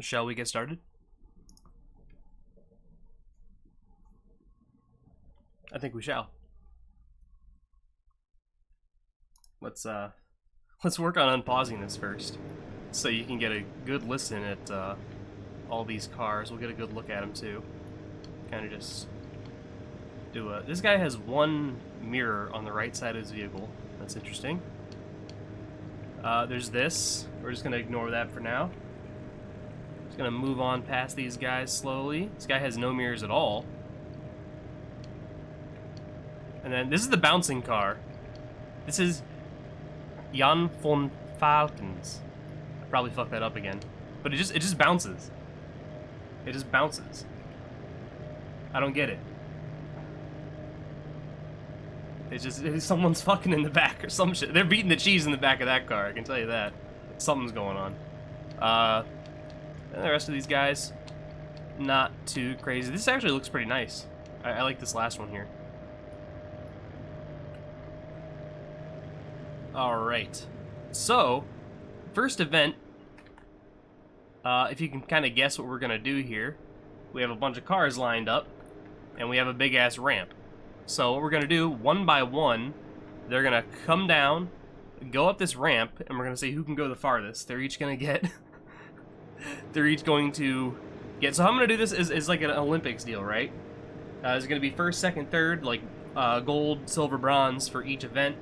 Shall we get started? I think we shall. Let's work on unpausing this first, so you can get a good listen at all these cars. We'll get a good look at them too. Kind of just do a. This guy has one mirror on the right side of his vehicle. That's interesting. There's this. We're just gonna ignore that for now. Just gonna move on past these guys slowly. This guy has no mirrors at all. And then this is the bouncing car. This is Jan von Falkens. I probably fucked that up again, but it just bounces. It just bounces. I don't get it. It's someone's fucking in the back or some shit. They're beating the cheese in the back of that car. I can tell you that. Something's going on. And the rest of these guys, not too crazy. This actually looks pretty nice. I like this last one here. Alright, so, first event, if you can kind of guess what we're going to do here, we have a bunch of cars lined up, and we have a big-ass ramp. So what we're going to do, one by one, they're going to come down, go up this ramp, and we're going to see who can go the farthest. They're each going to get, so how I'm going to do this is like an Olympics deal, right? It's going to be first, second, third, like gold, silver, bronze for each event.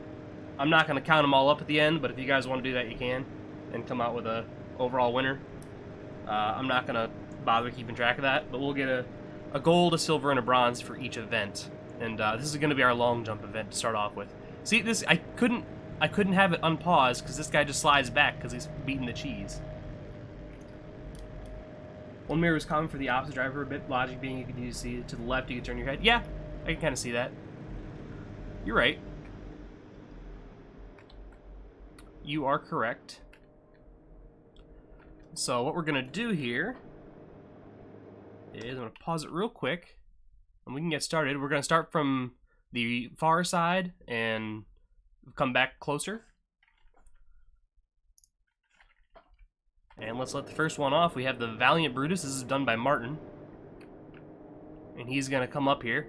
I'm not going to count them all up at the end, but if you guys want to do that, you can, and come out with a overall winner. I'm not going to bother keeping track of that, but we'll get a gold, a silver, and a bronze for each event. And this is going to be our long jump event to start off with. See, this I couldn't have it unpaused because this guy just slides back because he's beating the cheese. One mirror is common for the opposite driver a bit. Logic being you can see it to the left, you can turn your head. Yeah, I can kind of see that. You're right. You are correct. So what we're gonna do here is I'm gonna pause it real quick and we can get started. We're gonna start from the far side and come back closer. And let's let the first one off. We have the Valiant Brutus. This is done by Martin. And he's gonna come up here.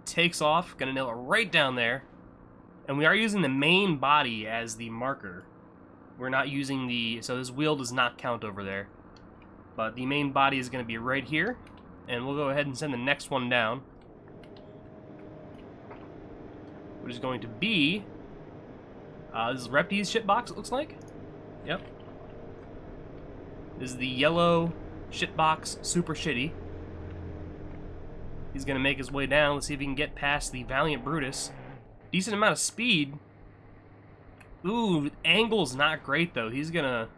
Takes off, gonna nail it right down there. And we are using the main body as the marker. We're not using the, so this wheel does not count over there. But the main body is gonna be right here. And we'll go ahead and send the next one down. Which is going to be, this is Repti's shitbox, it looks like. Yep. This is the yellow shitbox, super shitty. He's going to make his way down. Let's see if he can get past the Valiant Brutus. Decent amount of speed. Ooh, angle's not great, though. He's going to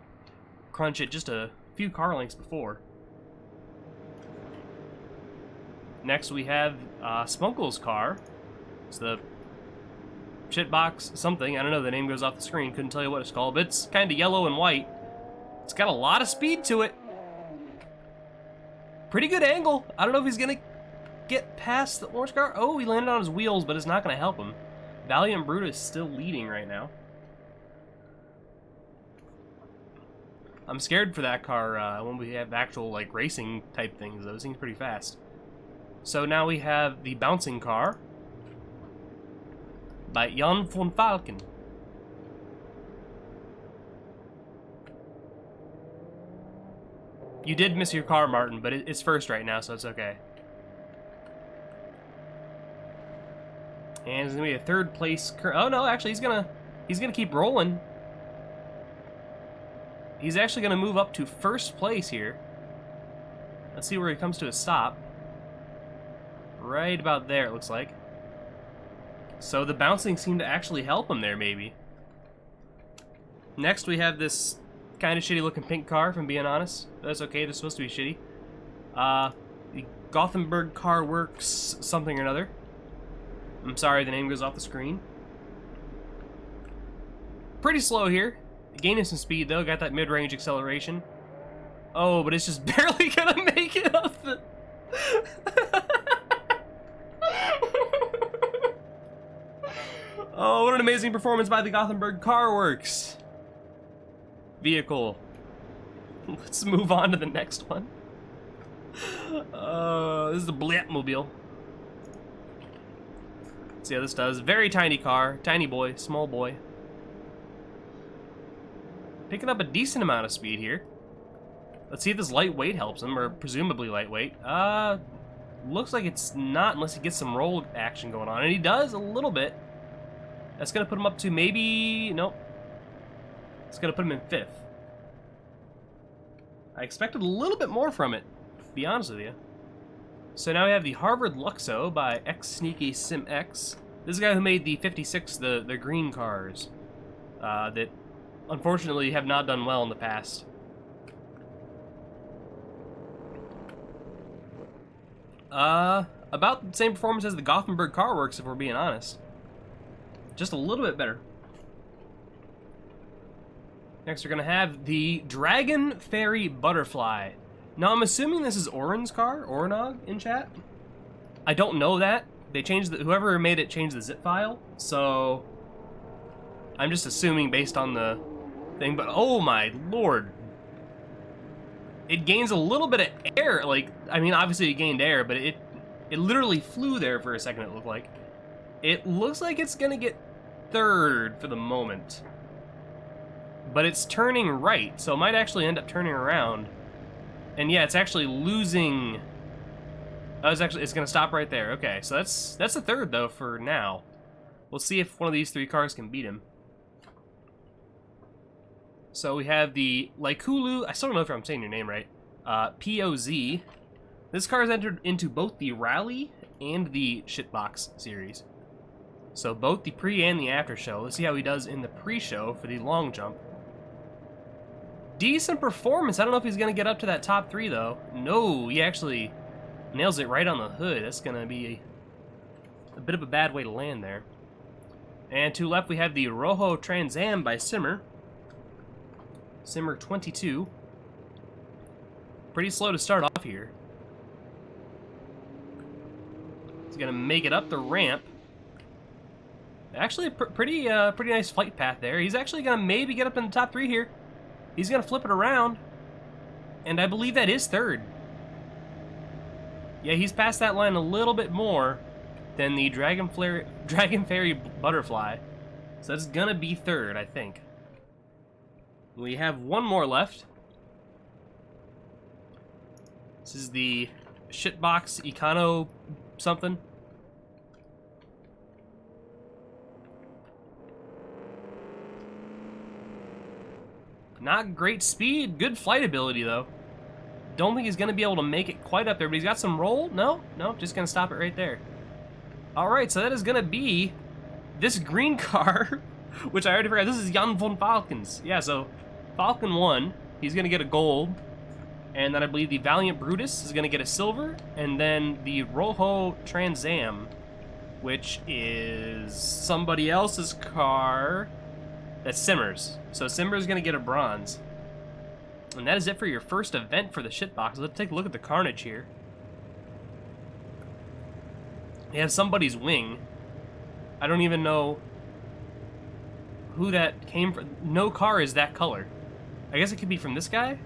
crunch it just a few car lengths before. Next, we have Spunkle's car. It's the shitbox something. I don't know. The name goes off the screen. Couldn't tell you what it's called, but it's kind of yellow and white. It's got a lot of speed to it. Pretty good angle. I don't know if he's going to get past the orange car. Oh, he landed on his wheels, but it's not going to help him. Valiant Brutus is still leading right now. I'm scared for that car when we have actual like racing type things, though. It seems pretty fast. So now we have the bouncing car by Jan von Falken. You did miss your car, Martin, but it's first right now, so it's okay. And it's gonna be a third place. Oh no, actually he's gonna keep rolling. He's actually gonna move up to first place here. Let's see where he comes to a stop. Right about there, it looks like. So the bouncing seemed to actually help him there, maybe. Next we have this kind of shitty looking pink car, if I'm being honest. That's okay, they're supposed to be shitty. The Gothenburg Car Works something or another. I'm sorry, the name goes off the screen. Pretty slow here. Gaining some speed, though. Got that mid-range acceleration. Oh, but it's just barely gonna make it up the... Oh, what an amazing performance by the Gothenburg Car Works vehicle. Let's move on to the next one. This is the Blatmobile. Let's see how this does. Very tiny car, tiny boy, small boy. Picking up a decent amount of speed here. Let's see if this lightweight helps him, or presumably lightweight. Looks like it's not unless he gets some roll action going on, and he does a little bit. That's gonna put him up to maybe, nope. It's gonna put him in 5th. I expected a little bit more from it, to be honest with you. So now we have the Harvard Luxo by X Sneaky Sim X. This is the guy who made the 56, the green cars, that unfortunately have not done well in the past. About the same performance as the Gothenburg Car Works, if we're being honest. Just a little bit better. Next, we're gonna have the Dragon Fairy Butterfly. Now, I'm assuming this is Oren's car, Orenog in chat. I don't know that. They changed whoever made it changed the zip file, so I'm just assuming based on the thing, but oh my lord. It gains a little bit of air, like, I mean, obviously it gained air, but it literally flew there for a second, it looked like. It looks like it's gonna get 3rd for the moment. But it's turning right, so it might actually end up turning around. And yeah, it's actually losing. Oh, it's gonna stop right there. Okay, so that's the 3rd though for now. We'll see if one of these 3 cars can beat him. So we have the Laikulu, I still don't know if I'm saying your name right, POZ. This car has entered into both the Rally and the Shitbox series. So both the pre and the after show. Let's see how he does in the pre-show for the long jump. Decent performance. I don't know if he's going to get up to that top 3 though. No, he actually nails it right on the hood. That's going to be a bit of a bad way to land there. And to left we have the Rojo Trans Am by Simmer. Simmer 22. Pretty slow to start off here. He's gonna make it up the ramp. Actually, a pretty nice flight path there. He's actually gonna maybe get up in the top 3 here. He's gonna flip it around, and I believe that is 3rd. Yeah, he's past that line a little bit more than the Dragon Fairy Butterfly, so that's gonna be 3rd, I think. We have one more left. This is the Shitbox Econo something. Not great speed, good flight ability though. Don't think he's gonna be able to make it quite up there, but he's got some roll. No, just gonna stop it right there. All right, so that is gonna be this green car, which I already forgot. This is Jan von Falkens. Yeah, so Falcon 1, he's gonna get a gold, and then I believe the Valiant Brutus is gonna get a silver, and then the Rojo Trans Am, which is somebody else's car. That's Simmer's. So Simmer's gonna get a bronze. And that is it for your first event for the Shitbox. Let's take a look at the carnage here. You have somebody's wing. I don't even know who that came from. No car is that color. I guess it could be from this guy?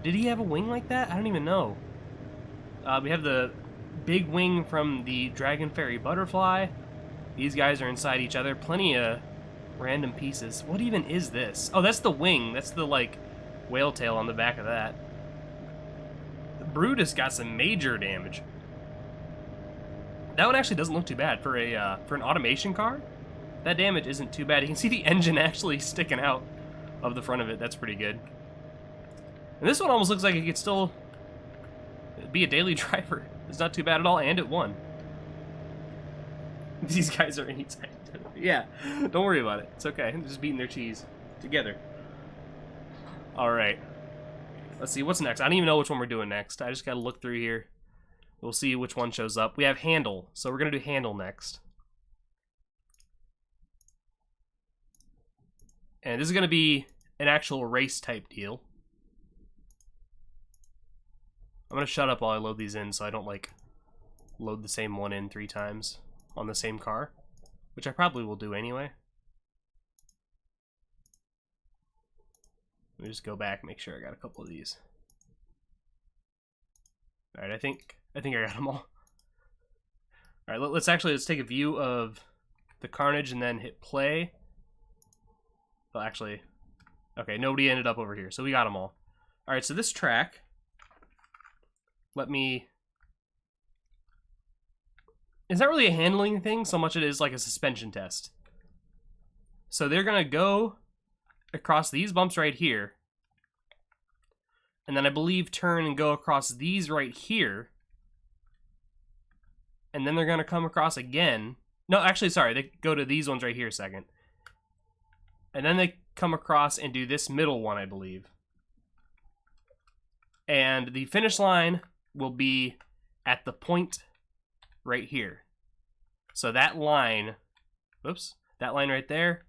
Did he have a wing like that? I don't even know. We have the big wing from the Dragon Fairy Butterfly. These guys are inside each other. Plenty of random pieces. What even is this? Oh, that's the wing. That's the, like, whale tail on the back of that. The Brutus got some major damage. That one actually doesn't look too bad for an automation car. That damage isn't too bad. You can see the engine actually sticking out of the front of it. That's pretty good. And this one almost looks like it could still be a daily driver. It's not too bad at all, and it won. These guys are anytime. Yeah, don't worry about it. It's okay. They're just beating their cheese together. All right. Let's see what's next. I don't even know which one we're doing next. I just got to look through here. We'll see which one shows up. We have Handle, so we're going to do Handle next. And this is going to be an actual race type deal. I'm going to shut up while I load these in so I don't, like, load the same one in 3 times on the same car. which I probably will do anyway. Let me just go back and make sure I got a couple of these. All right, I think I got them all. All right, let's take a view of the carnage and then hit play. Well, actually, okay, nobody ended up over here, so we got them all. All right, so this track, it's not really a handling thing so much it is like a suspension test. So they're gonna go across these bumps right here, and then I believe turn and go across these right here, and then they're gonna come across again. No, actually, sorry, they go to these ones right here second. And then they come across and do this middle one, I believe. And the finish line will be at the point right here. So that line, whoops, that line right there,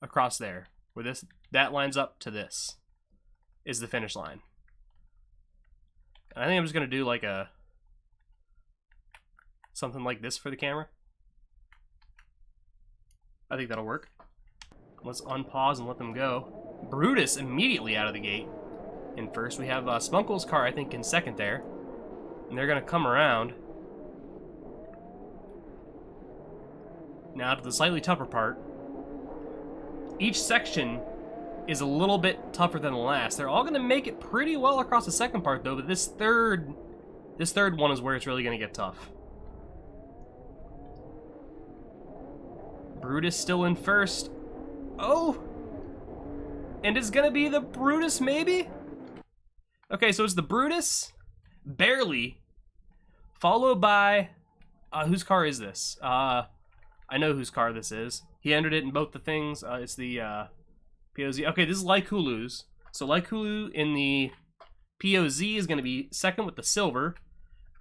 across there, where that lines up to this, is the finish line. And I think I'm just gonna do like something like this for the camera. I think that'll work. Let's unpause and let them go. Brutus immediately out of the gate in first. We have Spunkle's car, I think, in second there. And they're gonna come around. Now to the slightly tougher part. Each section is a little bit tougher than the last. They're all gonna make it pretty well across the second part though, but this third one is where it's really gonna get tough. Brutus still in first. Oh! And it's gonna be the Brutus, maybe? Okay, so it's the Brutus, barely, followed by, whose car is this? I know whose car this is. He entered it in both the things. It's the POZ. Okay, this is Laikulu's. So Laikulu in the POZ is gonna be second with the silver,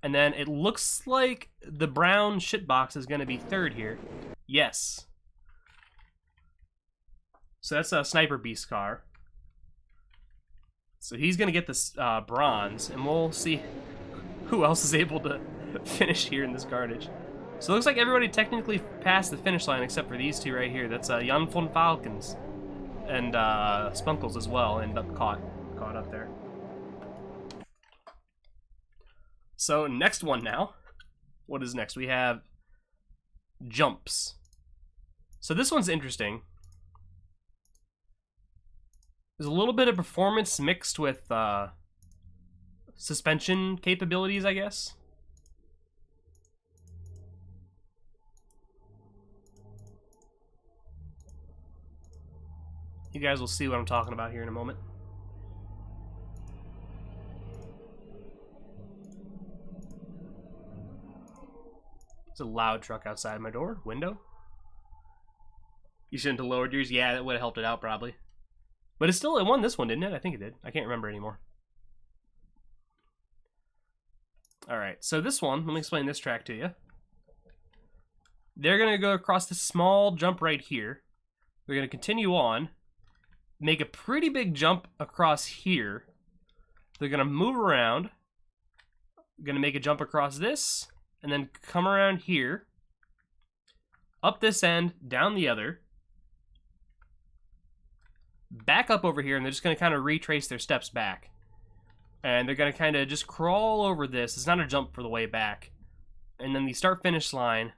and then it looks like the brown shitbox is gonna be third here. Yes. So that's a Sniper Beast car. So he's going to get this bronze, and we'll see who else is able to finish here in this carnage. So it looks like everybody technically passed the finish line except for these two right here. That's Jan von Falkens and Spunkles as well end up caught up there. So next one now. What is next? We have jumps. So this one's interesting. There's a little bit of performance mixed with suspension capabilities, I guess. You guys will see what I'm talking about here in a moment. It's a loud truck outside my window. You shouldn't have lowered yours? Yeah, that would have helped it out probably. But it won this one, didn't it? I think it did. I can't remember anymore. Alright, so this one, let me explain this track to you. They're going to go across this small jump right here. They're going to continue on, make a pretty big jump across here. They're going to move around, going to make a jump across this, and then come around here, up this end, down the other, back up over here, and they're just going to kind of retrace their steps back. And they're going to kind of just crawl over this. It's not a jump for the way back. And then the start-finish line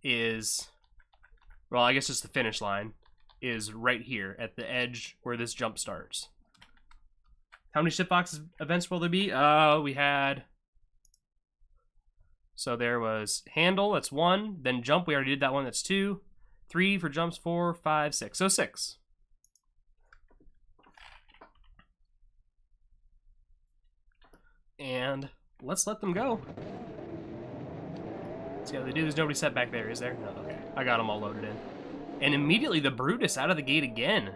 is, well, I guess just the finish line is right here at the edge where this jump starts. How many shitbox events will there be? We had, so there was handle, that's 1. Then jump, we already did that one, that's 2. 3 for jumps, 4, 5, 6. So 6. And let's let them go. Let's see how they do. There's nobody set back there, is there? No, okay. I got them all loaded in. And immediately the Brutus out of the gate again.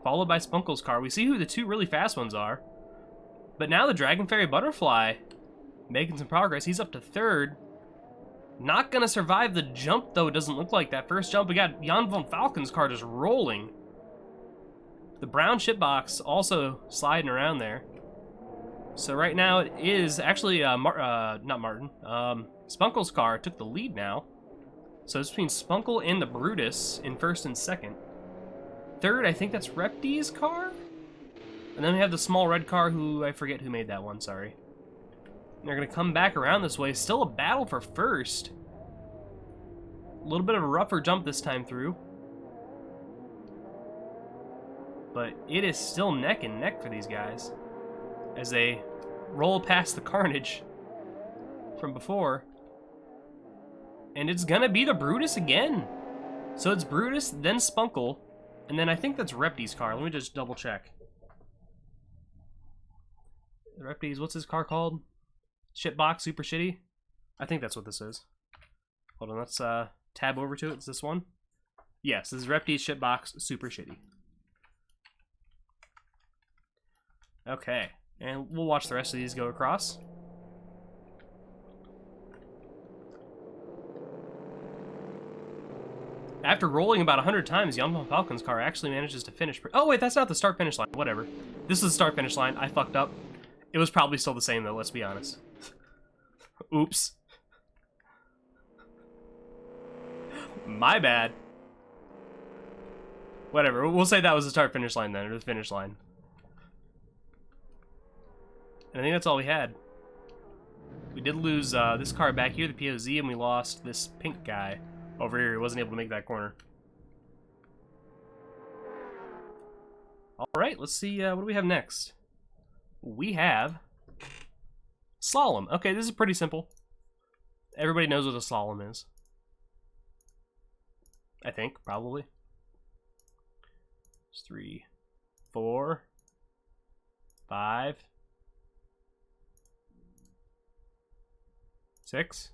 Followed by Spunkle's car. We see who the two really fast ones are. But now the Dragon Fairy Butterfly making some progress. He's up to 3rd. Not gonna survive the jump though, it doesn't look like. That first jump, we got Jan von Falken's car just rolling. The brown shitbox also sliding around there. So right now it is actually not Martin. Spunkle's car took the lead now. So it's between Spunkle and the Brutus in first and second. Third, I think that's Repti's car? And then we have the small red car who, I forget who made that one, sorry. And they're gonna come back around this way. Still a battle for first. A little bit of a rougher jump this time through. But it is still neck and neck for these guys as they roll past the carnage from before. And it's gonna be the Brutus again. So it's Brutus, then Spunkle, and then I think that's Repti's car. Let me just double check. Repti's, what's his car called? Shitbox Super Shitty? I think that's what this is. Hold on, let's tab over to it. It's this one. Yes, this is Repti's Shitbox Super Shitty. Okay, and we'll watch the rest of these go across. After rolling about 100 times, Jan van Falken's car actually manages to finish. Oh wait, that's not the start-finish line. Whatever. This is the start-finish line. I fucked up. It was probably still the same though, let's be honest. Oops. My bad. Whatever, we'll say that was the start-finish line then, or the finish line. And I think that's all we had. We did lose this car back here, the POZ, and we lost this pink guy over here. He wasn't able to make that corner. Alright, let's see, what do we have next? We have slalom. Okay, this is pretty simple. Everybody knows what a slalom is. I think, probably. It's 3, 4, 5, 6,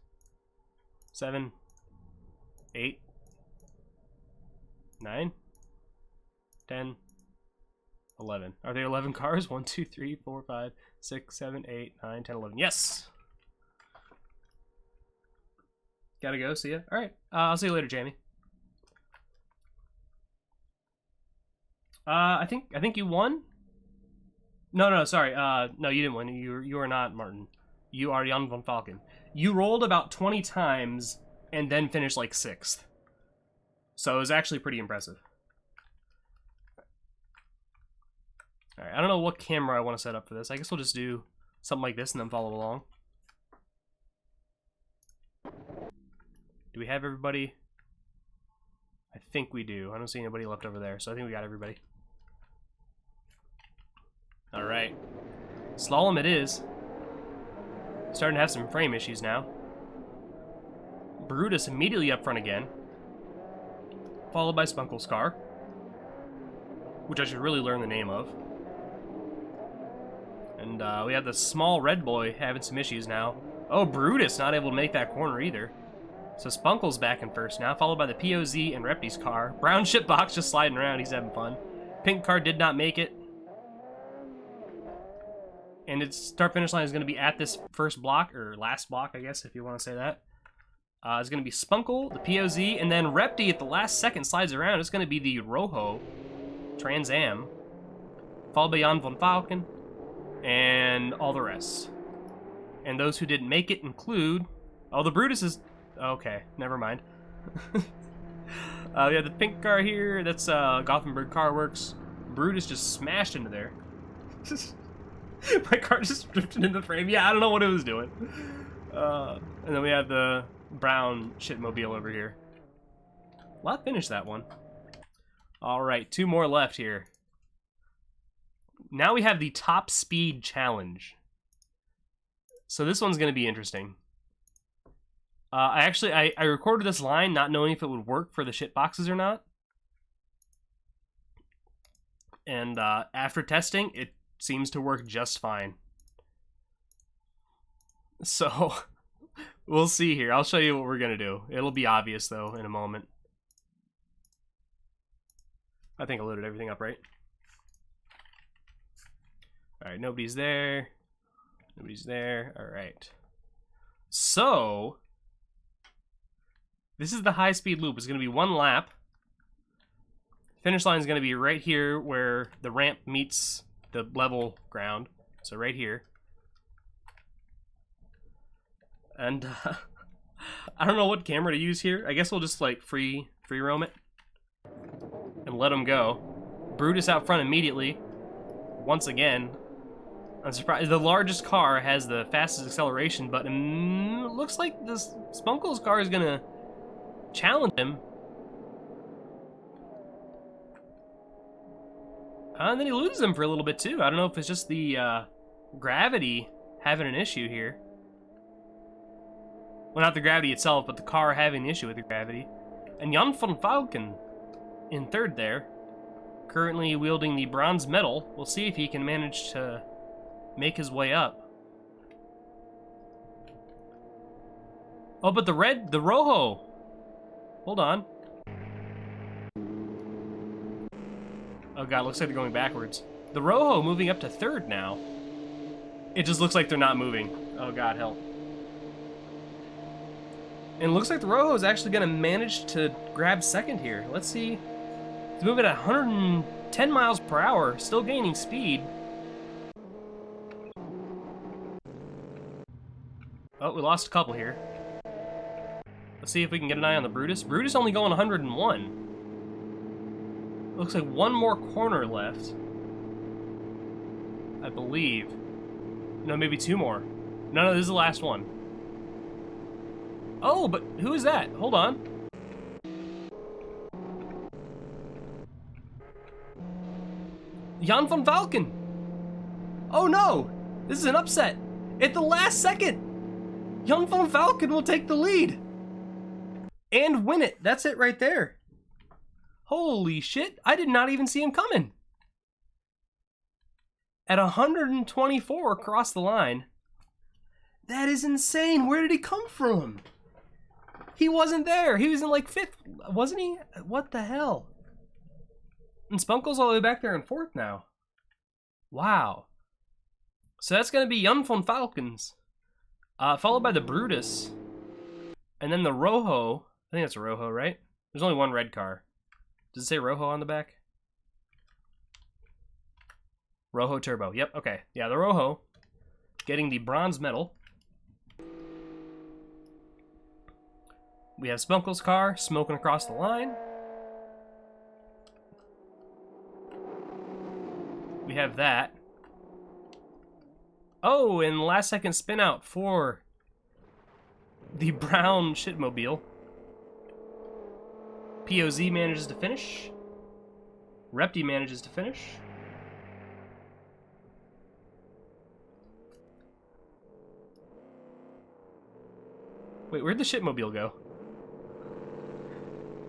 7, 8, 9, 10, 11. Are there 11 cars? 1, 2, 3, 4, 5, 6, 7, 8, 9, 10, 11. Yes! Gotta go, see ya. Alright, I'll see you later, Jamie. I think you won? No, sorry. No, you didn't win. You are not Martin. You are Jan van Falken. You rolled about 20 times and then finished like 6th. So it was actually pretty impressive. Alright, I don't know what camera I want to set up for this. I guess we'll just do something like this and then follow along. Do we have everybody? I think we do. I don't see anybody left over there, so I think we got everybody. Alright. Slalom it is. Starting to have some frame issues now. Brutus immediately up front again. Followed by Spunkle's car, which I should really learn the name of. And we have the small red boy having some issues now. Oh, Brutus not able to make that corner either. So Spunkle's back in first now, followed by the POZ and Repti's car. Brown shitbox just sliding around, he's having fun. Pink car did not make it. And its start-finish line is going to be at this first block, or last block, I guess, if you want to say that. It's going to be Spunkle, the POZ, and then Repti at the last second slides around. It's going to be the Rojo Trans Am, followed by Jan van Falken, and all the rest. And those who didn't make it include... Oh, the Brutus is... Okay, never mind. We have the pink car here. That's Gothenburg Car Works. Brutus just smashed into there. My car just drifted in the frame. Yeah, I don't know what it was doing. And then we have the brown shitmobile over here. Well, I finished that one. Alright, 2 more left here. Now we have the top speed challenge. So this one's going to be interesting. I recorded this line not knowing if it would work for the shit boxes or not. And after testing, it seems to work just fine. So, we'll see here. I'll show you what we're going to do. It'll be obvious, though, in a moment. I think I loaded everything up right. Alright, nobody's there. Nobody's there. Alright. So, this is the high-speed loop. It's going to be 1 lap. Finish line is going to be right here where the ramp meets the level ground. So right here. And I don't know what camera to use here. I guess we'll just like free roam it and let them go. Brutus out front immediately. Once again, I'm surprised. The largest car has the fastest acceleration, but it looks like this Spunkle's car is gonna challenge him. And then he loses him for a little bit too. I don't know if it's just the gravity having an issue here. Well, not the gravity itself, but the car having the issue with the gravity. And Jan van Falken in third there, currently wielding the bronze medal. We'll see if he can manage to make his way up. Oh, but the Rojo. Hold on. Oh god, looks like they're going backwards. The Rojo moving up to third now. It just looks like they're not moving. Oh god, help. And it looks like the Rojo is actually going to manage to grab second here. Let's see. He's moving at 110 miles per hour, still gaining speed. Oh, we lost a couple here. Let's see if we can get an eye on the Brutus. Brutus only going 101. Looks like one more corner left, I believe. No, maybe two more. No, this is the last one. Oh, but who is that? Hold on. Jan van Falken. Oh no! This is an upset. At the last second, Jan van Falken will take the lead. And win it. That's it right there. Holy shit, I did not even see him coming. At 124 across the line. That is insane. Where did he come from? He wasn't there. He was in like fifth, wasn't he? What the hell? And Spunkle's all the way back there in fourth now. Wow. So that's going to be Jan van Falkens. Followed by the Brutus. And then the Rojo. I think that's a Rojo, right? There's only one red car. Does it say Rojo on the back? Rojo Turbo. Yep, okay. Yeah, the Rojo getting the bronze medal. We have Spunkle's car smoking across the line. We have that. Oh, and last second spin out for the brown shitmobile. POZ manages to finish. Repti manages to finish. Wait, where'd the shitmobile go?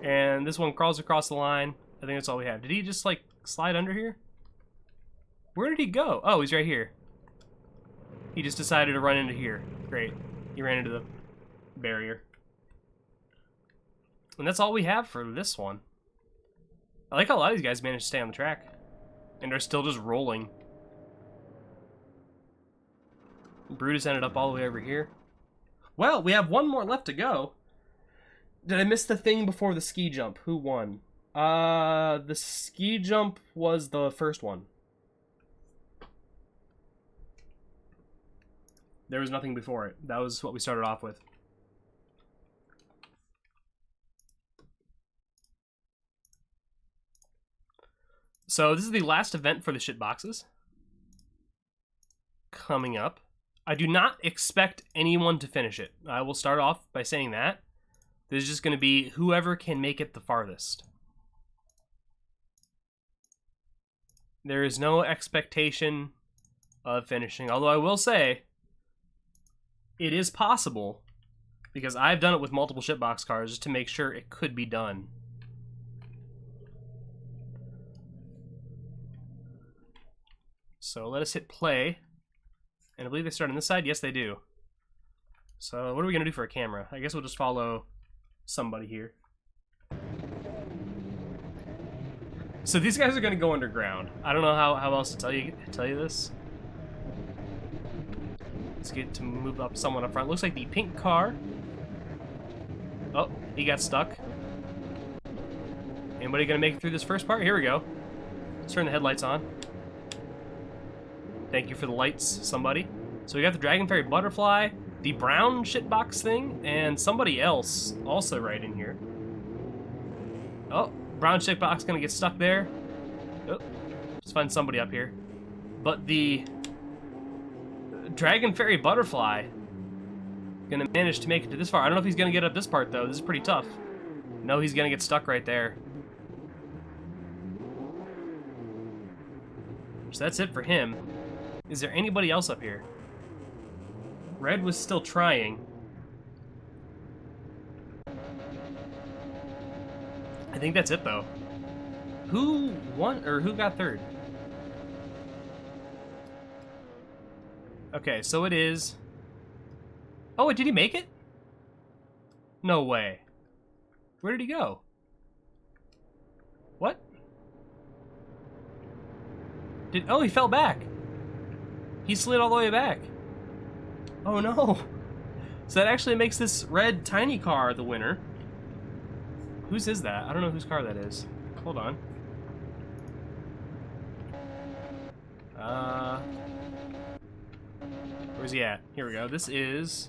And this one crawls across the line. I think that's all we have. Did he just, like, slide under here? Where did he go? Oh, he's right here. He just decided to run into here. Great. He ran into the barrier. And that's all we have for this one. I like how a lot of these guys managed to stay on the track. And are still just rolling. Brutus ended up all the way over here. Well, we have one more left to go. Did I miss the thing before the ski jump? Who won? The ski jump was the first one. There was nothing before it. That was what we started off with. So this is the last event for the shit boxes. Coming up. I do not expect anyone to finish it. I will start off by saying that. This is just going to be whoever can make it the farthest. There is no expectation of finishing. Although I will say, it is possible, because I've done it with multiple shitbox cars just to make sure it could be done. So let us hit play. And I believe they start on this side. Yes, they do. So what are we going to do for a camera? I guess we'll just follow somebody here. So these guys are going to go underground. I don't know how else to tell you this. Let's get to move up someone up front. Looks like the pink car. Oh, he got stuck. Anybody going to make it through this first part? Here we go. Let's turn the headlights on. Thank you for the lights, somebody. So we got the Dragon Fairy Butterfly. the brown shitbox thing, and somebody else also right in here. Oh, brown shitbox gonna get stuck there. Oh, let's find somebody up here. But the Dragon Fairy Butterfly gonna manage to make it to this far. I don't know if he's gonna get up this part though. This is pretty tough. No, he's gonna get stuck right there. So that's it for him. Is there anybody else up here? Red was still trying. I think that's it though. Who won, or who got third? Okay, so it is... Oh, wait, did he make it? No way. Where did he go? What? Oh, he fell back. He slid all the way back. Oh no. So that actually makes this red tiny car the winner. Whose is that? I don't know whose car that is. Hold on. Where's he at? Here we go. This is...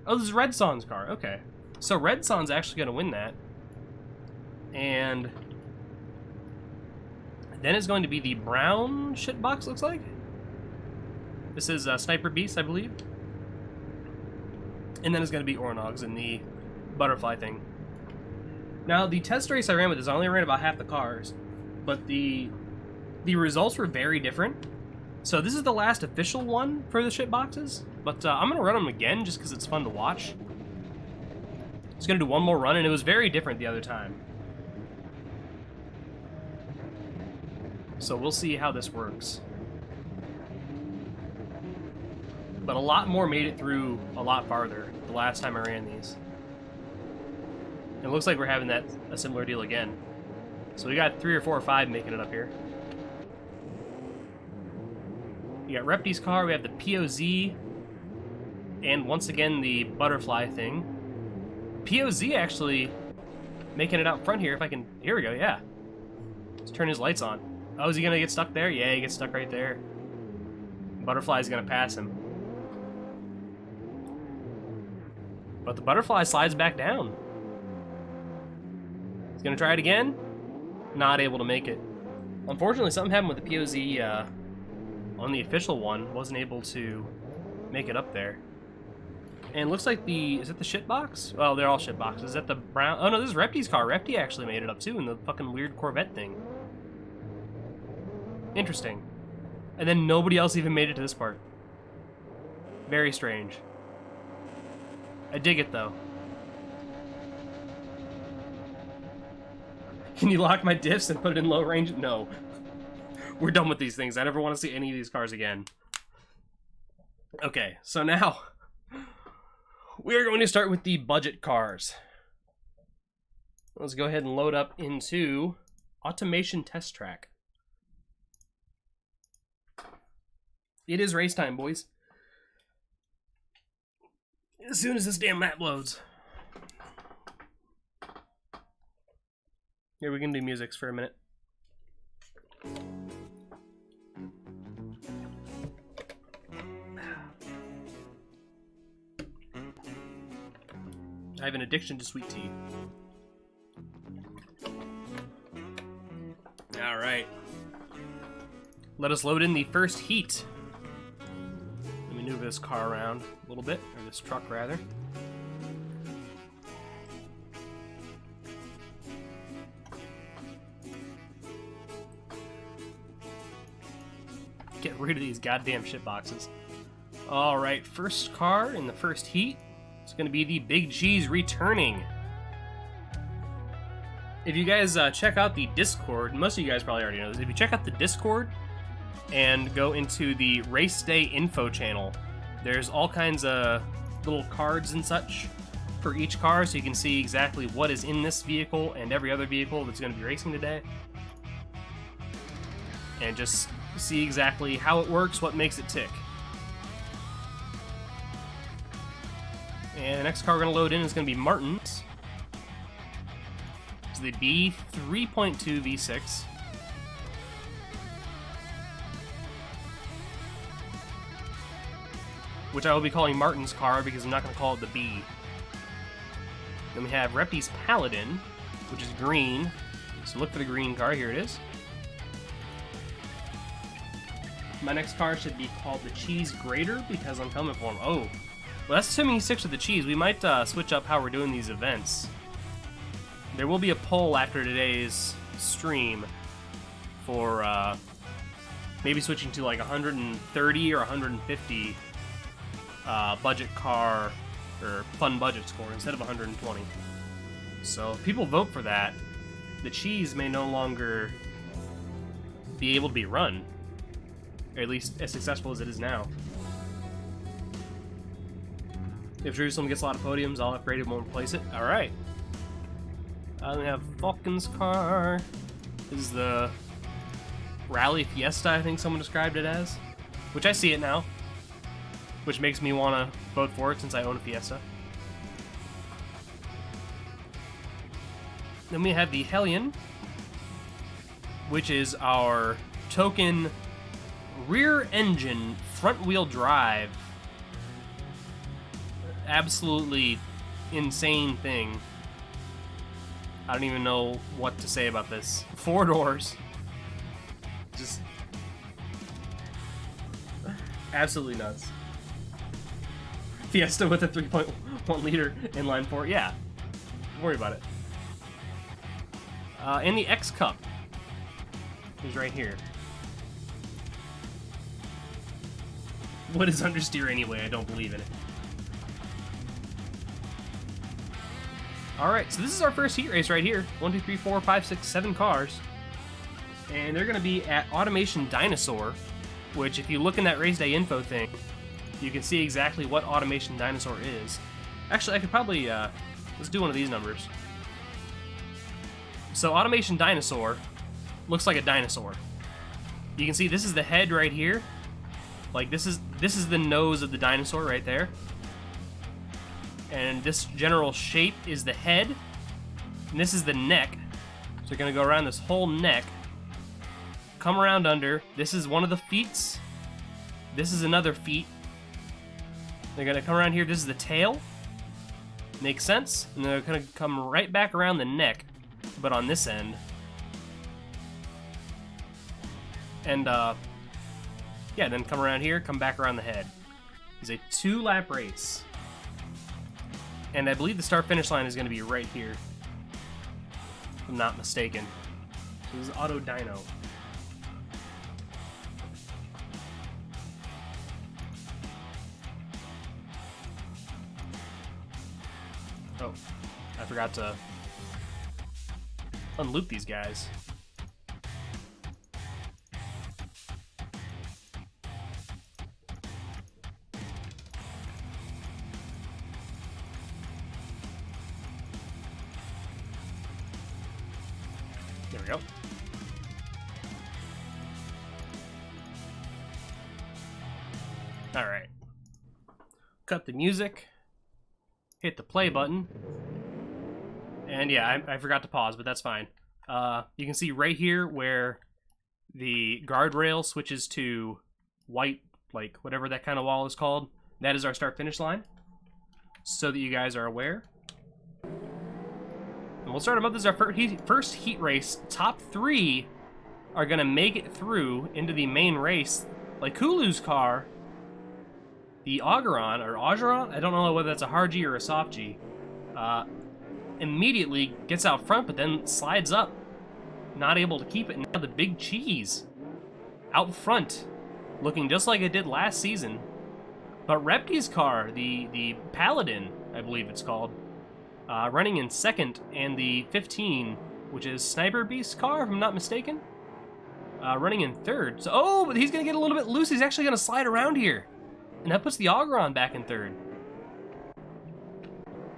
Oh, this is Red Son's car. Okay. So Red Son's actually going to win that. And then it's going to be the brown shitbox, looks like. This is Sniper Beast, I believe. And then it's going to be Ornogs in the butterfly thing. Now, the test race I ran with this, I only ran about half the cars. But the results were very different. So this is the last official one for the shitboxes. But I'm going to run them again just because it's fun to watch. Just going to do one more run, and it was very different the other time. So we'll see how this works. But a lot more made it through a lot farther the last time I ran these. It looks like we're having a similar deal again. So we got 3 or 4 or 5 making it up here. We got Repti's car, we have the POZ, and once again the butterfly thing. POZ actually making it out front here if I can... Here we go, yeah. Let's turn his lights on. Oh, is he gonna get stuck there? Yeah, he gets stuck right there. Butterfly's gonna pass him. But the butterfly slides back down. He's gonna try it again. Not able to make it. Unfortunately, something happened with the POZ on the official one. Wasn't able to make it up there. And it looks like is it the shitbox? Well, they're all shitboxes. Is that the brown? Oh no, this is Repti's car. Repti actually made it up too in the fucking weird Corvette thing. Interesting. And then nobody else even made it to this part. Very strange. I dig it though. Can you lock my diffs and put it in low range? No. We're done with these things. I never want to see any of these cars again. Okay, so now we are going to start with the budget cars. Let's go ahead and load up into Automation Test Track. It is race time, boys. As soon as this damn map loads. Here, we can do music for a minute. I have an addiction to sweet tea. Alright. Let us load in the first heat. Let me move this car around a little bit, or this truck rather. Get rid of these goddamn shitboxes. Alright, first car in the first heat. It's going to be the Big Cheese returning. If you guys check out the Discord, most of you guys probably already know this, if you check out the Discord and go into the Race Day info channel, there's all kinds of little cards and such for each car, so you can see exactly what is in this vehicle and every other vehicle that's going to be racing today. And just see exactly how it works, what makes it tick. And the next car we're going to load in is going to be Martin's. It's the B3.2 V6. which I will be calling Martin's car because I'm not going to call it the B. Then we have Repy's Paladin, which is green. So look for the green car. Here it is. My next car should be called the Cheese Grater because I'm coming for him. Oh, well, that's assuming he sticks with the cheese. We might switch up how we're doing these events. There will be a poll after today's stream for maybe switching to like 130 or 150 budget car or fun budget score instead of 120. So if people vote for that, the cheese may no longer be able to be run, or at least as successful as it is now. If Jerusalem gets a lot of podiums, I'll upgrade it and won't replace it. Alright. We have Falcon's car. This is the Rally Fiesta, I think someone described it as. Which I see it now. Which makes me want to vote for it since I own a Fiesta. Then we have the Hellion, which is our token rear engine front wheel drive. Absolutely insane thing. I don't even know what to say about this. 4 doors. Just absolutely nuts. Fiesta with a 3.1 liter inline 4. Yeah, don't worry about it. And the X Cup is right here. What is understeer anyway? I don't believe in it. Alright, so this is our first heat race right here. 1, 2, 3, 4, 5, 6, 7 cars. And they're going to be at Automation Dinosaur, which if you look in that race day info thing, you can see exactly what Automation Dinosaur is. Actually, I could probably, let's do one of these numbers. So Automation Dinosaur looks like a dinosaur. You can see this is the head right here. Like this is the nose of the dinosaur right there. And this general shape is the head. And this is the neck. So you're gonna go around this whole neck. Come around under. This is one of the feet. This is another feet. They're gonna come around here. This is the tail. Makes sense. And they're gonna come right back around the neck, but on this end. And yeah, then come around here, come back around the head. It's a 2-lap race. And I believe the start-finish line is going to be right here, if I'm not mistaken. So this is Auto Dino. Oh, I forgot to unloop these guys. There we go. All right. Cut the music. Hit the play button. And yeah, I forgot to pause, but that's fine. You can see right here where the guardrail switches to white, like whatever that kind of wall is called. That is our start-finish line, so that you guys are aware. And we'll start them up. This is our first heat race. Top 3 are going to make it through into the main race. Like Kulu's car, the Augeron, or Augeron, I don't know whether that's a hard G or a soft G, immediately gets out front, but then slides up. Not able to keep it. Now the Big Cheese out front, looking just like it did last season. But Repke's car, the Paladin, I believe it's called, running in second, and the 15, which is Sniper Beast's car, if I'm not mistaken, running in third. So, oh, but he's going to get a little bit loose. He's actually going to slide around here. And that puts the Augeron back in third.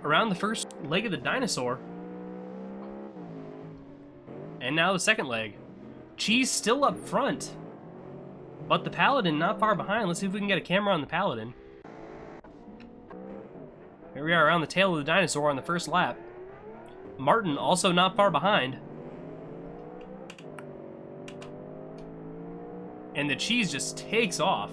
Around the first leg of the dinosaur. And now the second leg. Cheese still up front. But the Paladin not far behind. Let's see if we can get a camera on the Paladin. Here we are around the tail of the dinosaur on the first lap. Martin also not far behind. And the Cheese just takes off.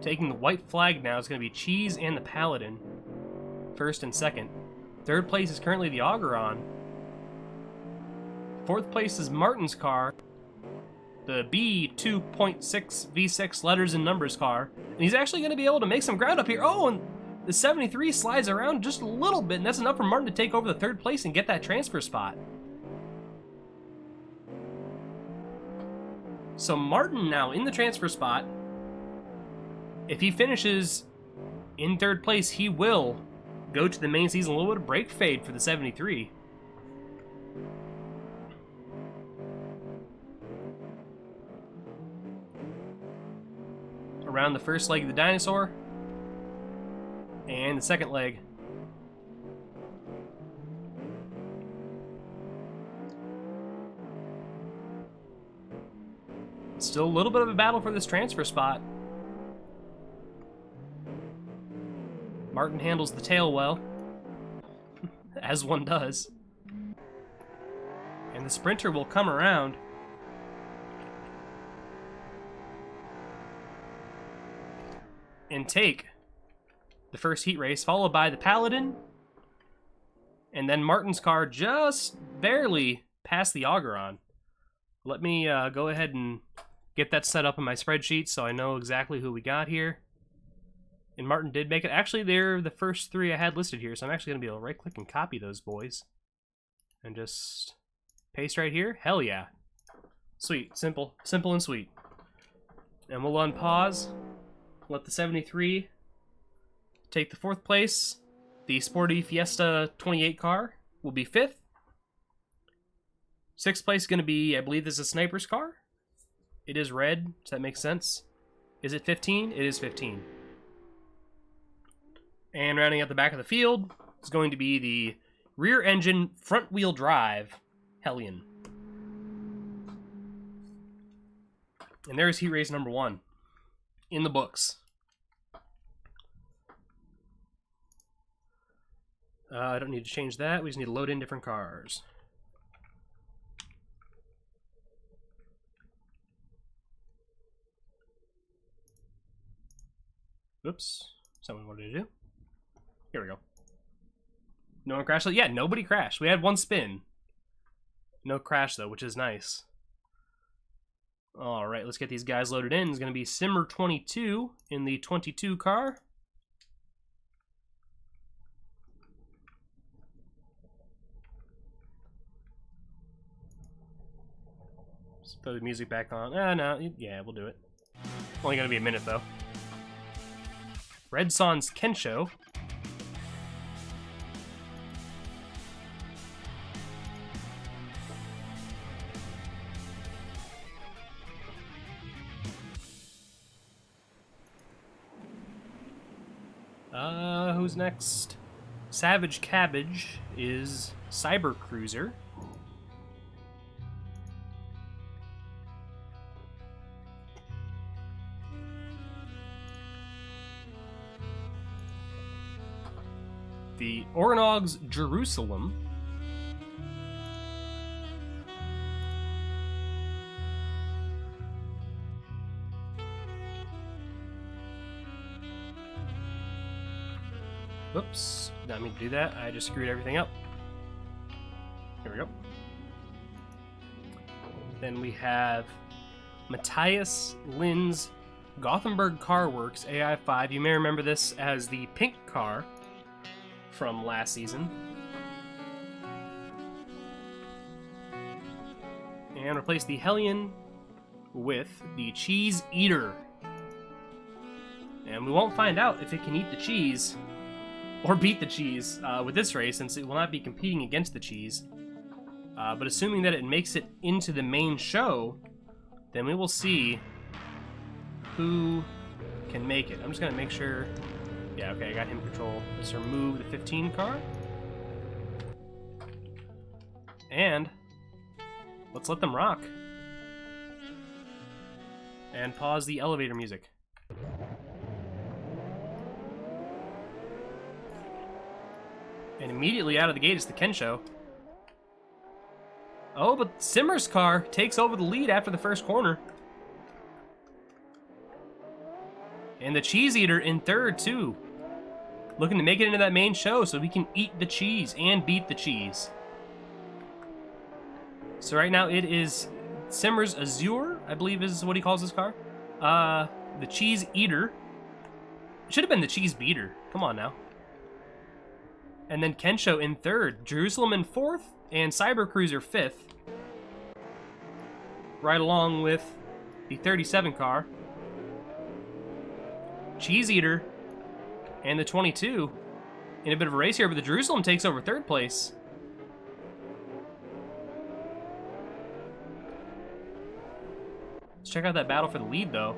Taking the white flag now is going to be Cheese and the Paladin. First and second. Third place is currently the Auguron. Fourth place is Martin's car. The B2.6 V6 letters and numbers car. And he's actually going to be able to make some ground up here. Oh, and the 73 slides around just a little bit, and that's enough for Martin to take over the third place and get that transfer spot. So Martin now in the transfer spot. If he finishes in third place, he will go to the main season. A little bit of brake fade for the 73. Around the first leg of the dinosaur. And the second leg. Still a little bit of a battle for this transfer spot. Martin handles the tail well, as one does. And the sprinter will come around. And take the first heat race, followed by the Paladin. And then Martin's car just barely past the Auguron. Let me go ahead and get that set up in my spreadsheet so I know exactly who we got here. And Martin did make it. Actually, they're the first three I had listed here, so I'm actually going to be able to right-click and copy those boys. And just paste right here. Hell yeah. Sweet. Simple. Simple and sweet. And we'll unpause. Let the 73 take the fourth place. The Sporty Fiesta 28 car will be fifth. Sixth place is going to be, I believe this is a sniper's car. It is red. Does that make sense? Is it 15? It is 15. And rounding out the back of the field is going to be the rear engine front wheel drive Hellion. And there's heat race number 1 in the books. I don't need to change that. We just need to load in different cars. Oops. Is that what we wanted to do? Here we go. No one crashed? Yeah, nobody crashed. We had one spin. No crash, though, which is nice. All right, let's get these guys loaded in. It's going to be Simmer 22 in the 22 car. Let's throw the music back on. No, yeah, we'll do it. Only going to be a minute, though. Red Son's Kensho. Who's next? Savage Cabbage is Cyber Cruiser. The Organog's Jerusalem. Whoops, did not mean to do that. I just screwed everything up. Here we go. Then we have Matthias Lin's Gothenburg Car Works AI5. You may remember this as the pink car from last season. And replace the Hellion with the Cheese Eater. And we won't find out if it can eat the cheese or beat the cheese with this race, since it will not be competing against the cheese. But assuming that it makes it into the main show, then we will see who can make it. I'm just going to make sure... Yeah, okay, I got him control. Let's remove the 15 car. And let's let them rock. And pause the elevator music. And immediately out of the gate is the Kensho. Oh, but Simmer's car takes over the lead after the first corner. And the Cheese Eater in third, too. Looking to make it into that main show so we can eat the cheese and beat the cheese. So right now it is Simmer's Azure, I believe is what he calls his car. The Cheese Eater. It should have been the Cheese Beater. Come on now. And then Kensho in third. Jerusalem in fourth. And Cyber Cruiser fifth. Right along with the 37 car. Cheese Eater and the 22 in a bit of a race here, but the Jerusalem takes over third place. Let's check out that battle for the lead, though.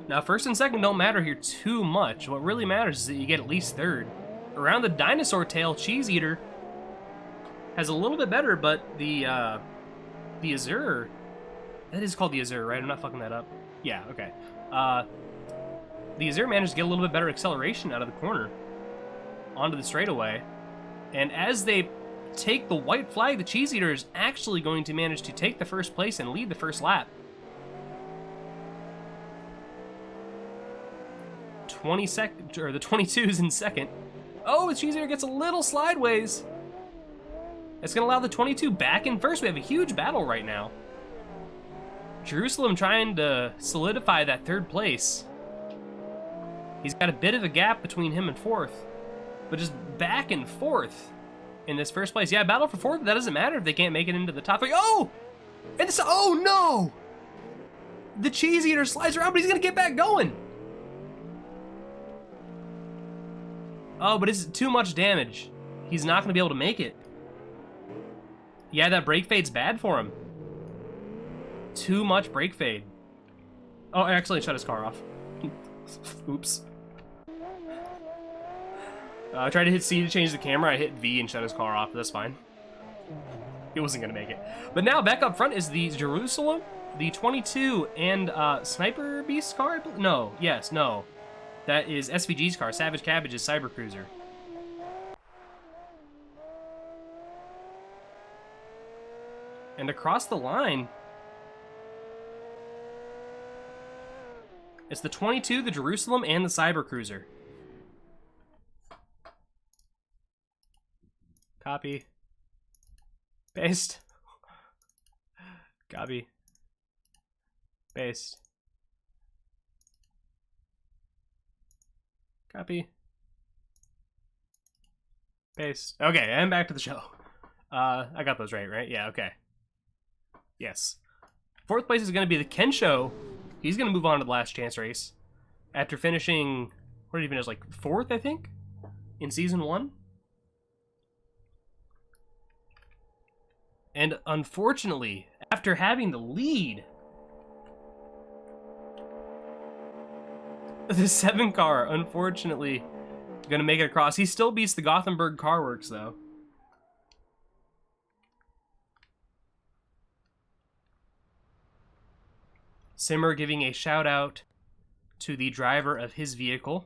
Now, first and second don't matter here too much. What really matters is that you get at least third. Around the dinosaur tail, Cheese Eater has a little bit better, but the Azure, that is called the Azure, right? I'm not fucking that up. Yeah, okay. The Azure managed to get a little bit better acceleration out of the corner onto the straightaway. And as they take the white flag, the Cheese Eater is actually going to manage to take the first place and lead the first lap. 22nd, or the 22's in second. Oh, the Cheese Eater gets a little slideways. It's going to allow the 22 back in first. We have a huge battle right now. Jerusalem trying to solidify that third place. He's got a bit of a gap between him and fourth, but just back and forth in this first place. Yeah, battle for fourth, but that doesn't matter if they can't make it into the top three. Oh! And this, oh no! The Cheese Eater slides around, but he's going to get back going. Oh, but it's too much damage. He's not going to be able to make it. Yeah, that brake fade's bad for him. Too much brake fade. Oh, I accidentally shut his car off. Oops. I tried to hit C to change the camera. I hit V and shut his car off. That's fine. He wasn't going to make it. But now, back up front is the Jerusalem, the 22, and Sniper Beast's car? No. Yes, no. That is SVG's car. Savage Cabbage's Cyber Cruiser. And across the line, it's the 22, the Jerusalem, and the Cyber Cruiser. Copy. Paste. Copy. Paste. Copy. Paste. Okay, and back to the show. I got those right? Yeah, okay. Yes. Fourth place is going to be the Kensho. He's going to move on to the last chance race. After finishing, what did he finish, like fourth, I think? In Season 1? And unfortunately, after having the lead, the 7 car, unfortunately, going to make it across. He still beats the Gothenburg Car Works, though. Simmer giving a shout out to the driver of his vehicle.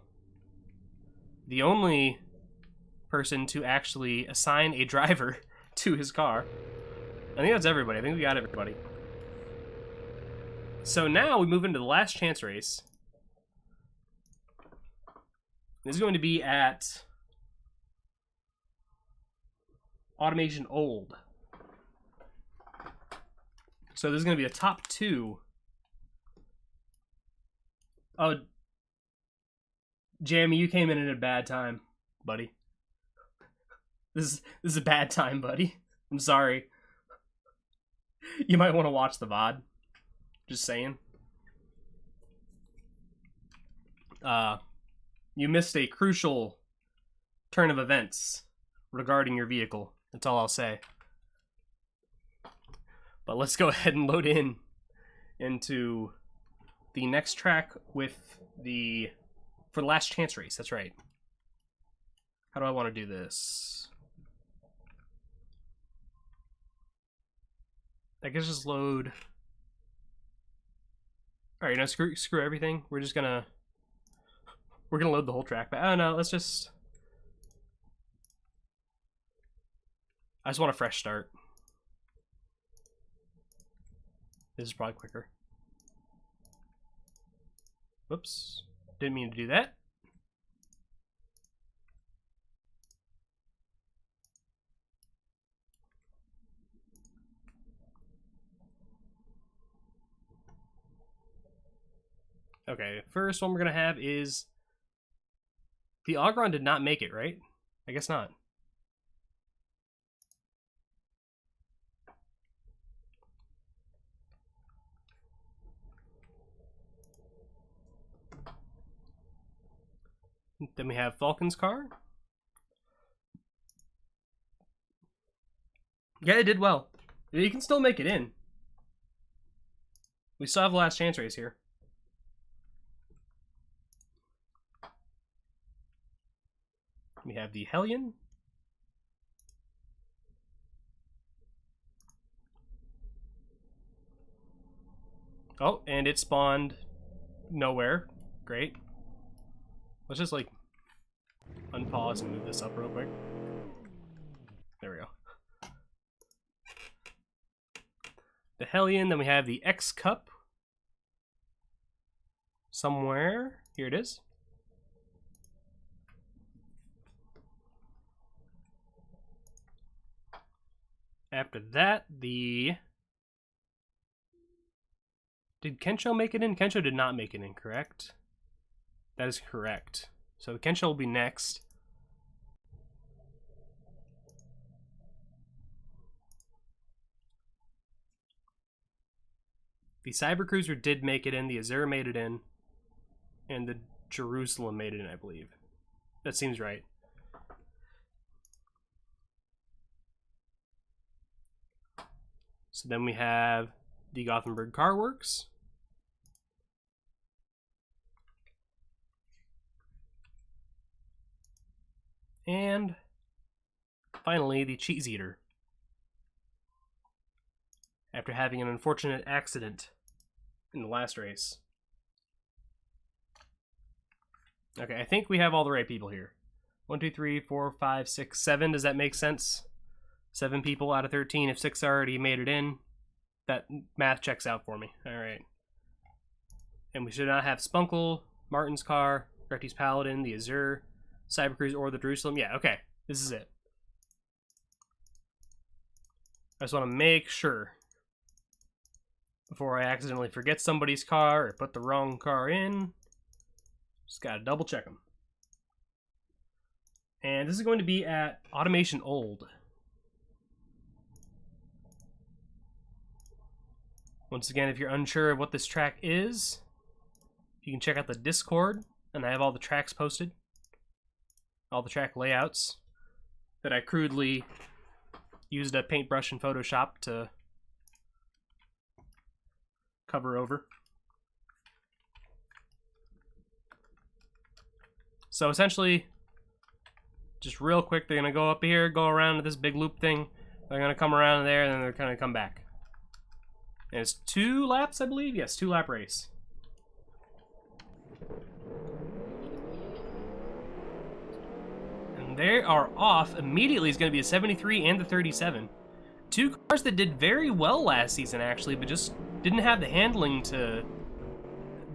The only person to actually assign a driver to his car. I think that's everybody. I think we got everybody. So now we move into the last chance race. This is going to be at Automation Old. So this is going to be a top 2. Oh, Jamie, you came in at a bad time, buddy. This is a bad time, buddy. I'm sorry. You might want to watch the VOD. Just saying. You missed a crucial turn of events regarding your vehicle. That's all I'll say. But let's go ahead and load into the next track with for the last chance race. That's right. How do I want to do this? I guess just load. All right, screw everything. We're gonna load the whole track. But I don't know. Let's just. I just want a fresh start. This is probably quicker. Whoops. Didn't mean to do that. Okay, first one we're going to have is... The Ogron did not make it, right? I guess not. Then we have Falcon's car. Yeah, it did well. You can still make it in. We still have the last chance race here. We have the Hellion. Oh, and it spawned nowhere. Great. Let's just, like, unpause and move this up real quick. There we go. The Hellion, then we have the X Cup. Somewhere. Here it is. After that, the... Did Kensho make it in? Kensho did not make it in, correct? That is correct. So Kensho will be next. The Cybercruiser did make it in, the Azure made it in, and the Jerusalem made it in, I believe. That seems right. So then we have the Gothenburg Car Works. And finally, the Cheese Eater. After having an unfortunate accident in the last race. Okay, I think we have all the right people here. 1, 2, 3, 4, 5, 6, 7. Does that make sense? 7 people out of 13. If 6 already made it in, that math checks out for me. All right. And we should not have Spunkle, Martin's car, Recti's Paladin, the Azure, Cybercruiser, or the Jerusalem. Yeah, okay. This is it. I just want to make sure before I accidentally forget somebody's car or put the wrong car in. Just gotta double check them. And this is going to be at Automation Old. Once again, if you're unsure of what this track is, you can check out the Discord, and I have all the tracks posted. All the track layouts that I crudely used a paintbrush in Photoshop to cover over. So essentially, just real quick, they're going to go up here, go around to this big loop thing. They're going to come around there, and then they're going to come back. And it's 2 laps, I believe? Yes, 2-lap race. And they are off. Immediately is going to be a 73 and the 37. 2 cars that did very well last season, actually, but just didn't have the handling to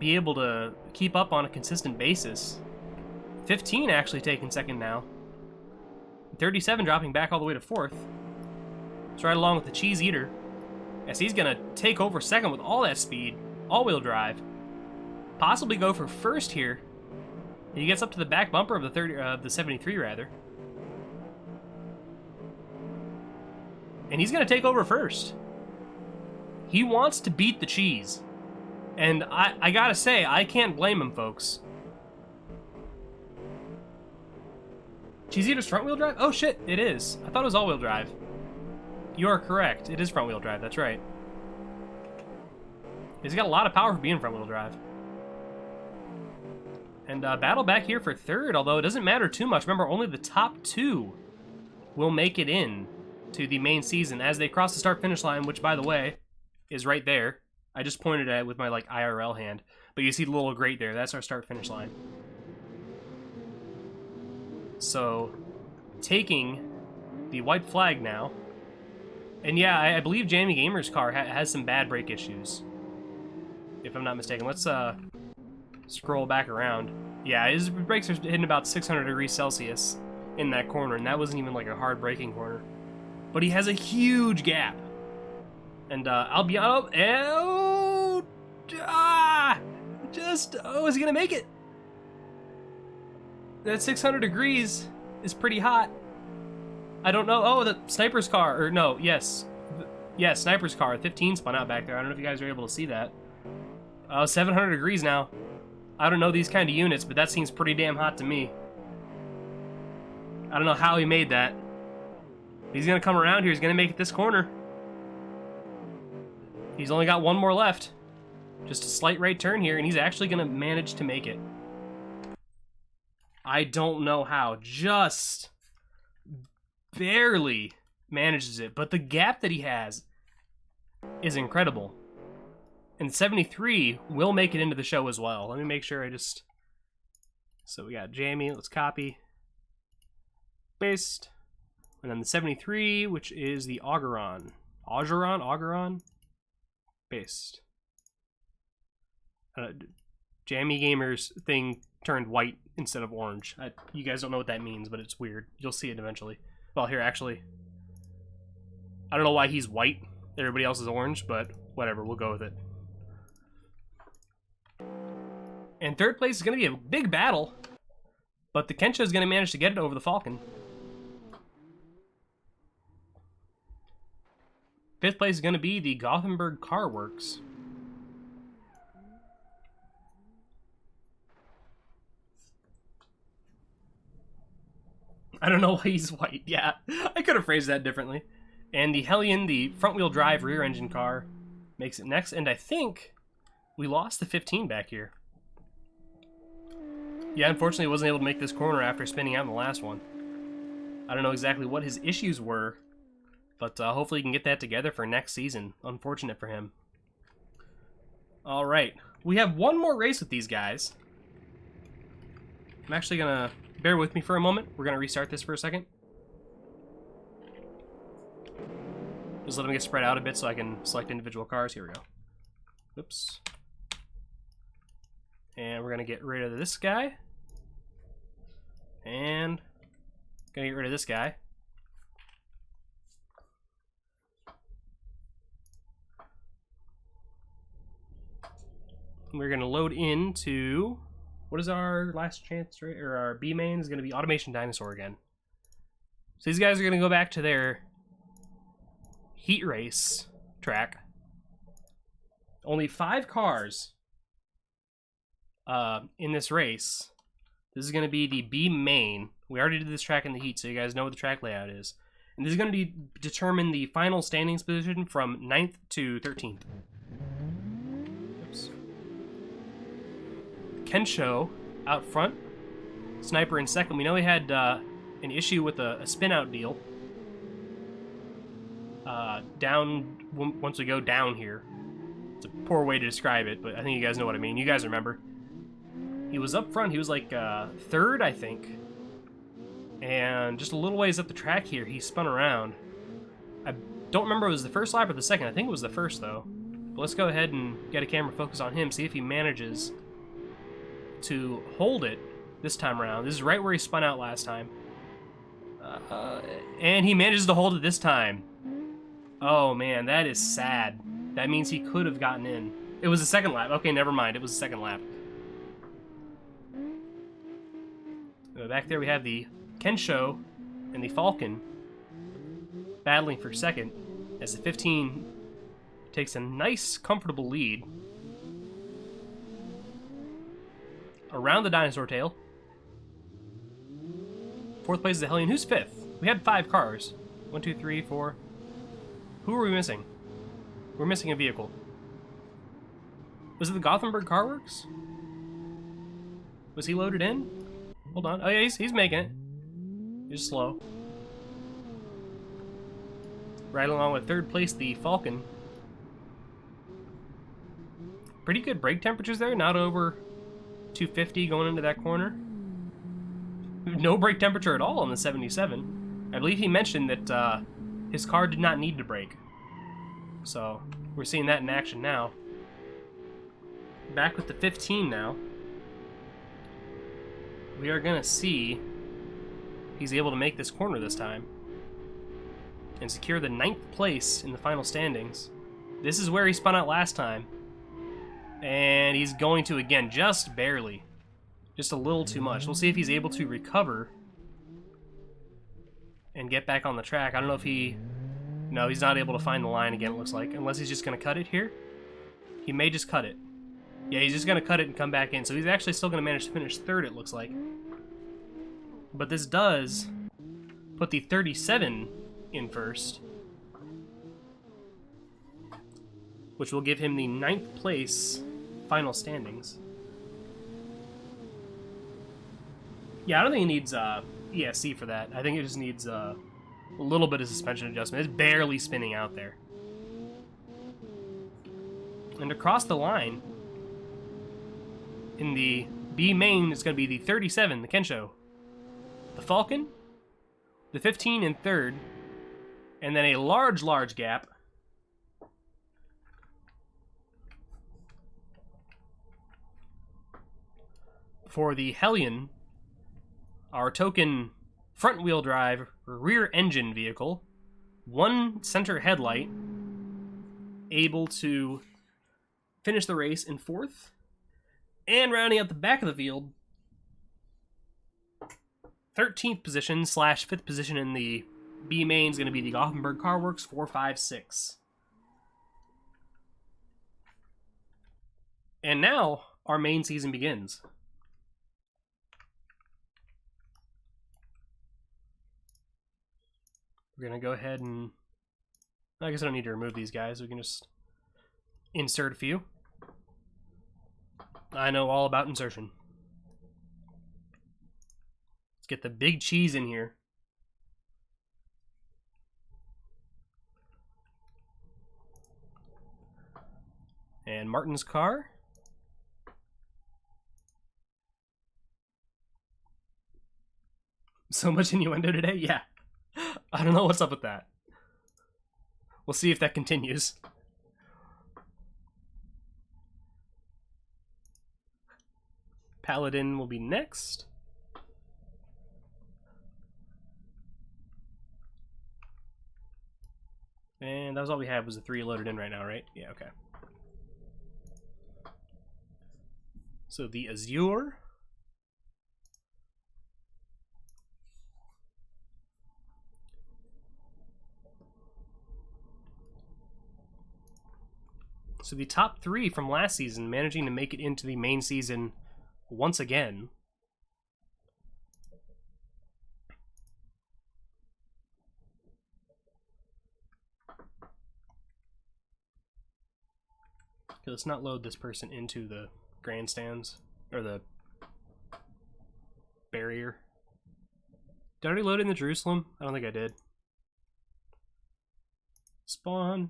be able to keep up on a consistent basis. 15 actually taking second now. 37 dropping back all the way to 4th. It's right along with the Cheese Eater. Yes, he's going to take over second with all that speed. All-wheel drive. Possibly go for first here. He gets up to the back bumper of the 73, rather. And he's going to take over first. He wants to beat the Cheese. And I gotta say, I can't blame him, folks. Cheese Eater's front-wheel drive? Oh shit, it is. I thought it was all-wheel drive. You are correct. It is front-wheel drive, that's right. He's got a lot of power for being front-wheel drive. And battle back here for third, although it doesn't matter too much. Remember, only the top 2 will make it in to the main season as they cross the start-finish line, which, by the way, is right there. I just pointed at it with my, like, IRL hand. But you see the little grate there. That's our start-finish line. So, taking the white flag now. And yeah, I believe Jamie Gamer's car has some bad brake issues, if I'm not mistaken. Let's scroll back around. Yeah, his brakes are hitting about 600 degrees Celsius in that corner, and that wasn't even like a hard braking corner. But he has a huge gap. And I'll be out. Oh, is he gonna make it? That 600 degrees is pretty hot. I don't know. Oh, the sniper's car, or no, yes, sniper's car. 15 spun out back there. I don't know if you guys are able to see that. 700 degrees now. I don't know these kind of units, but that seems pretty damn hot to me. I don't know how he made that. He's gonna come around here. He's gonna make it this corner. He's only got one more left. Just a slight right turn here, and he's actually gonna manage to make it. I don't know how. Just barely manages it, but the gap that he has is incredible. And 73 will make it into the show as well. Let me make sure I just... So we got Jamie. Let's copy. Paste. And then the 73, which is the Augeron. Augeron? Paste. Jammy Gamer's thing turned white instead of orange. You guys don't know what that means, but it's weird. You'll see it eventually. Well, here, actually. I don't know why he's white. Everybody else is orange, but whatever. We'll go with it. And third place is going to be a big battle, but the Kensho is going to manage to get it over the Falcon. Fifth place is going to be the Gothenburg Car Works. I don't know why he's white. Yeah, I could have phrased that differently. And the Hellion, the front-wheel drive rear-engine car, makes it next. And I think we lost the 15 back here. Yeah, unfortunately, wasn't able to make this corner after spinning out in the last one. I don't know exactly what his issues were, but hopefully he can get that together for next season. Unfortunate for him. All right, we have one more race with these guys. I'm actually going to... Bear with me for a moment. We're going to restart this for a second. Just let them get spread out a bit so I can select individual cars. Here we go. Oops. And we're going to get rid of this guy. And going to get rid of this guy. We're going to load into... What is our last chance, right? Or our B main is going to be Automation Dinosaur again. So these guys are going to go back to their heat race track. Only 5 cars in this race. This is going to be the B main. We already did this track in the heat, so you guys know what the track layout is. And this is going to be determine the final standings position from 9th to 13th. Oops. Kensho out front, Sniper in second. We know he had an issue with a spin-out deal. Once we go down here. It's a poor way to describe it, but I think you guys know what I mean. You guys remember. He was up front. He was like third, I think. And just a little ways up the track here, he spun around. I don't remember if it was the first lap or the second. I think it was the first, though. But let's go ahead and get a camera focus on him, see if he manages to hold it this time around. This is right where he spun out last time. And he manages to hold it this time. Oh man, that is sad. That means he could have gotten in. It was the second lap. Okay, never mind. It was the second lap. Back there we have the Kensho and the Falcon battling for second as the 15 takes a nice, comfortable lead. Around the dinosaur tail. Fourth place is the Hellion. Who's fifth? We had 5 cars. 1, 2, 3, 4. Who are we missing? We're missing a vehicle. Was it the Gothenburg Car Works? Was he loaded in? Hold on. Oh yeah, he's making it. He's slow. Right along with third place, the Falcon. Pretty good brake temperatures there. Not over 250 going into that corner. No brake temperature at all on the 77. I believe he mentioned that his car did not need to brake. So we're seeing that in action now. Back with the 15 now. we are going to see if he's able to make this corner this time and secure the 9th place in the final standings. This is where he spun out last time. And he's going to again, just barely. Just a little too much. We'll see if he's able to recover and get back on the track. I don't know if he... No, he's not able to find the line again, it looks like. Unless he's just going to cut it here. He may just cut it. Yeah, he's just going to cut it and come back in. So he's actually still going to manage to finish 3rd, it looks like. But this does put the 37 in 1st. Which will give him the 9th place final standings. Yeah, I don't think he needs ESC for that. I think it just needs a little bit of suspension adjustment. It's barely spinning out there. And across the line, in the B main, it's going to be the 37, the Kensho, the Falcon, the 15 in 3rd, and then a large gap for the Hellion, our token front-wheel drive rear engine vehicle, 1 center headlight, able to finish the race in 4th, and rounding out the back of the field, 13th position / 5th position in the B main is going to be the Gothenburg Car Works 456. And now our main season begins. We're going to go ahead and... I guess I don't need to remove these guys. We can just insert a few. I know all about insertion. Let's get the big cheese in here. And Martin's car. So much innuendo today? Yeah. I don't know what's up with that. We'll see if that continues. Paladin will be next. And that was all we had, was the 3 loaded in right now, right? Yeah, okay. So the Azure. So the top 3 from last season managing to make it into the main season once again. Okay, let's not load this person into the grandstands, or the barrier. Did I already load in the Jerusalem? I don't think I did. Spawn.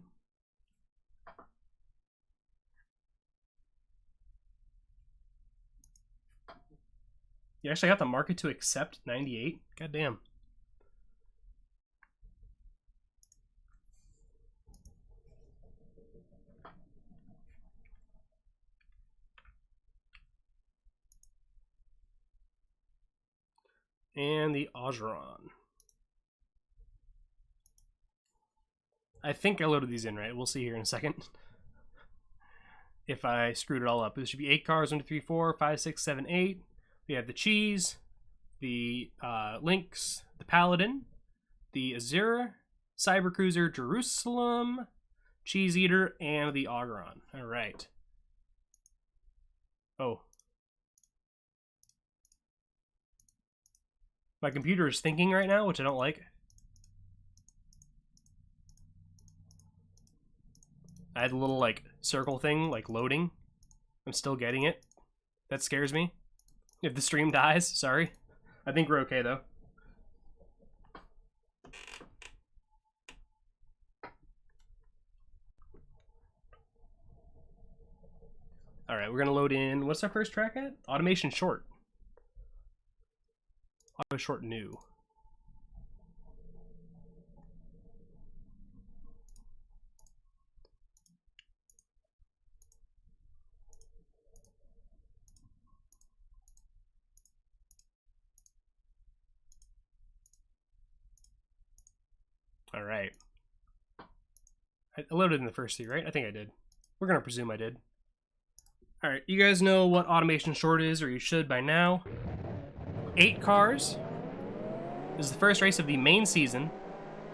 You actually got the market to accept 98? God damn. And the Ogeron. I think I loaded these in right. We'll see here in a second. If I screwed it all up. There should be 8 cars, 1, 2, 3, 4, 5, 6, 7, 8. We have the Cheese, the Lynx, the Paladin, the Azure, Cybercruiser, Jerusalem, Cheese Eater, and the Ogeron. All right. Oh. My computer is thinking right now, which I don't like. I had a little, like, circle thing, like, loading. I'm still getting it. That scares me. If the stream dies, sorry. I think we're okay, though. All right, we're going to load in... What's our first track at? Automation Short. Auto Short New. All right. I loaded in the first 3, right? I think I did. We're going to presume I did. All right, you guys know what automation short is, or you should by now. 8 cars. This is the first race of the main season.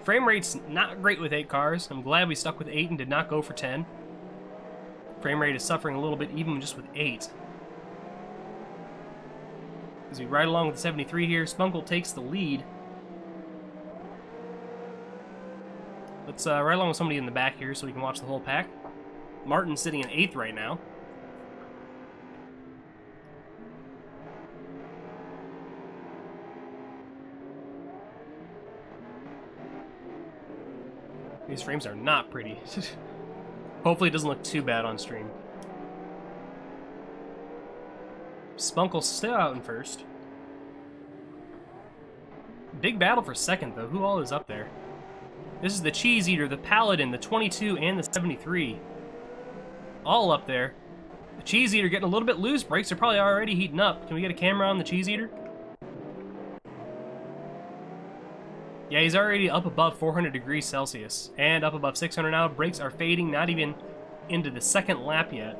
Frame rate's not great with 8 cars. I'm glad we stuck with 8 and did not go for 10. Frame rate is suffering a little bit even just with 8. As we ride along with the 73 here, Spunkle takes the lead. Let's ride along with somebody in the back here so we can watch the whole pack. Martin's sitting in 8th right now. These frames are not pretty. Hopefully it doesn't look too bad on stream. Spunkle's still out in first. Big battle for second, though. Who all is up there? This is the Cheese Eater, the Paladin, the 22, and the 73. All up there. The Cheese Eater getting a little bit loose. Brakes are probably already heating up. Can we get a camera on the Cheese Eater? Yeah, he's already up above 400 degrees Celsius. And up above 600 now. Brakes are fading, not even into the second lap yet.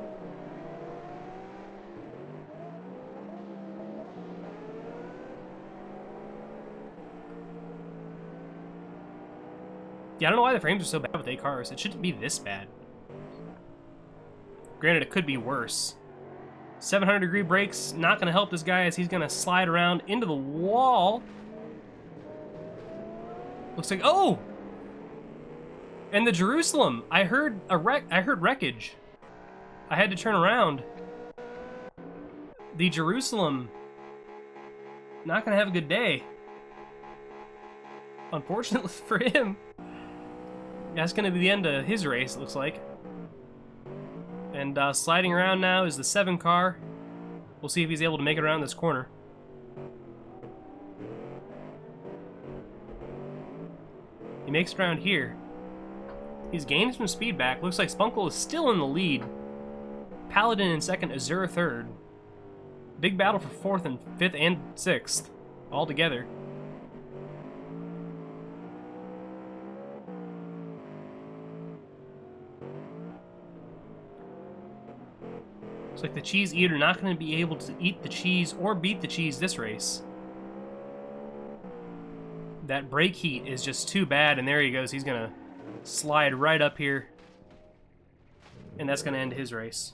Yeah, I don't know why the frames are so bad with 8 cars. It shouldn't be this bad. Granted, it could be worse. 700 degree brakes, not going to help this guy as he's going to slide around into the wall. Looks like, oh! And the Jerusalem. I heard wreckage. I had to turn around. The Jerusalem. Not going to have a good day. Unfortunately for him. That's going to be the end of his race, it looks like. And sliding around now is the 7 car. We'll see if he's able to make it around this corner. He makes it around here. He's gaining some speed back. Looks like Spunkle is still in the lead. Paladin in second, Azura third. Big battle for 4th and 5th and 6th all together. Looks like the Cheese Eater not going to be able to eat the cheese or beat the cheese this race. That brake heat is just too bad, and there he goes. He's going to slide right up here, and that's going to end his race.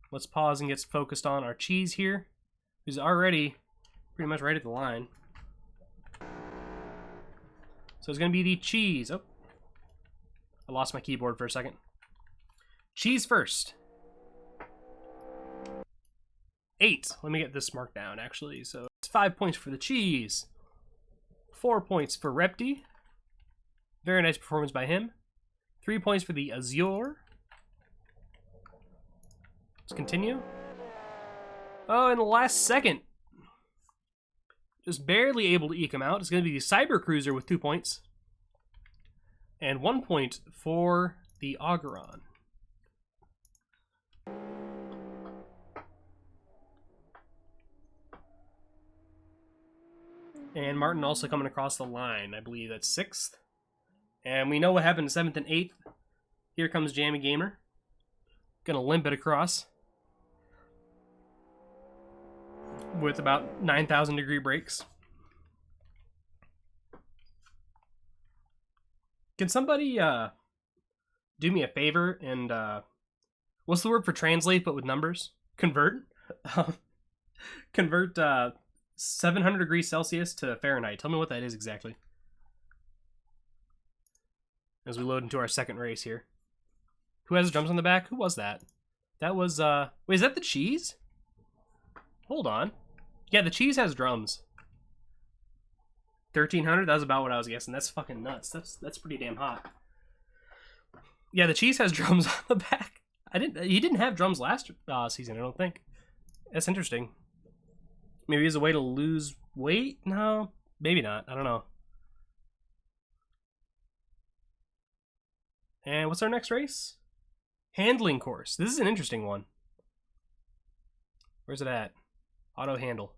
Let's pause and get focused on our cheese here, who's already pretty much right at the line. So it's going to be the cheese. Oh, I lost my keyboard for a second. Cheese first. 8. Let me get this marked down, actually. So it's 5 points for the cheese. 4 points for Repti. Very nice performance by him. 3 points for the Azure. Let's continue. Oh, in the last second. Just barely able to eke him out. It's going to be the Cyber Cruiser with 2 points. And 1 point for the Auguron. And Martin also coming across the line. I believe that's 6th. And we know what happened in 7th and 8th. Here comes Jammy Gamer. Gonna limp it across. With about 9,000 degree brakes. Can somebody do me a favor and what's the word for translate but with numbers? Convert? Convert 700 degrees Celsius to Fahrenheit. Tell me what that is exactly. As we load into our second race here. Who has drums on the back? Who was that? That was, wait, is that the cheese? Hold on. Yeah, the cheese has drums. 1,300? That was about what I was guessing. That's fucking nuts. That's pretty damn hot. Yeah, the cheese has drums on the back. He didn't have drums last season, I don't think. That's interesting. Maybe as a way to lose weight? No, maybe not. I don't know. And what's our next race? Handling course. This is an interesting one. Where's it at? Auto handle.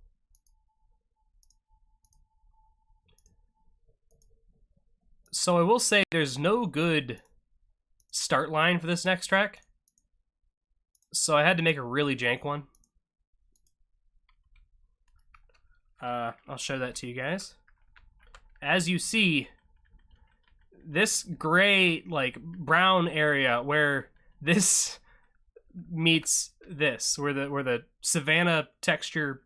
So I will say there's no good start line for this next track. So I had to make a really jank one. I'll show that to you guys. As you see, this gray, like, brown area where this meets this, where the savanna texture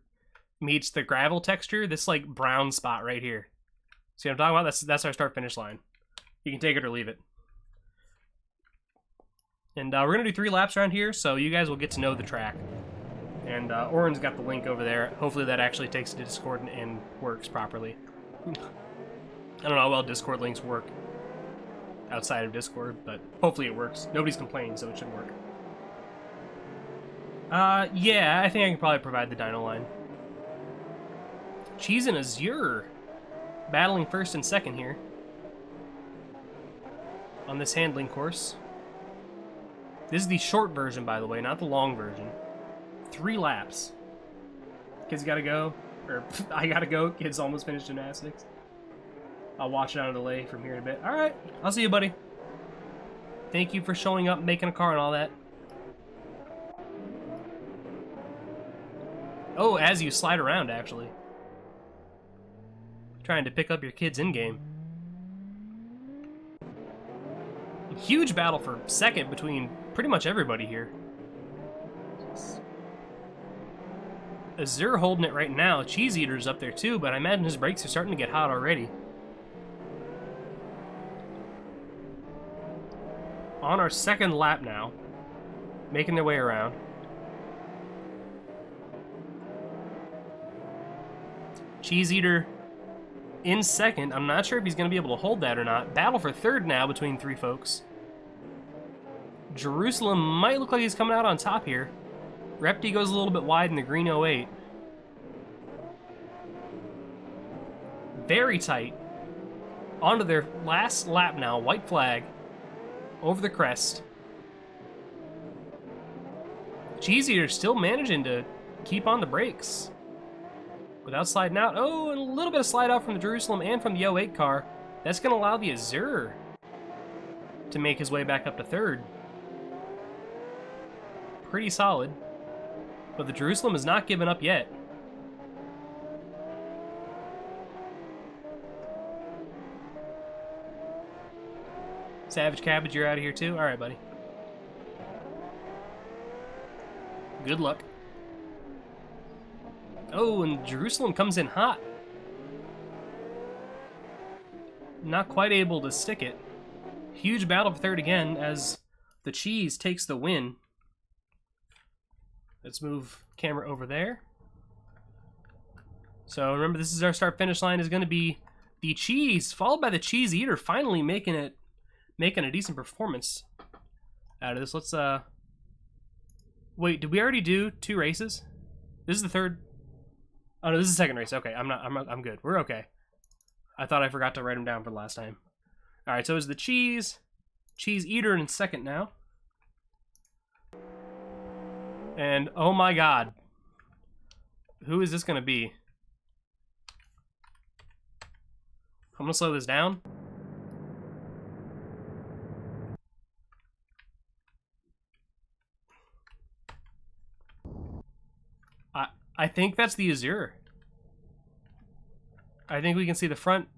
meets the gravel texture, this, like, brown spot right here. See what I'm talking about? That's our start-finish line. You can take it or leave it. And we're going to do 3 laps around here, so you guys will get to know the track. And Oren's got the link over there. Hopefully that actually takes it to Discord and works properly. I don't know how well Discord links work outside of Discord, but hopefully it works. Nobody's complaining, so it should work. Yeah, I think I can probably provide the dyno line. Cheese and Azure battling first and second here on this handling course. This is the short version, by the way, not the long version. 3 laps. Kids gotta go. Or, I gotta go. Kids almost finished gymnastics. I'll watch it on a delay from here in a bit. Alright, I'll see you, buddy. Thank you for showing up, making a car and all that. Oh, as you slide around, actually. Trying to pick up your kids in-game. Huge battle for second between pretty much everybody here. Azure holding it right now. Cheese Eater's up there too, but I imagine his brakes are starting to get hot already. On our second lap now, making their way around. Cheese Eater in second. I'm not sure if he's going to be able to hold that or not. Battle for third now between 3 folks. Jerusalem might look like he's coming out on top here. Repti goes a little bit wide in the green 08. Very tight. Onto their last lap now. White flag. Over the crest. Cheese Eater still managing to keep on the brakes without sliding out. Oh, and a little bit of slide out from the Jerusalem and from the 08 car. That's going to allow the Azure to make his way back up to third. Pretty solid. But the Jerusalem is not giving up yet. Savage Cabbage, you're out of here too? Alright, buddy. Good luck. Oh, and Jerusalem comes in hot. Not quite able to stick it. Huge battle for third again as the Cheese takes the win. Let's move camera over there. So remember, this is our start-finish line is going to be the Cheese, followed by the Cheese Eater, finally making a decent performance out of this. Let's wait, did we already do 2 races? This is the third. Oh no, this is the second race. Okay, I'm good. We're okay. I thought I forgot to write them down for the last time. All right, so it's the Cheese Eater in second now. And oh my god. Who is this going to be? I'm going to slow this down. I think that's the Azure. I think we can see the front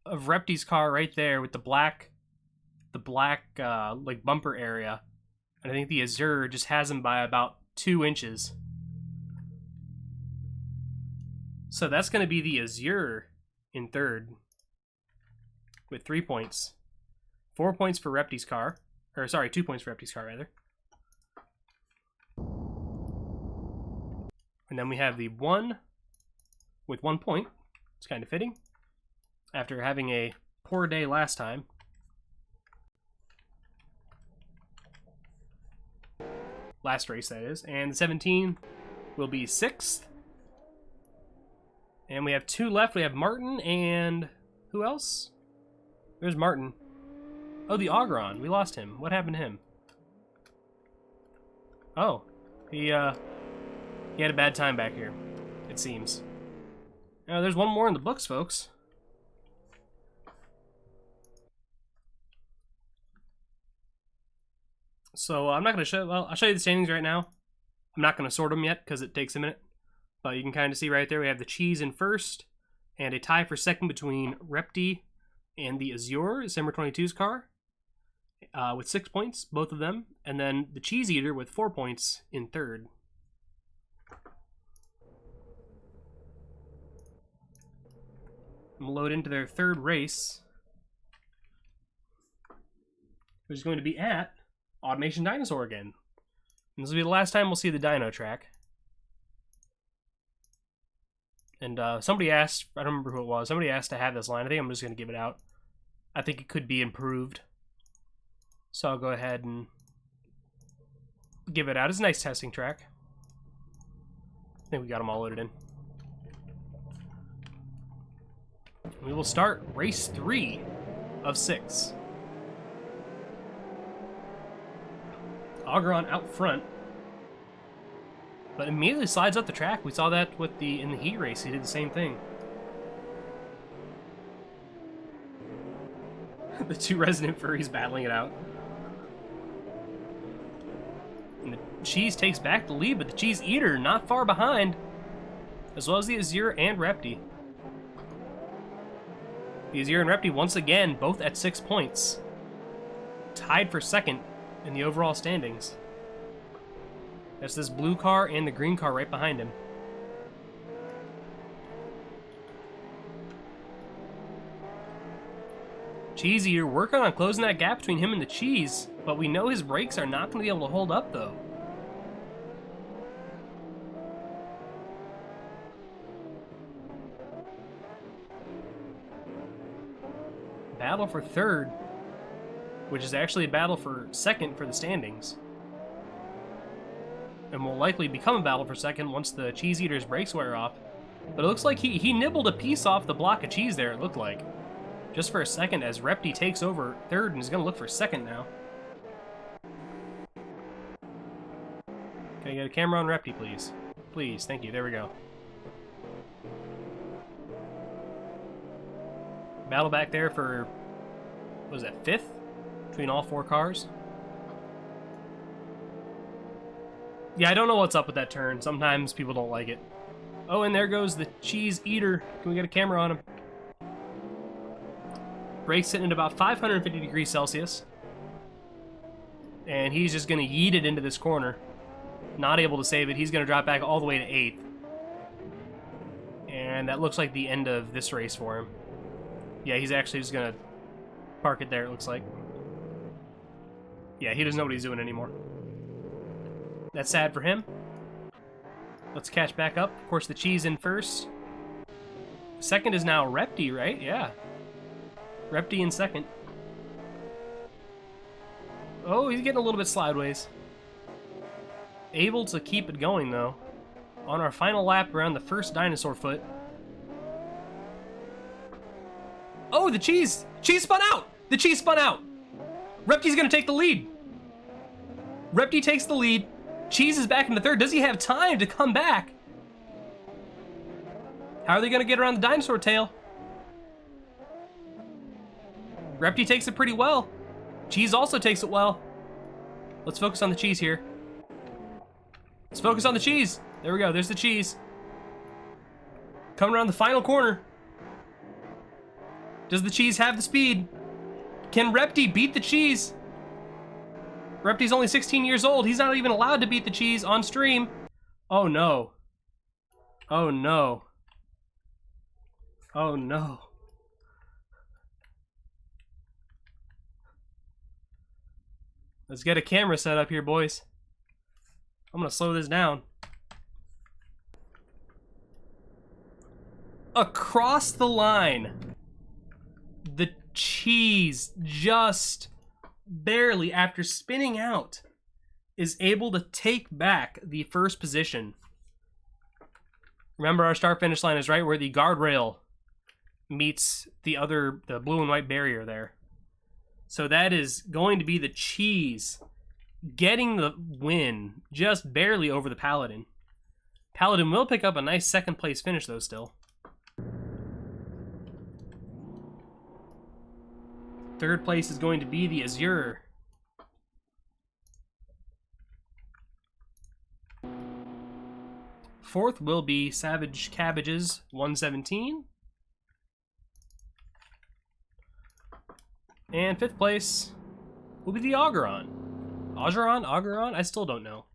of Repti's car right there with the black like bumper area. And I think the Azure just has him by about 2 inches. So that's going to be the Azure in third with 3 points. 4 points for Repti's car. Or sorry, 2 points for Repti's car, rather. And then we have the 1 with 1 point. It's kind of fitting. After having a poor day last time. Last race, that is. And the 17 will be 6th. And we have 2 left. We have Martin and... who else? There's Martin. Oh, the Ogron. We lost him. What happened to him? Oh. He had a bad time back here, it seems. Now, there's one more in the books, folks. So I'm not going to show, well, I'll show you the standings right now. I'm not going to sort them yet because it takes a minute. But you can kind of see right there, we have the Cheese in first, and a tie for second between Repti and the Azure, December 22's car, with 6 points, both of them. And then the Cheese Eater with 4 points in third. I'm going to load into their third race, which is going to be at Automation Dinosaur again. And this will be the last time we'll see the Dino track. And somebody asked, I don't remember who it was, somebody asked to have this line. I think I'm just going to give it out. I think it could be improved. So I'll go ahead and give it out. It's a nice testing track. I think we got them all loaded in. We will start race 3 of 6. Augeron out front, but immediately slides up the track. We saw that with in the heat race. He did the same thing. The two resident furries battling it out. And the Cheese takes back the lead, but the Cheese Eater not far behind, as well as the Azure and Repti. The Azure and Repti once again both at 6 points, tied for second in the overall standings. That's this blue car and the green car right behind him. Cheese Eater working on closing that gap between him and the Cheese, but we know his brakes are not going to be able to hold up though. Battle for third, which is actually a battle for second for the standings. And will likely become a battle for second once the Cheese Eater's brakes wear off. But it looks like he nibbled a piece off the block of cheese there, it looked like. Just for a second as Repti takes over third and is going to look for second now. Can I get a camera on Repti, please? Please, thank you, there we go. Battle back there for, what was that, 5th? Between all 4 cars. Yeah, I don't know what's up with that turn. Sometimes people don't like it. Oh, and there goes the Cheese Eater. Can we get a camera on him? Brakes sitting at about 550 degrees Celsius. And he's just going to yeet it into this corner. Not able to save it. He's going to drop back all the way to 8th. And that looks like the end of this race for him. Yeah, he's actually just going to park it there, it looks like. Yeah, he doesn't know what he's doing anymore. That's sad for him. Let's catch back up. Of course, the Cheese in first. Second is now Repti, right? Yeah. Repti in second. Oh, he's getting a little bit sideways. Able to keep it going, though. On our final lap around the first dinosaur foot. Oh, the Cheese! Cheese spun out! The Cheese spun out! Repti's gonna take the lead. Repti takes the lead. Cheese is back into third. Does he have time to come back? How are they gonna get around the dinosaur tail? Repti takes it pretty well. Cheese also takes it well. Let's focus on the Cheese here. Let's focus on the Cheese. There we go, there's the Cheese. Coming around the final corner. Does the Cheese have the speed? Can Repti beat the Cheese? Repti's only 16 years old. He's not even allowed to beat the Cheese on stream. Oh no. Oh no. Oh no. Let's get a camera set up here, boys. I'm gonna slow this down. Across the line, the Cheese just barely, after spinning out, is able to take back the first position. Remember, our start-finish line is right where the guardrail meets the blue and white barrier there. So that is going to be the Cheese getting the win just barely over the Paladin. Paladin will pick up a nice second place finish though still. Third place is going to be the Azure. Fourth will be Savage Cabbages 117. And fifth place will be the Augeron. Augeron? I still don't know.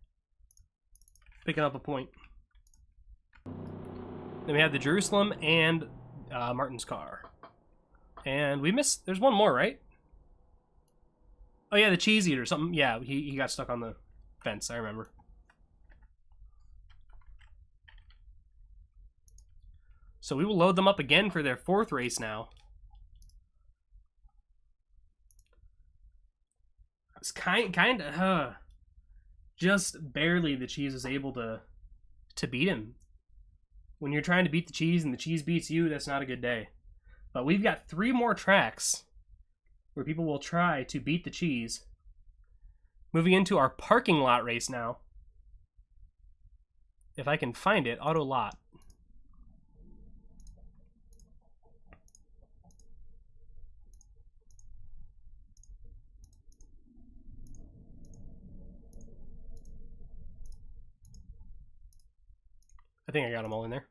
Picking up a point. Then we have the Jerusalem and Martin's car. And we missed, there's one more, right? Oh yeah, the Cheese Eater, something, yeah, he got stuck on the fence, I remember. So we will load them up again for their fourth race now. It's kind of, just barely the Cheese was able to beat him. When you're trying to beat the Cheese and the Cheese beats you, that's not a good day. But we've got 3 more tracks where people will try to beat the Cheese. Moving into our parking lot race now. If I can find it, auto lot. I think I got them all in there.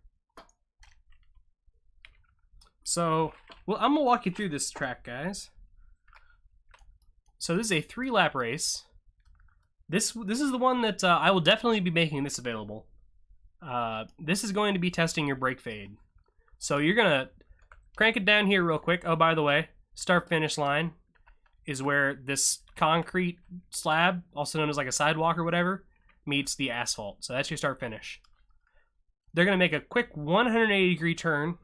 So, well, I'm going to walk you through this track, guys. So this is a 3-lap race. This is the one that I will definitely be making this available. This is going to be testing your brake fade. So you're going to crank it down here real quick. Oh, by the way, start-finish line is where this concrete slab, also known as like a sidewalk or whatever, meets the asphalt. So that's your start-finish. They're going to make a quick 180-degree turn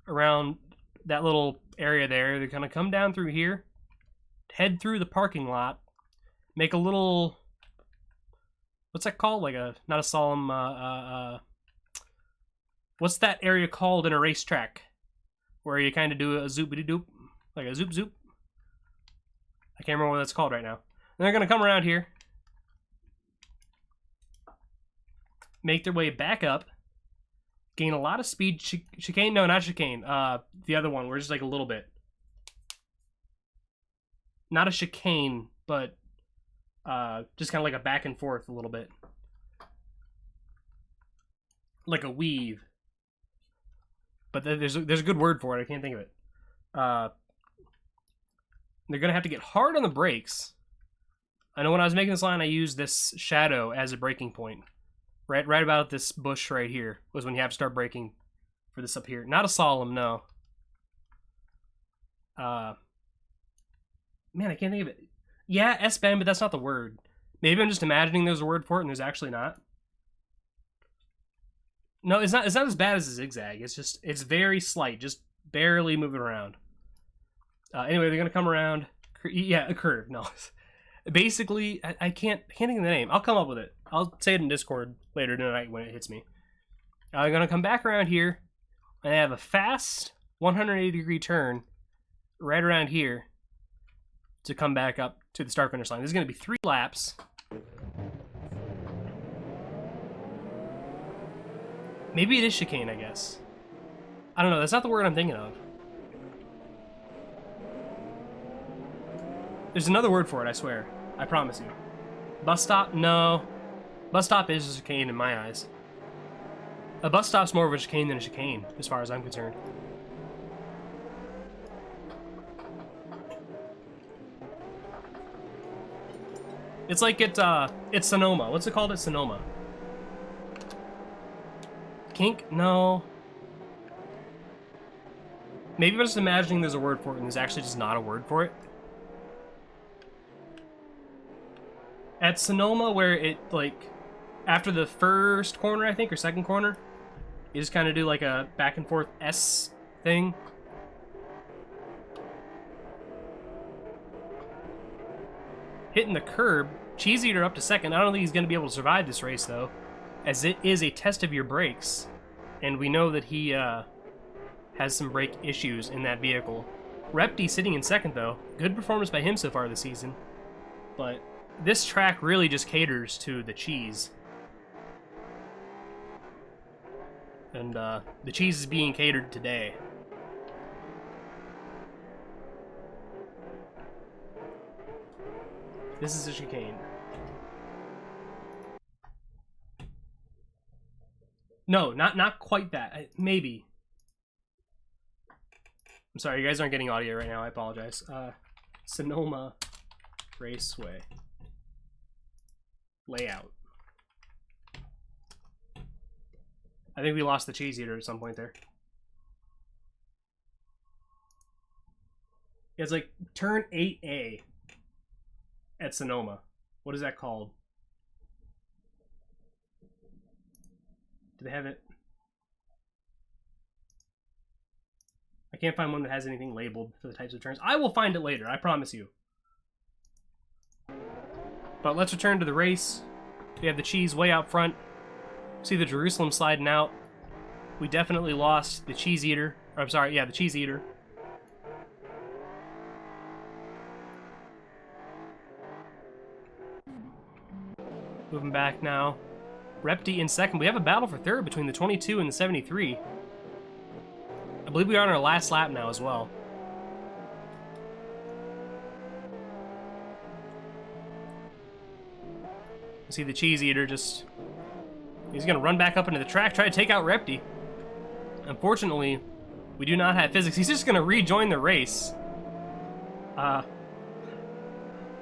around that little area there. They're going to come down through here, head through the parking lot, make a little, what's that called? Like a, not a solemn, what's that area called in a racetrack? Where you kind of do a zoop-a-doop, like a zoop-zoop. I can't remember what that's called right now. And they're going to come around here, make their way back up, gain a lot of speed. Chicane? No, not chicane. The other one, where it's just like a little bit. Not a chicane, but just kind of like a back and forth a little bit. Like a weave. But there's a good word for it. I can't think of it. They're going to have to get hard on the brakes. I know when I was making this line, I used this shadow as a braking point. Right about this bush right here was when you have to start braking for this up here. Not a solemn, no. Man, I can't think of it. Yeah, S-bend, but that's not the word. Maybe I'm just imagining there's a word for it and there's actually not. No, it's not as bad as a zigzag. It's very slight, just barely moving around. Anyway, they're gonna come around. Yeah, a curve. No, basically, I can't think of the name. I'll come up with it. I'll say it in Discord later tonight when it hits me. I'm gonna come back around here and have a fast 180-degree turn right around here to come back up to the start-finish line. This is gonna be 3 laps. Maybe it is chicane, I guess. I don't know. That's not the word I'm thinking of. There's another word for it, I swear. I promise you. Bus stop? No. Bus stop is a chicane in my eyes. A bus stop's more of a chicane than a chicane, as far as I'm concerned. It's like it's Sonoma. What's it called at Sonoma? Kink? No. Maybe I'm just imagining there's a word for it and there's actually just not a word for it. At Sonoma, where it, like, after the first corner, I think, or second corner, you just kind of do, like, a back and forth S thing. Hitting the curb. Cheese Eater up to second. I don't think he's going to be able to survive this race, though, as it is a test of your brakes. And we know that he has some brake issues in that vehicle. Repty sitting in second, though. Good performance by him so far this season. But this track really just caters to the cheese. And the cheese is being catered today. This is a chicane. No, not quite that. Maybe. I'm sorry, you guys aren't getting audio right now. I apologize. Sonoma Raceway. Layout. I think we lost the cheese eater at some point there. It's like turn 8A at Sonoma. What is that called? Do they have it? I can't find one that has anything labeled for the types of turns. I will find it later, I promise you. But let's return to the race. We have the cheese way out front. See the Jerusalem sliding out. We definitely lost the cheese eater. Or, I'm sorry, yeah, the cheese eater. Moving back now. Repti in second. We have a battle for third between the 22 and the 73. I believe we are on our last lap now as well. See the cheese eater just... He's going to run back up into the track, try to take out Repti. Unfortunately, we do not have physics. He's just going to rejoin the race.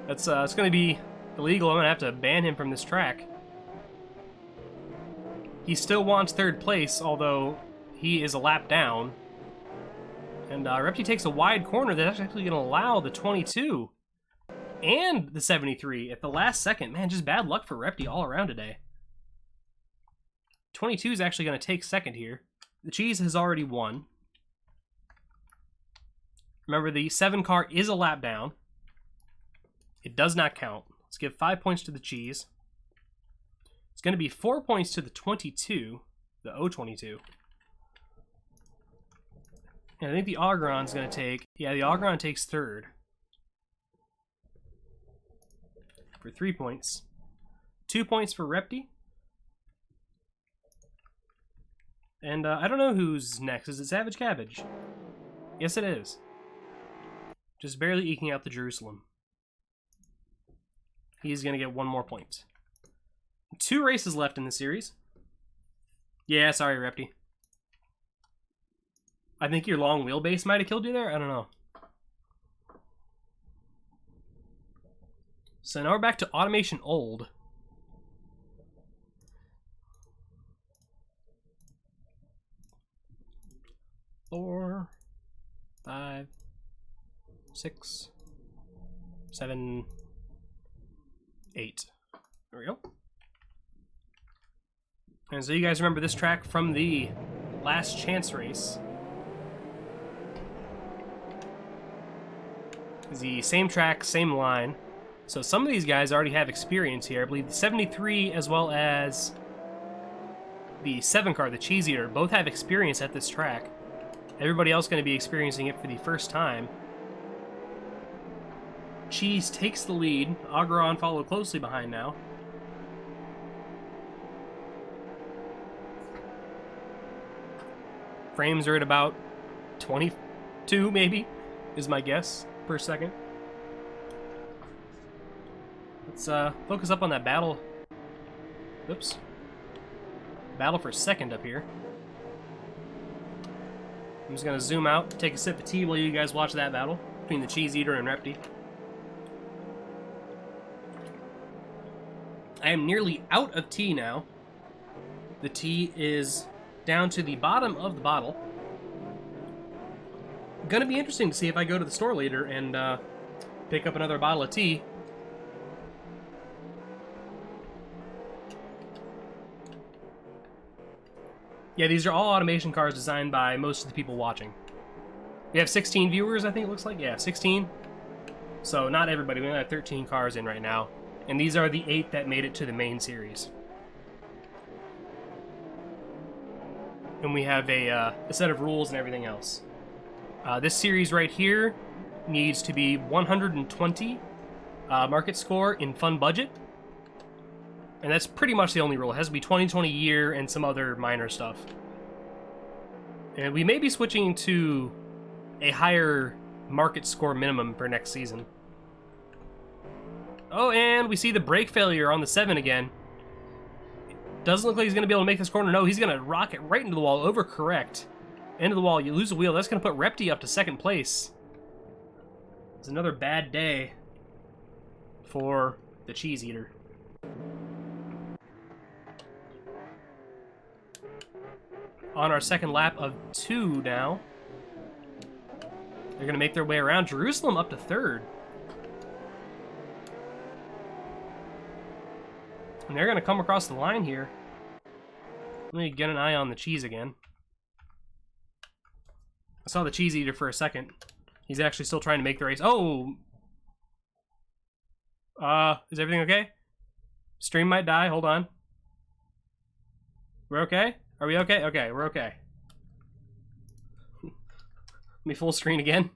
It's going to be illegal. I'm going to have to ban him from this track. He still wants third place, although he is a lap down. And Repti takes a wide corner that's actually going to allow the 22 and the 73 at the last second. Man, just bad luck for Repti all around today. 22 is actually going to take second here. The cheese has already won. Remember, the 7 car is a lap down. It does not count. Let's give 5 points to the cheese. It's going to be 4 points to the 22, the O22. And I think the Agron's going to take... Yeah, the Agron takes third. For 3 points. 2 points for Repti. And I don't know who's next. Is it Savage Cabbage? Yes, it is. Just barely eking out the Jerusalem. He's going to get 1 more point. 2 races left in the series. Yeah, sorry, Repti. I think your long wheelbase might have killed you there. I don't know. So now we're back to Automation Old. Four, 5, 6, 7, 8. There we go. And so you guys remember this track from the last chance race. It's the same track, same line. So some of these guys already have experience here. I believe the 73 as well as the 7 car, the Cheese Eater, both have experience at this track. Everybody else going to be experiencing it for the first time. Cheese takes the lead. Agron followed closely behind now. Frames are at about 22, maybe, is my guess, per second. Let's focus up on that battle. Oops. Battle for second up here. I'm just going to zoom out, take a sip of tea while you guys watch that battle between the Cheese Eater and Repti. I am nearly out of tea now. The tea is down to the bottom of the bottle. Gonna be interesting to see if I go to the store later and pick up another bottle of tea. Yeah, these are all automation cars designed by most of the people watching. We have 16 viewers, I think it looks like. Yeah, 16. So not everybody. We only have 13 cars in right now. And these are the 8 that made it to the main series. And we have a set of rules and everything else. This series right here needs to be 120 market score in fun budget. And that's pretty much the only rule. It has to be 2020 year and some other minor stuff. And we may be switching to a higher market score minimum for next season. Oh, and we see the brake failure on the 7 again. Doesn't look like he's going to be able to make this corner. No, he's going to rock it right into the wall. Overcorrect. Into the wall. You lose a wheel. That's going to put Repti up to second place. It's another bad day for the Cheese Eater. On our second lap of 2 now. They're going to make their way around. Jerusalem up to third. And they're going to come across the line here. Let me get an eye on the cheese again. I saw the Cheese Eater for a second. He's actually still trying to make the race. Oh! Is everything okay? Stream might die. Hold on. We're okay? Are we okay? Okay, we're okay. Let me full screen again.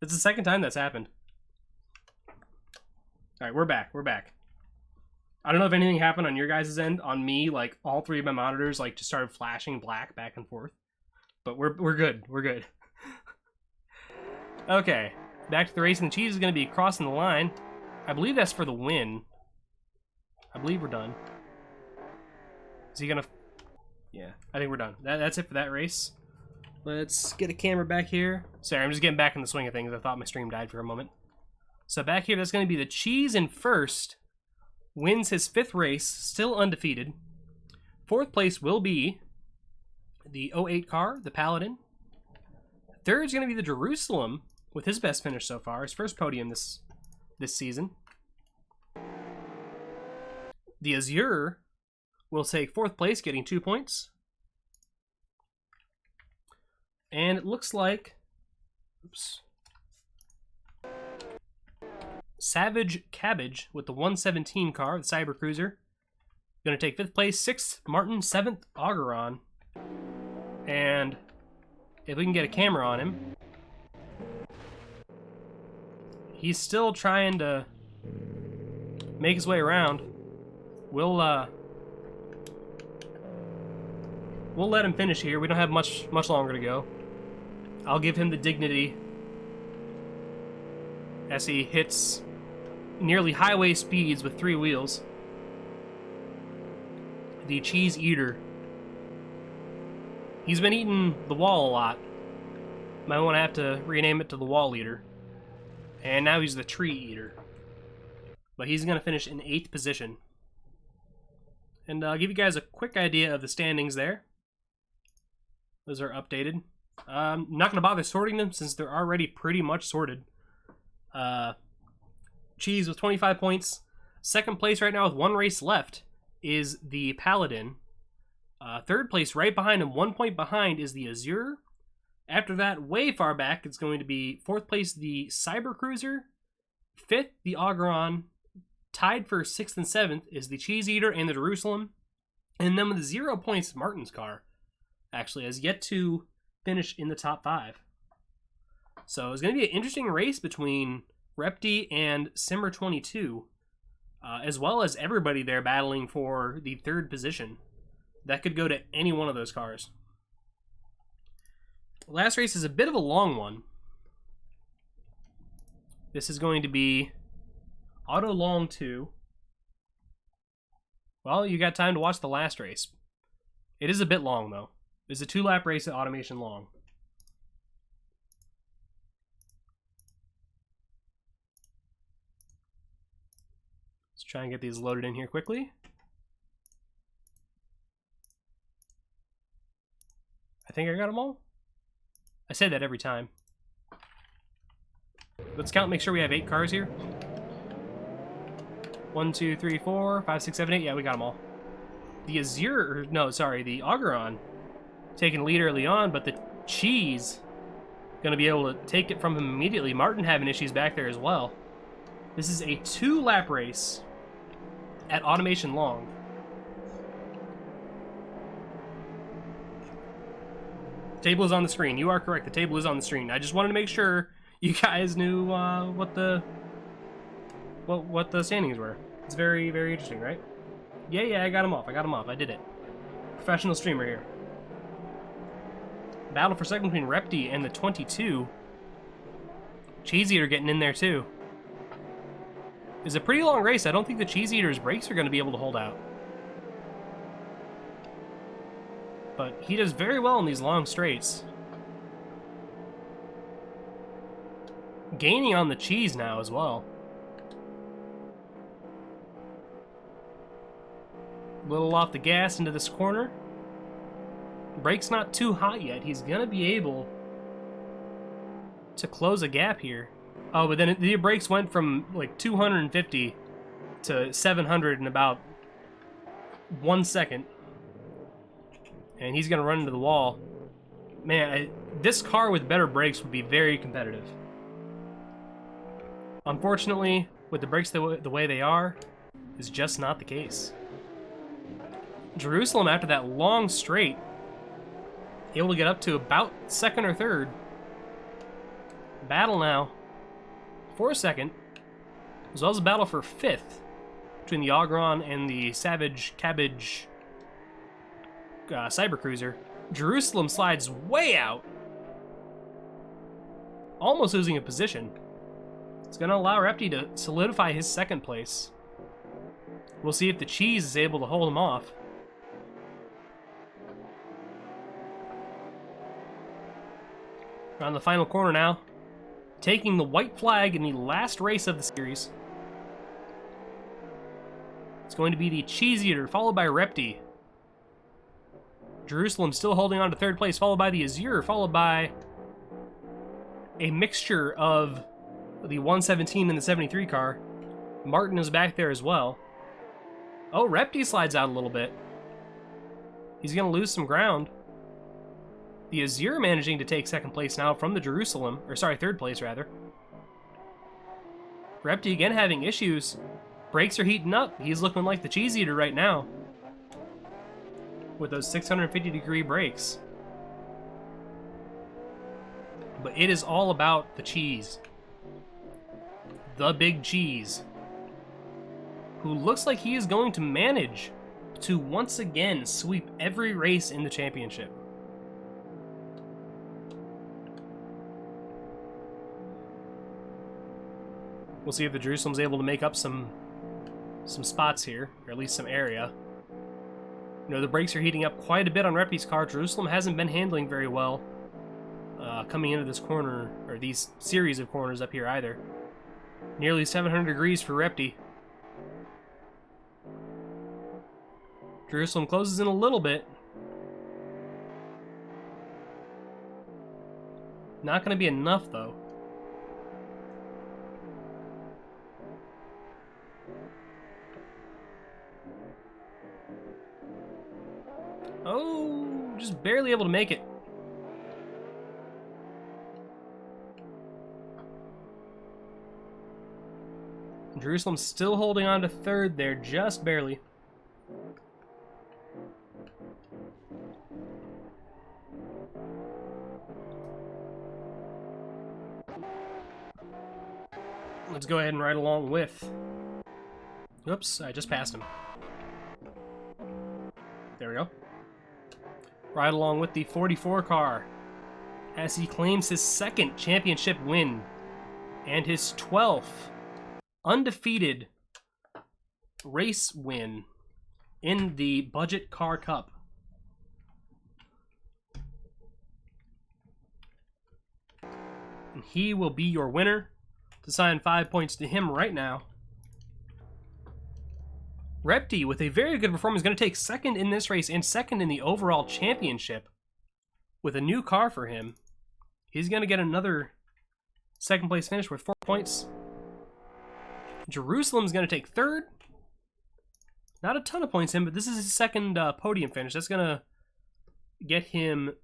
It's the second time that's happened. Alright, we're back. We're back. I don't know if anything happened on your guys' end. On me, like, all 3 of my monitors, like, just started flashing black back and forth. But we're good. We're good. Okay. Back to the race, and the cheese is going to be crossing the line. I believe that's for the win. I believe we're done. Is he going to... Yeah, I think we're done. That's it for that race. Let's get a camera back here. Sorry, I'm just getting back in the swing of things. I thought my stream died for a moment. So back here, that's going to be the cheese in first. Wins his 5th race, still undefeated. 4th place will be the 08 car, the Paladin. 3rd is going to be the Jerusalem, with his best finish so far. His first podium this season. The Azure will take 4th place, getting 2 points. And it looks like... Oops. Savage Cabbage with the 117 car, the Cyber Cruiser. Going to take 5th place. 6th, Martin. 7th, Augeron. And if we can get a camera on him, he's still trying to make his way around. We'll let him finish here. We don't have much longer to go. I'll give him the dignity as he hits nearly highway speeds with 3 wheels. The Cheese Eater. He's been eating the wall a lot. Might want to have to rename it to the Wall Eater. And now he's the Tree Eater. But he's going to finish in 8th position. And I'll give you guys a quick idea of the standings there. Those are updated. I'm not going to bother sorting them since they're already pretty much sorted. Cheese with 25 points. 2nd place right now with 1 race left is the Paladin. 3rd place right behind him, 1 point behind, is the Azure. After that, way far back, it's going to be 4th place the Cyber Cruiser. 5th, the Augeron. Tied for 6th and 7th is the Cheese Eater and the Jerusalem. And then with 0 points, Martin's car actually has yet to finish in the top 5. So it's going to be an interesting race between Repti and Simmer22, as well as everybody there battling for the 3rd position. That could go to any one of those cars. The last race is a bit of a long one. This is going to be Auto Long 2. Well, you got time to watch the last race. It is a bit long, though. It's a 2-lap race at Automation Long. Let's try and get these loaded in here quickly. I think I got them all. I say that every time. Let's count, make sure we have 8 cars here. 1, 2, 3, 4, 5, 6, 7, 8. Yeah, we got them all. The Azure, no, sorry, the Augeron taking lead early on, but the Cheese going to be able to take it from him immediately. Martin having issues back there as well. This is a 2-lap race at Automation Long. Table is on the screen. You are correct. The table is on the screen. I just wanted to make sure you guys knew what the standings were. It's very, very interesting, right? Yeah, I got them off. I did it. Professional streamer here. Battle for second between Repti and the 22. Cheese Eater getting in there too. It's a pretty long race. I don't think the Cheese Eater's brakes are going to be able to hold out. but he does very well in these long straights. Gaining on the cheese now as well. A little off the gas into this corner. Brake's not too hot yet. He's going to be able to close a gap here. Oh, but then the brakes went from like 250 to 700 in about 1 second. And he's going to run into the wall. Man, this car with better brakes would be very competitive. Unfortunately, with the brakes the way they are, is just not the case. Jerusalem, after that long straight, able to get up to about second or third. Battle now for second, as well as a battle for fifth between the Ogron and the Savage Cabbage Cybercruiser. Jerusalem slides way out, almost losing a position. It's going to allow Repti to solidify his second place. We'll see if the cheese is able to hold him off. Around the final corner now, taking the white flag in the last race of the series. It's going to be the Cheese Eater, followed by Repti. Jerusalem still holding on to third place, followed by the Azure, followed by a mixture of the 117 and the 73 car. Martin is back there as well. Oh, Repti slides out a little bit. He's going to lose some ground. The Azure managing to take second place now from the Jerusalem, or sorry, third place rather. Repti again having issues. Brakes are heating up. He's looking like the Cheese Eater right now, with those 650-degree brakes. But it is all about the cheese. The big cheese, who looks like he is going to manage to once again sweep every race in the championship. We'll see if the Jerusalem's able to make up some spots here, or at least some area. You know, the brakes are heating up quite a bit on Repti's car. Jerusalem hasn't been handling very well coming into this corner, or these series of corners up here either. Nearly 700 degrees for Repti. Jerusalem closes in a little bit. Not going to be enough, though. Oh, just barely able to make it. Jerusalem's still holding on to third there, just barely. Let's go ahead and ride along with... Oops, I just passed him. There we go. Ride along with the 44 car as he claims his second championship win and his 12th undefeated race win in the Budget Car Cup. And he will be your winner. To assign 5 points to him right now. Repti, with a very good performance, is going to take second in this race and second in the overall championship. With a new car for him, he's going to get another second place finish with 4 points. Jerusalem's going to take third. Not a ton of points in, but this is his second podium finish. That's going to get him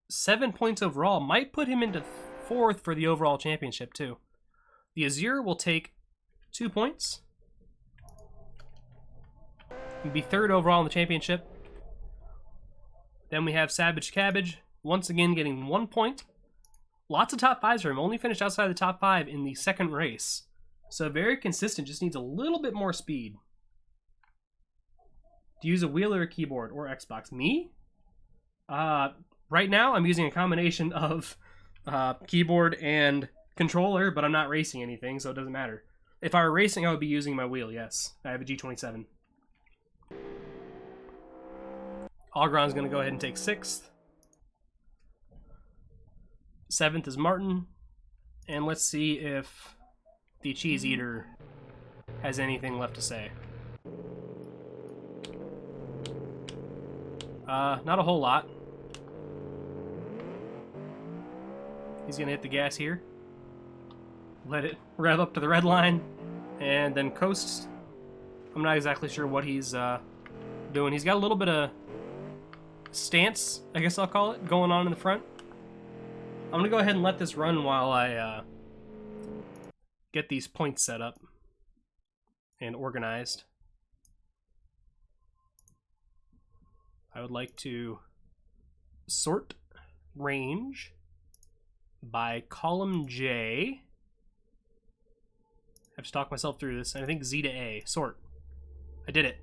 7 points overall. Might put him into fourth for the overall championship, too. The Azure will take 2 points. He'll be third overall in the championship. Then we have Savage Cabbage, once again getting 1 point. Lots of top fives for him. Only finished outside the top 5 in the second race. So very consistent, just needs a little bit more speed. To use a wheel or a keyboard or Xbox. Me? Right now I'm using a combination of keyboard and controller, but I'm not racing anything, so it doesn't matter. If I were racing, I would be using my wheel, yes. I have a G27. Ogron's going to go ahead and take 6th. 7th is Martin. And let's see if the Cheese Eater has anything left to say. Not a whole lot. He's going to hit the gas here. Let it rev up to the red line. And then coast. I'm not exactly sure what he's doing. He's got a little bit of stance, I guess I'll call it, going on in the front. I'm going to go ahead and let this run while I get these points set up and organized. I would like to sort range by column J. I have to talk myself through this, and I think Z to A. Sort. I did it.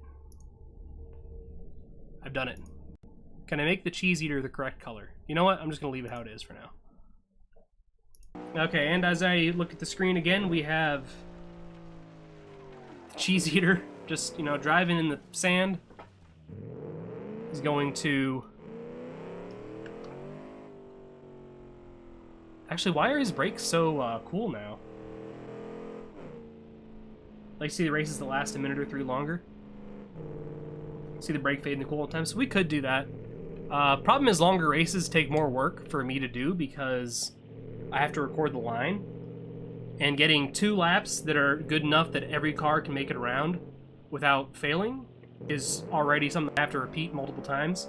I've done it. Can I make the Cheese Eater the correct color? You know what? I'm just going to leave it how it is for now. Okay, and as I look at the screen again, we have the Cheese Eater just, you know, driving in the sand. He's going to... Actually, why are his brakes so cool now? Like, see the races that last a minute or 3 longer? See the brake fade in the cool time? So we could do that. Problem is, longer races take more work for me to do because I have to record the line. And getting 2 laps that are good enough that every car can make it around without failing is already something I have to repeat multiple times.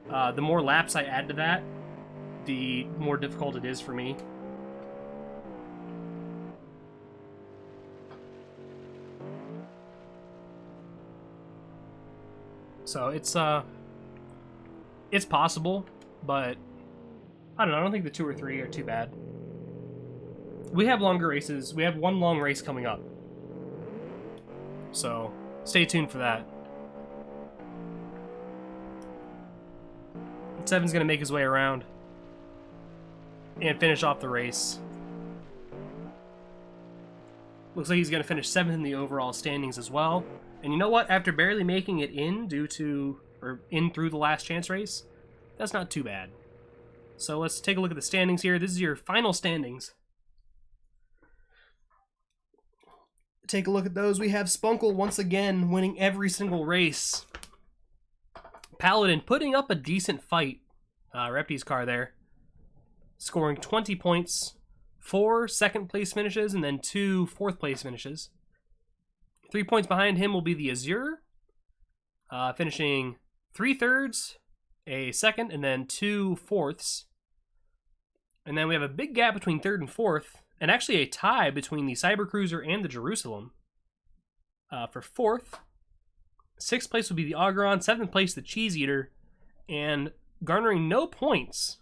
The more laps I add to that, the more difficult it is for me. So it's possible, but I don't know. I don't think the 2 or 3 are too bad. We have longer races. We have 1 long race coming up. So stay tuned for that. 7's going to make his way around and finish off the race. Looks like he's going to finish 7th in the overall standings as well. And you know what? After barely making it in through the last chance race, that's not too bad. So let's take a look at the standings here. This is your final standings. Take a look at those. We have Spunkle once again winning every single race. Paladin putting up a decent fight. Repti's car there. Scoring 20 points. 4 second place finishes and then 2 fourth place finishes. 3 points behind him will be the Azure. Finishing 3 thirds, a second, and then 2 fourths. And then we have a big gap between 3rd and 4th. And actually a tie between the Cybercruiser and the Jerusalem. For 4th. 6th place will be the Ogron. 7th place, the Cheese Eater. And garnering no points.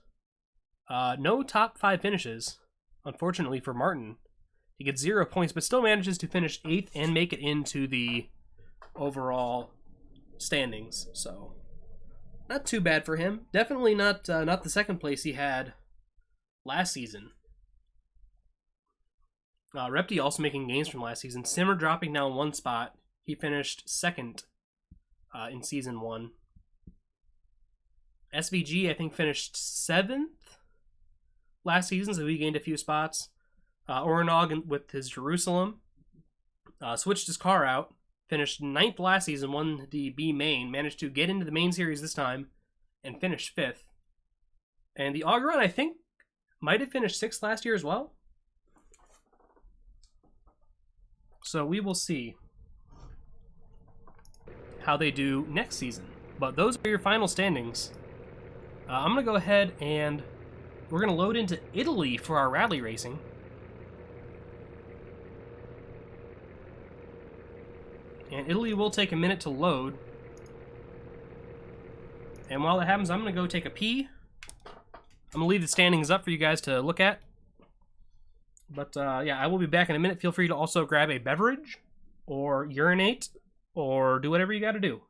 No top 5 finishes. Unfortunately for Martin. He gets 0 points, but still manages to finish 8th and make it into the overall standings. So, not too bad for him. Definitely not the 2nd place he had last season. Repti also making gains from last season. Simmer dropping down 1 spot. He finished 2nd in Season 1. SVG, I think, finished 7th last season, so he gained a few spots. Oronog with his Jerusalem switched his car out, finished 9th last season, won the B main, managed to get into the main series this time, and finished 5th. And the Ogron, I think, might have finished 6th last year as well. So we will see how they do next season. But those are your final standings. I'm going to go ahead and we're going to load into Italy for our rally racing. And Italy will take a minute to load. And while that happens, I'm going to go take a pee. I'm going to leave the standings up for you guys to look at. But yeah, I will be back in a minute. Feel free to also grab a beverage or urinate or do whatever you got to do.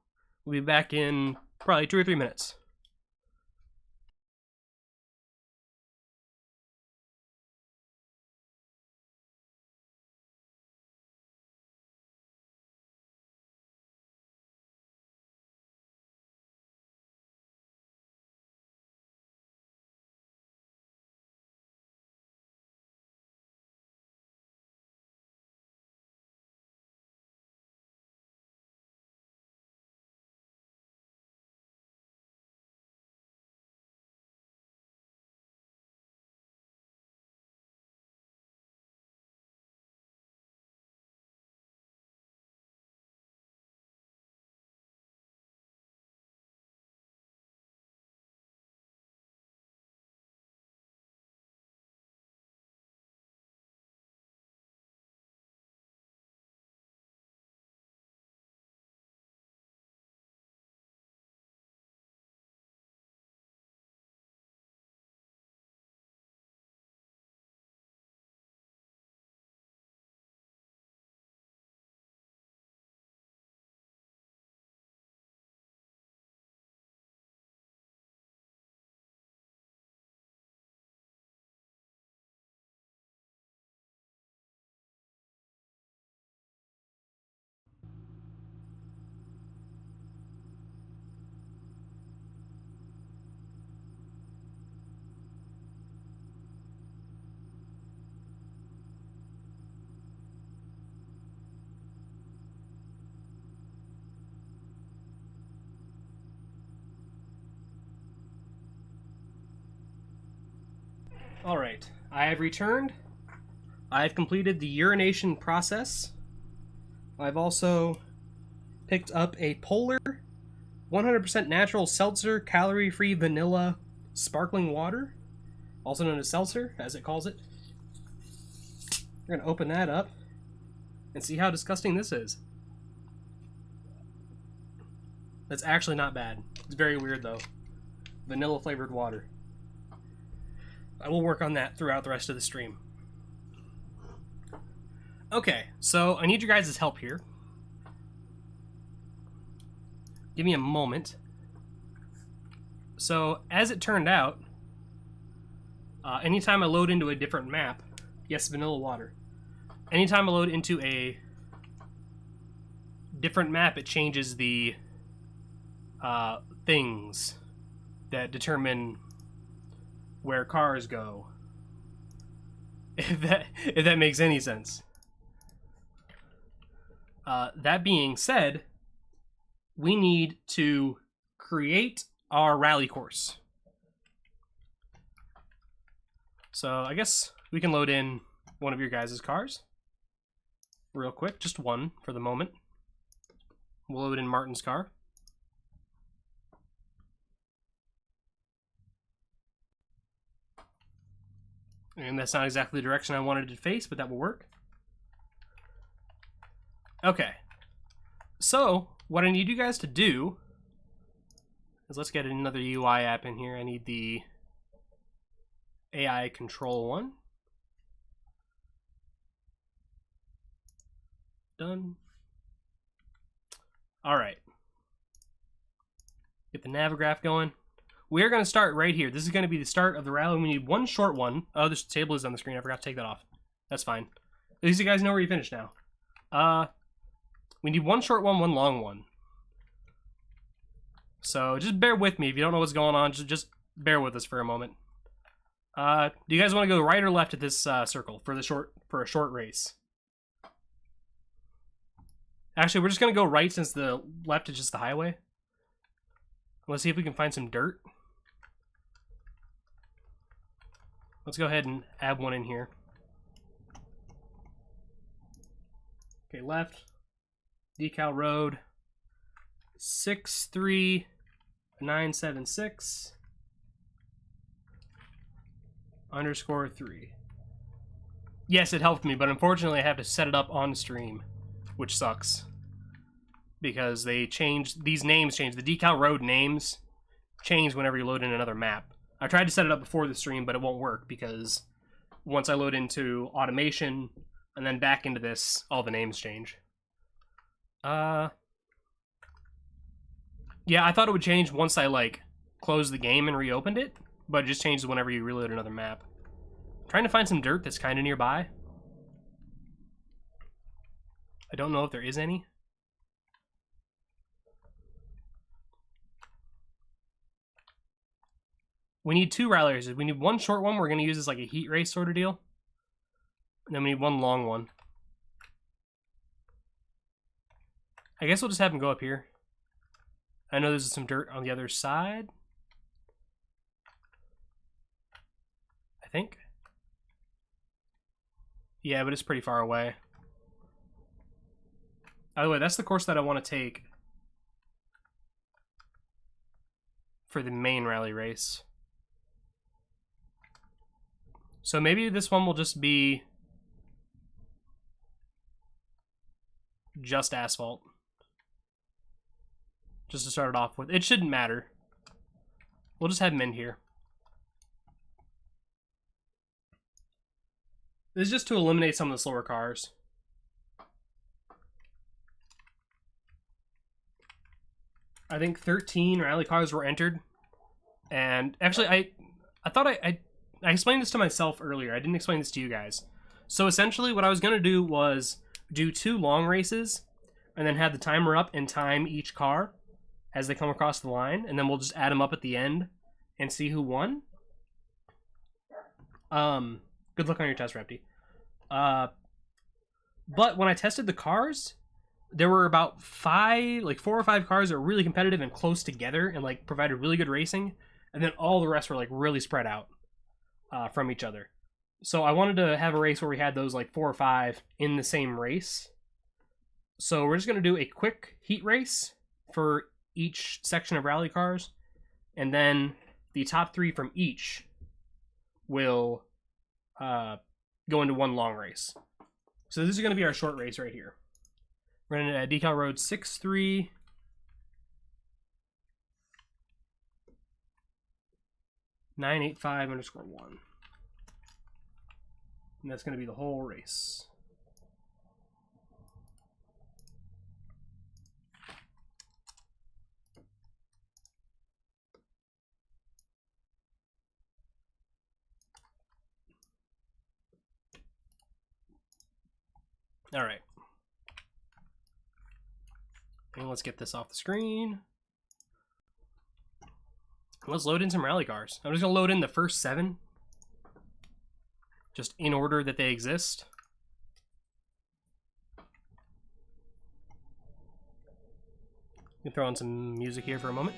We'll be back in probably 2 or 3 minutes. Alright, I have returned. I have completed the urination process. I've also picked up a Polar 100% natural seltzer, calorie-free vanilla sparkling water, also known as seltzer, as it calls it. We're going to open that up and see how disgusting this is. That's actually not bad. It's very weird, though. Vanilla-flavored water. I will work on that throughout the rest of the stream. Okay, so I need your guys' help here. Give me a moment. So, as it turned out, anytime I load into a different map, yes, vanilla water. Anytime I load into a different map, it changes the things that determine where cars go. If that makes any sense. That being said, we need to create our rally course. So I guess we can load in one of your guys' cars real quick, just one for the moment. We'll load in Martin's car. And that's not exactly the direction I wanted it to face, but that will work. Okay. So, what I need you guys to do is let's get another UI app in here. I need the AI control one. Done. All right. Get the Navigraph going. We're going to start right here. This is going to be the start of the rally. We need one short one. Oh, this table is on the screen. I forgot to take that off. That's fine. At least you guys know where you finished now. We need one short one, one long one. So just bear with me. If you don't know what's going on, just bear with us for a moment. Do you guys want to go right or left at this circle for a short race? Actually, we're just going to go right since the left is just the highway. Let's see if we can find some dirt. Let's go ahead and add one in here. Okay, left. Decal Road. 63976 _3. Yes, it helped me, but unfortunately I have to set it up on stream, which sucks. Because they changed, these names change. The Decal Road names change whenever you load in another map. I tried to set it up before the stream, but it won't work because once I load into automation and then back into this, all the names change. Yeah, I thought it would change once I, like, closed the game and reopened it, but it just changes whenever you reload another map. I'm trying to find some dirt that's kind of nearby. I don't know if there is any. We need two rally races. We need one short one we're going to use as like a heat race sort of deal. And then we need one long one. I guess we'll just have them go up here. I know there's some dirt on the other side. I think. Yeah, but it's pretty far away. By the way, that's the course that I want to take for the main rally race. So maybe this one will just be just asphalt. Just to start it off with. It shouldn't matter. We'll just have them in here. This is just to eliminate some of the slower cars. I think 13 rally cars were entered. And actually, I thought I explained this to myself earlier. I didn't explain this to you guys. So essentially what I was going to do was do 2 long races and then have the timer up and time each car as they come across the line. And then we'll just add them up at the end and see who won. Good luck on your test, Repty. But when I tested the cars, there were about 4 or 5 cars that were really competitive and close together and like provided really good racing. And then all the rest were like really spread out. from each other. So I wanted to have a race where we had those like 4 or 5 in the same race. So we're just going to do a quick heat race for each section of rally cars, and then the top 3 from each will go into one long race. So this is going to be our short race right here. We're going to decal road 63. (985_1). And that's going to be the whole race. All right. And let's get this off the screen. Let's load in some rally cars. I'm just going to load in the first 7. Just in order that they exist. You can throw on some music here for a moment.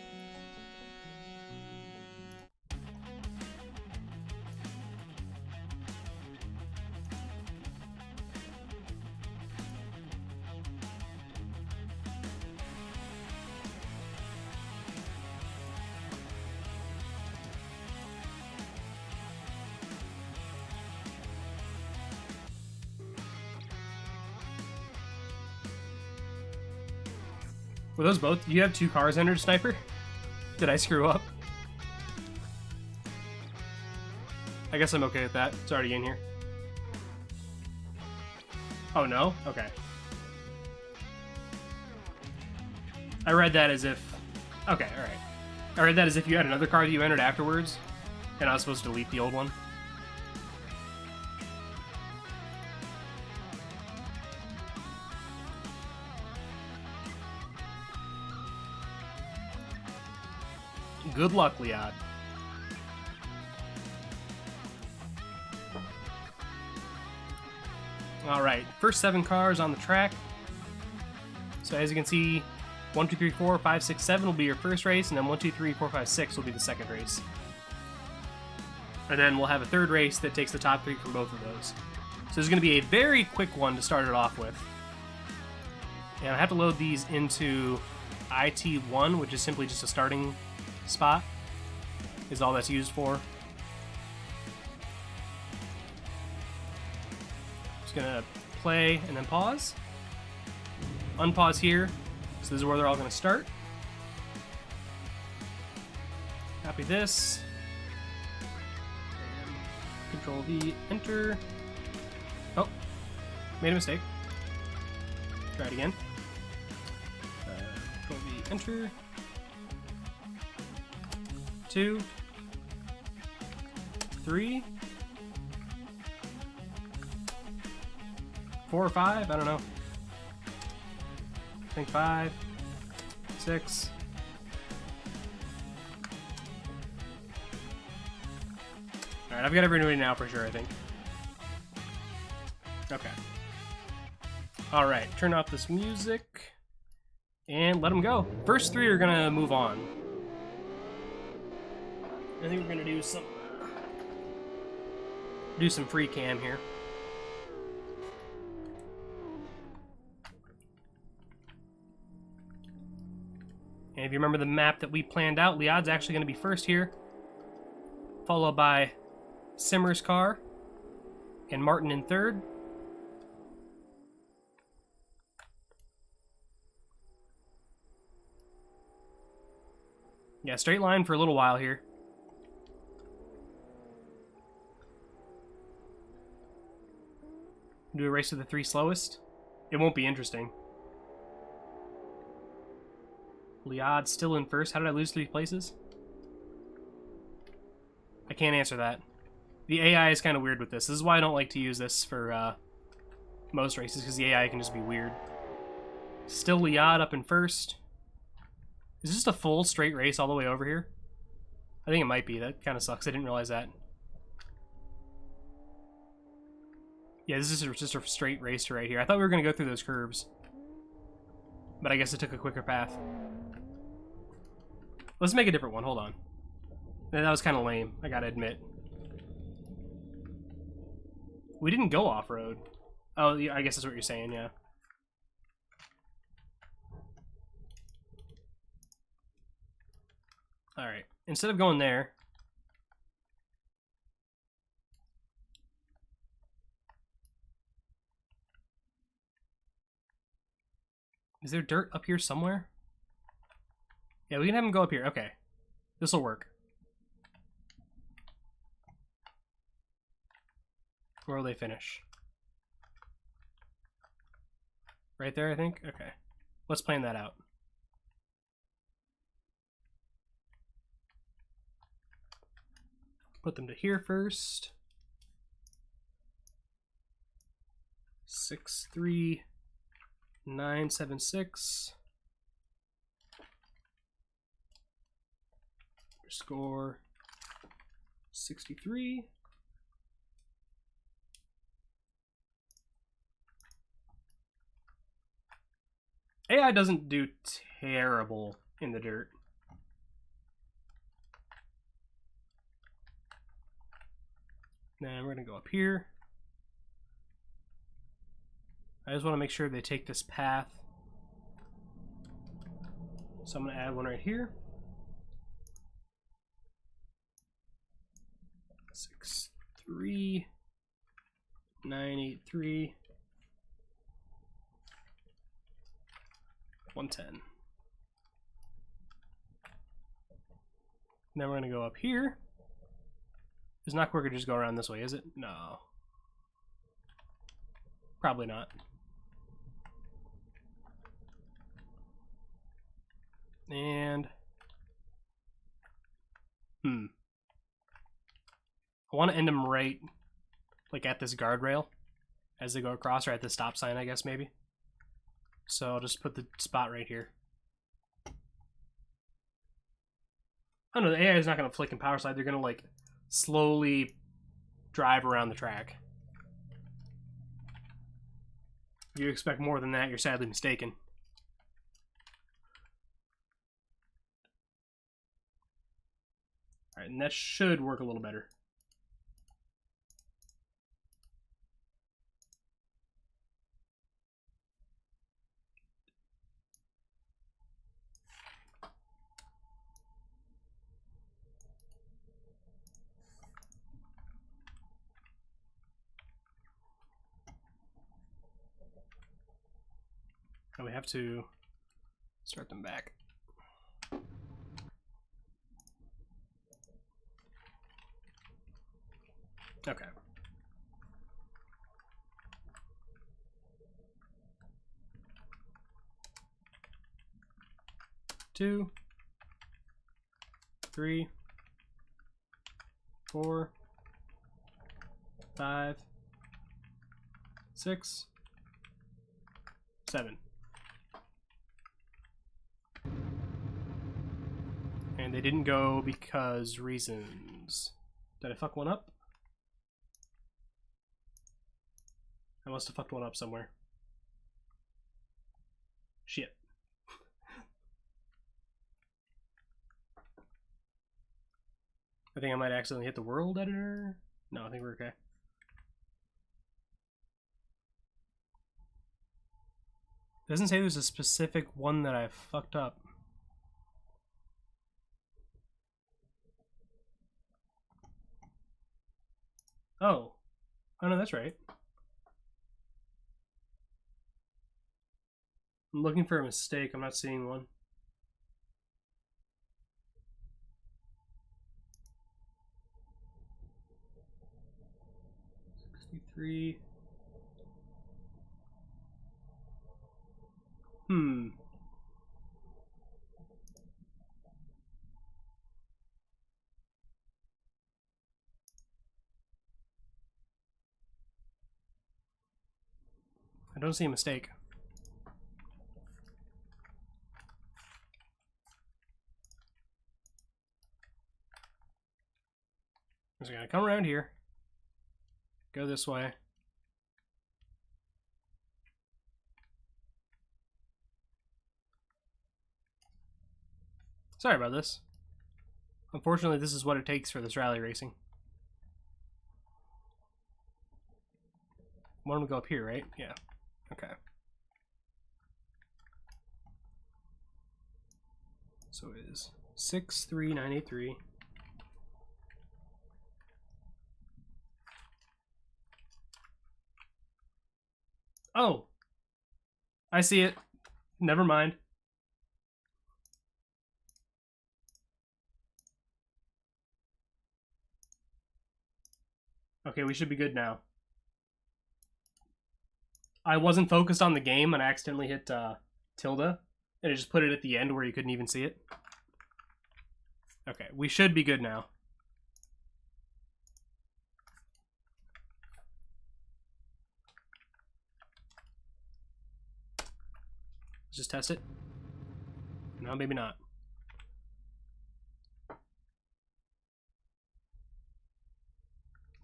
Were those both? You have 2 cars entered, Sniper? Did I screw up? I guess I'm okay with that. It's already in here. Oh, no? Okay. I read that as if... Okay, alright. I read that as if you had another car that you entered afterwards, and I was supposed to delete the old one. Good luck, Liad. Alright, first 7 cars on the track. So as you can see, 1, 2, 3, 4, 5, 6, 7 will be your first race, and then 1, 2, 3, 4, 5, 6 will be the second race. And then we'll have a third race that takes the top 3 from both of those. So this is going to be a very quick one to start it off with. And I have to load these into IT1, which is simply just a starting spot, is all that's used for. Just gonna play and then pause. Unpause here. So this is where they're all gonna start. Copy this. And Control V, enter. Oh, made a mistake. Try it again. Control V, enter. 2, 3, 4 or 5, I don't know. I think 5, 6. Alright, I've got everybody now for sure, I think. Okay. Alright, turn off this music and let them go. First 3 are gonna move on. I think we're gonna do some free cam here. And if you remember the map that we planned out, Liad's actually gonna be first here, followed by Simmer's car and Martin in third. Yeah, straight line for a little while here. Do a race to the 3 slowest. It won't be interesting. Liad still in first. How did I lose 3 places? I can't answer that. The AI is kind of weird with this. This is why I don't like to use this for most races, because the AI can just be weird. Still Liad up in first. Is this just a full straight race all the way over here? I think it might be. That kind of sucks. I didn't realize that. Yeah, this is just a straight race right here. I thought we were going to go through those curves. But I guess it took a quicker path. Let's make a different one. Hold on. That was kind of lame, I gotta admit. We didn't go off-road. Oh, yeah, I guess that's what you're saying, yeah. Alright, instead of going there... Is there dirt up here somewhere? Yeah, we can have him go up here. Okay. This'll work. Where will they finish? Right there, I think? Okay. Let's plan that out. Put them to here first. 63976 underscore 63. AI doesn't do terrible in the dirt. Then we're going to go up here. I just want to make sure they take this path. So I'm going to add one right here. 63983 110. Then we're going to go up here. It's not quicker to just go around this way, is it? No. Probably not. And... I want to end them right, like at this guardrail as they go across, or at the stop sign, I guess, maybe. So I'll just put the spot right here. I don't know, the AI is not going to flick and power slide. They're going to, like, slowly drive around the track. If you expect more than that, you're sadly mistaken. Alright, and that should work a little better. And we have to start them back. Okay. Two, 3, 4, 5, 6, 7. And they didn't go because reasons. Did I fuck one up? I must have fucked one up somewhere. Shit. I think I might accidentally hit the world editor. No, I think we're okay. It doesn't say there's a specific one that I fucked up. Oh. Oh no, that's right. I'm looking for a mistake. I'm not seeing one. Three. I don't see a mistake. I'm just gonna come around here. Go this way. Sorry about this. Unfortunately, this is what it takes for this rally racing. Why don't we go up here, right? Yeah. Okay. So it is 63983. Oh! I see it. Never mind. Okay, we should be good now. I wasn't focused on the game and I accidentally hit tilde, and it just put it at the end where you couldn't even see it. Okay, we should be good now. Let's just test it. No, maybe not.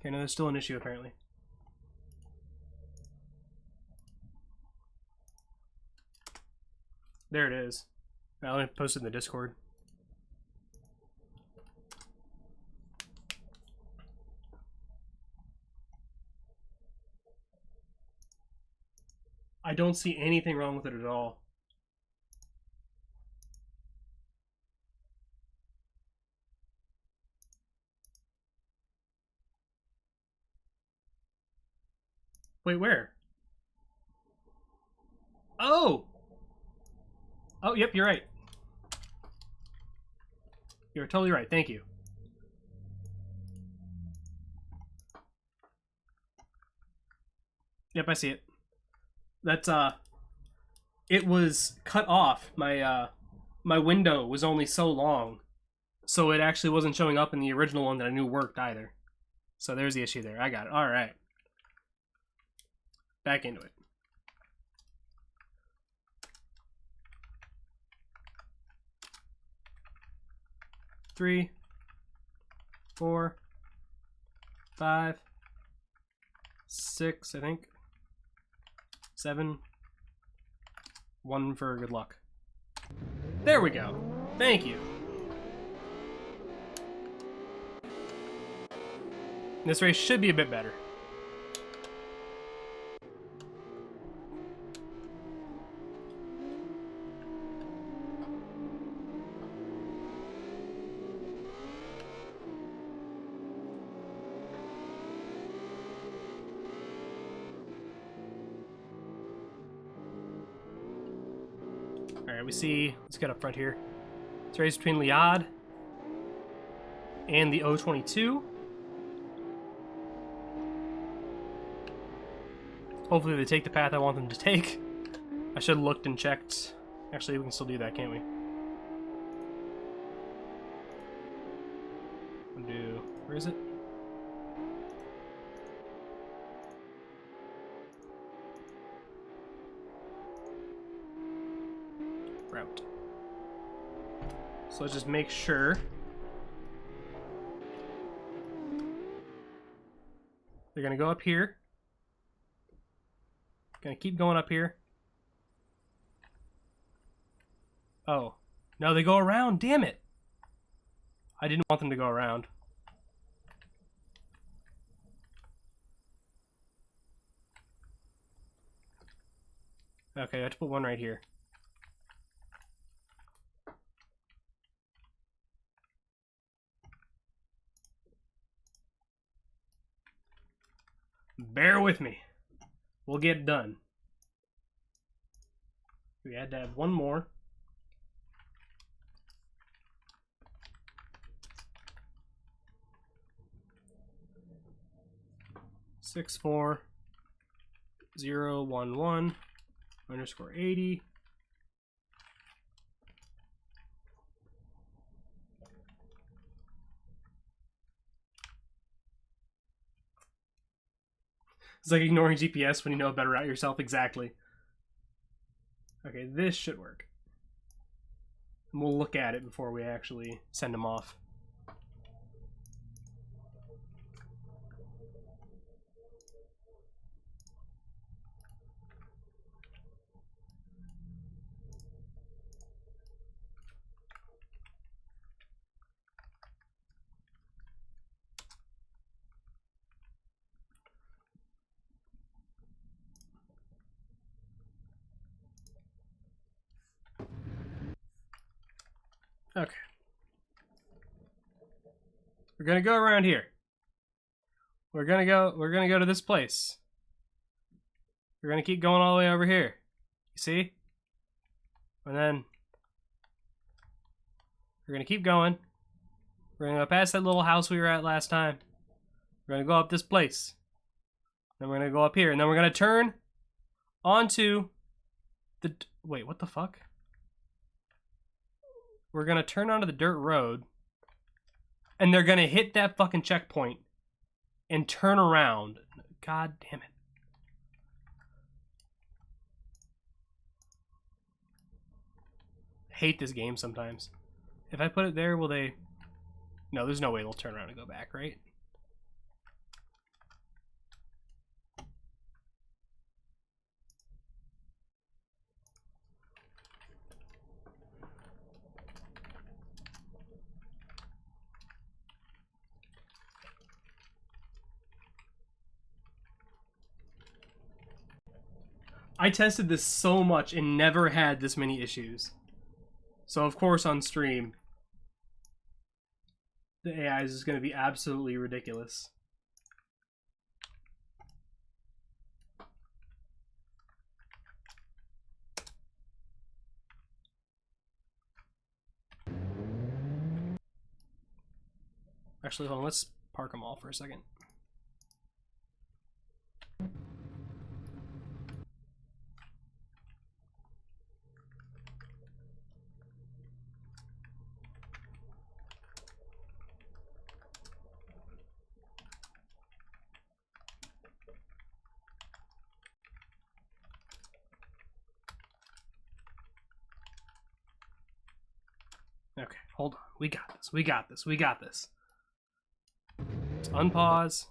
Okay, no, there's still an issue apparently. There it is. I'll post it in the Discord. I don't see anything wrong with it at all. Wait, where? Oh! Oh, yep, you're right. You're totally right, thank you. Yep, I see it. That's, it was cut off. My window was only so long, so it actually wasn't showing up in the original one that I knew worked either. So there's the issue there. I got it. All right. Back into it. Three, 4, 5, 6, I think. 7. 1 for good luck. There we go. Thank you. This race should be a bit better. Alright, we see, let's get up front here. It's a race between Liad and the O22. Hopefully they take the path I want them to take. I should have looked and checked. Actually, we can still do that, can't we? Where is it? Route. So let's just make sure. They're gonna go up here. Gonna keep going up here. Oh. No, they go around. Damn it. I didn't want them to go around. Okay, I have to put one right here. Bear with me. We'll get it done. We had to have one more. Six 4 0 1 1 underscore 80. It's like ignoring GPS when you know better route yourself. Exactly. Okay, this should work. And we'll look at it before we actually send them off. Okay. We're gonna go around here. We're gonna go to this place. We're gonna keep going all the way over here. You see? And then we're gonna keep going. We're gonna go past that little house we were at last time. We're gonna go up this place. Then we're gonna go up here, and then we're gonna turn onto the... Wait, what the fuck? We're gonna turn onto the dirt road, and they're gonna hit that fucking checkpoint and turn around. God damn it. I hate this game sometimes. If I put it there, will they... No, there's no way they'll turn around and go back, right? I tested this so much and never had this many issues. So of course on stream, the AI is just going to be absolutely ridiculous. Actually, hold on, let's park them all for a second. Okay, hold on. We got this. We got this. We got this. Let's unpause.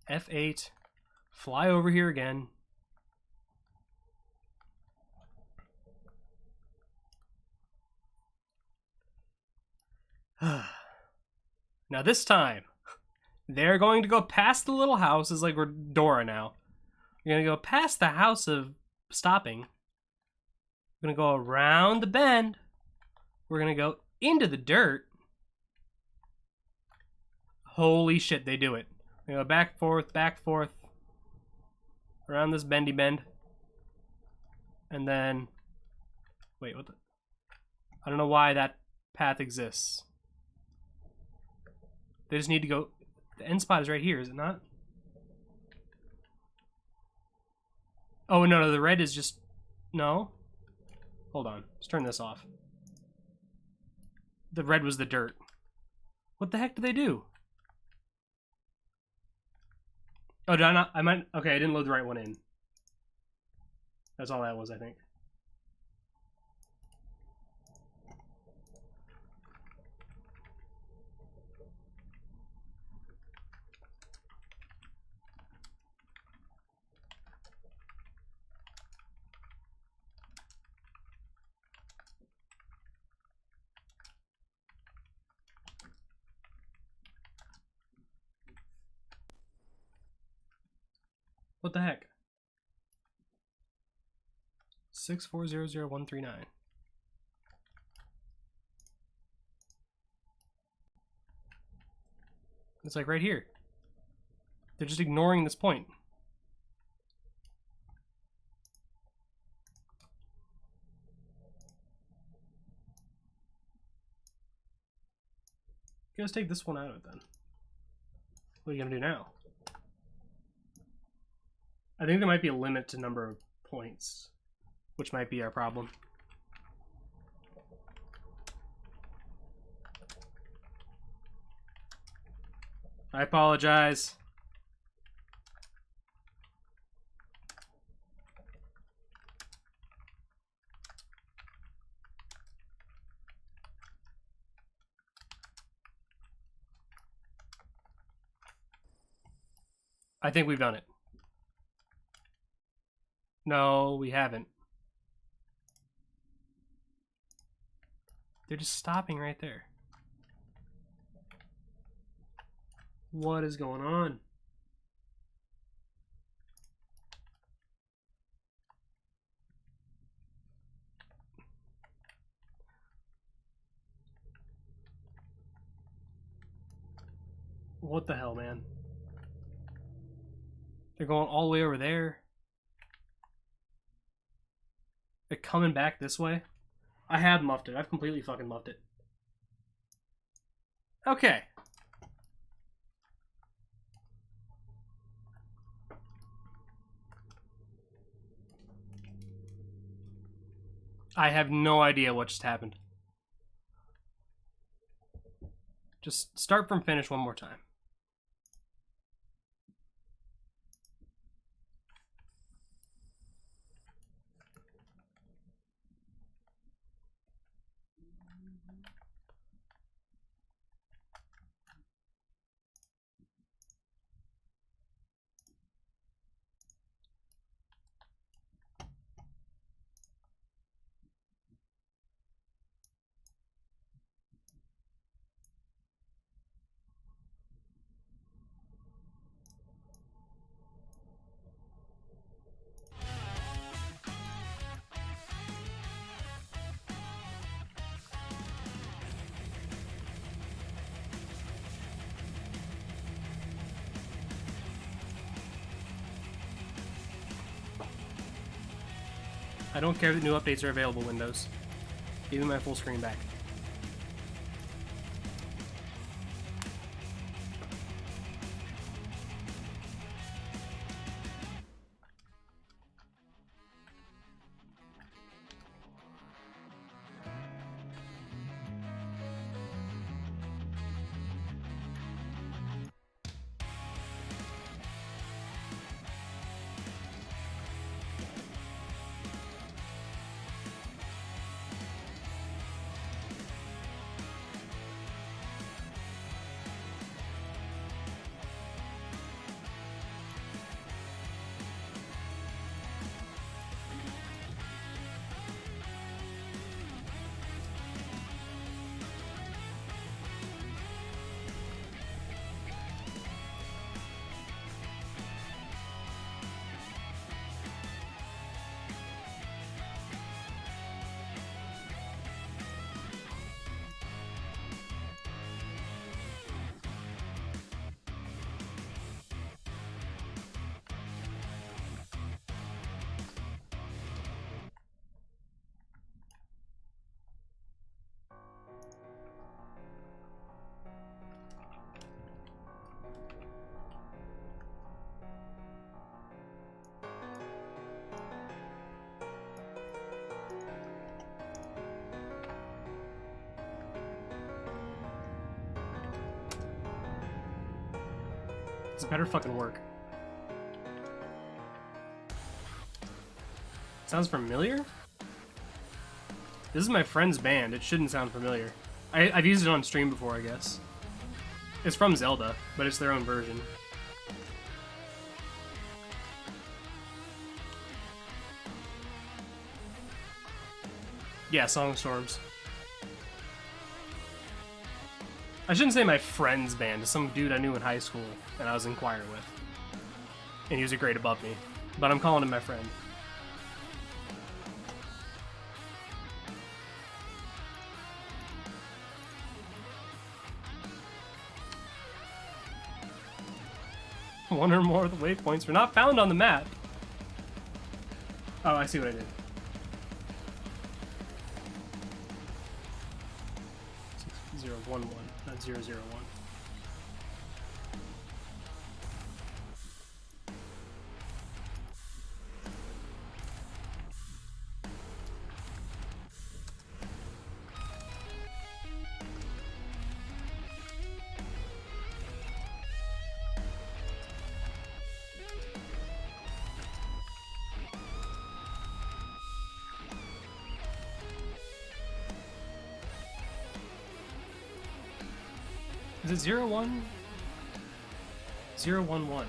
F8. Fly over here again. Now this time, they're going to go past the little house. It's like we're Dora now. We're going to go past the house of stopping. We're going to go around the bend. We're going to go into the dirt. Holy shit, they do it. They go back, forth, around this bendy bend. And then... Wait, what the... I don't know why that path exists. They just need to go... The end spot is right here, is it not? Oh, no, the red is just... No? Hold on. Let's turn this off. The red was the dirt. What the heck did they do? Oh, did I not? I might... Okay, I didn't load the right one in. That's all that was, I think. What the heck? 6400139. It's like right here. They're just ignoring this point. Let's take this one out of it then. What are you gonna do now? I think there might be a limit to number of points, which might be our problem. I apologize. I think we've done it. No, we haven't. They're just stopping right there. What is going on? What the hell, man? They're going all the way over there. They're coming back this way. I have muffed it. I've completely fucking muffed it. Okay. I have no idea what just happened. Just start from finish one more time. I don't care that new updates are available, Windows. Give me my full screen back. This better fucking work. Sounds familiar? This is my friend's band. It shouldn't sound familiar. I've used it on stream before, I guess. It's from Zelda, but it's their own version. Yeah, Song Storms. I shouldn't say my friend's band. It's some dude I knew in high school and I was in choir with. And he was a grade above me. But I'm calling him my friend. One or more of the waypoints were not found on the map. Oh, I see what I did. 011, not 001. Is it 01? 011.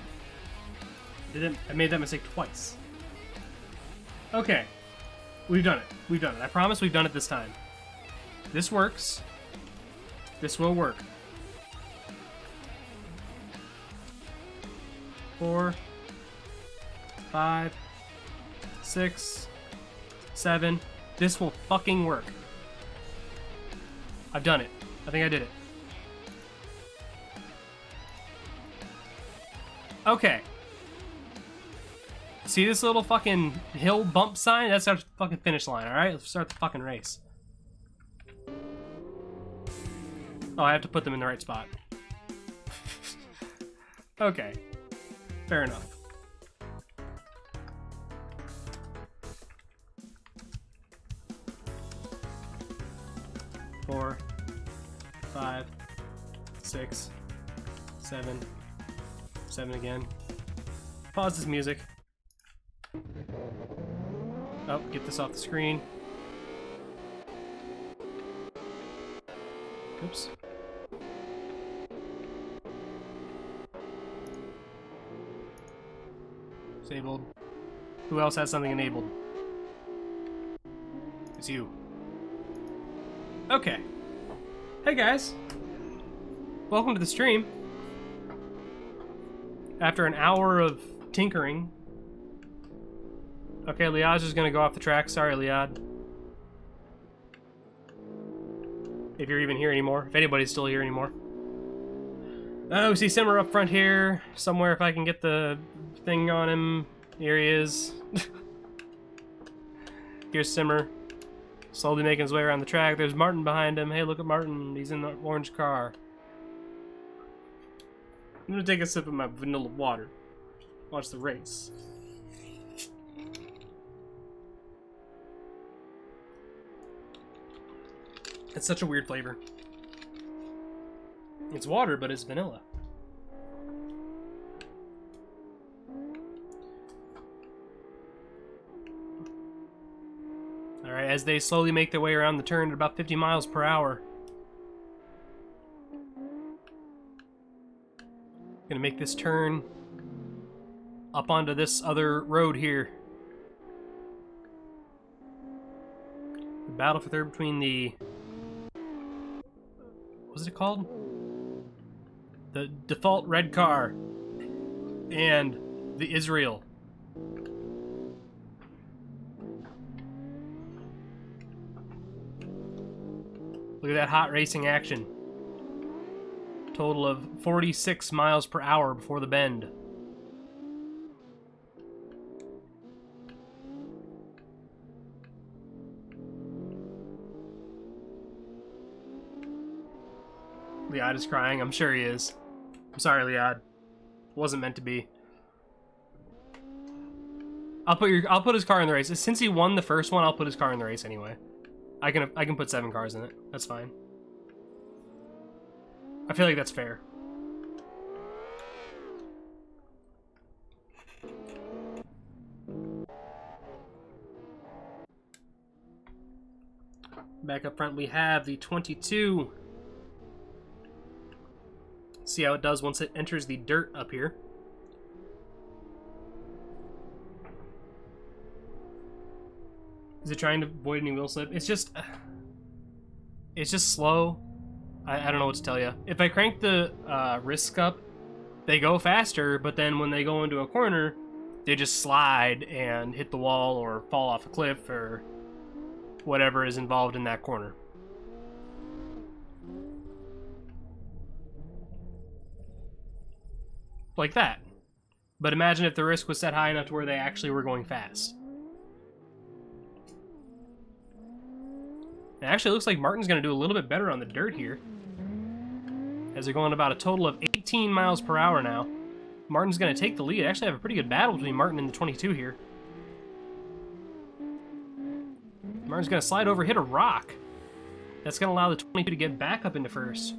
I made that mistake twice. Okay. We've done it. We've done it. I promise we've done it this time. This works. This will work. 4, 5, 6, 7. This will fucking work. I've done it. I think I did it. Okay. See this little fucking hill bump sign? That's our fucking finish line, alright? Let's start the fucking race. Oh, I have to put them in the right spot. Okay. Fair enough. Four, 5, 6, 7, 7 again. Pause this music. Oh, get this off the screen. Oops. Disabled. Who else has something enabled? It's you. Okay. Hey guys. Welcome to the stream. After an hour of tinkering. Okay, Liad's just gonna go off the track. Sorry, Liad. If you're even here anymore. If anybody's still here anymore. Oh, we see Simmer up front here. Somewhere if I can get the thing on him. Here he is. Here's Simmer. Slowly making his way around the track. There's Martin behind him. Hey, look at Martin. He's in the orange car. I'm gonna take a sip of my vanilla water. Watch the race. It's such a weird flavor. It's water, but it's vanilla. Alright, as they slowly make their way around the turn at about 50 miles per hour. Gonna make this turn up onto this other road here. The battle for third between the... what was it called? The default red car and the Israel. Look at that hot racing action. Total of 46 miles per hour before the bend. Liad is crying. I'm sure he is. I'm sorry, Liad. Wasn't meant to be. I'll put his car in the race. Since he won the first one, I'll put his car in the race anyway. I can put 7 cars in it. That's fine. I feel like that's fair. Back up front we have the 22. See how it does once it enters the dirt up here. Is it trying to avoid any wheel slip? It's just slow. I don't know what to tell you. If I crank the risk up, they go faster, but then when they go into a corner, they just slide and hit the wall or fall off a cliff or whatever is involved in that corner. Like that. But imagine if the risk was set high enough to where they actually were going fast. It actually looks like Martin's going to do a little bit better on the dirt here. As they're going about a total of 18 miles per hour now. Martin's going to take the lead. I actually have a pretty good battle between Martin and the 22 here. Martin's going to slide over, hit a rock. That's going to allow the 22 to get back up into first.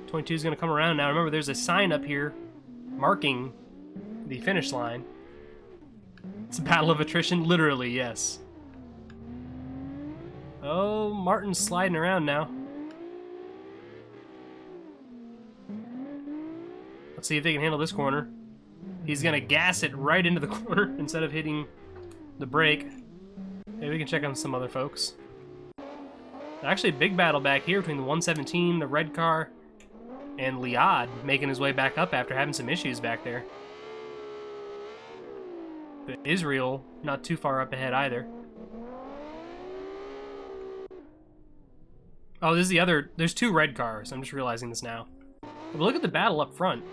22 is going to come around now. Remember, there's a sign up here marking the finish line. It's a battle of attrition, literally, yes. Oh, Martin's sliding around now. Let's see if they can handle this corner. He's gonna gas it right into the corner instead of hitting the brake. Maybe we can check on some other folks. Actually, a big battle back here between the 117, the red car, and Liad making his way back up after having some issues back there. But Israel, not too far up ahead either. Oh, this is the other... There's 2 red cars. I'm just realizing this now. But look at the battle up front.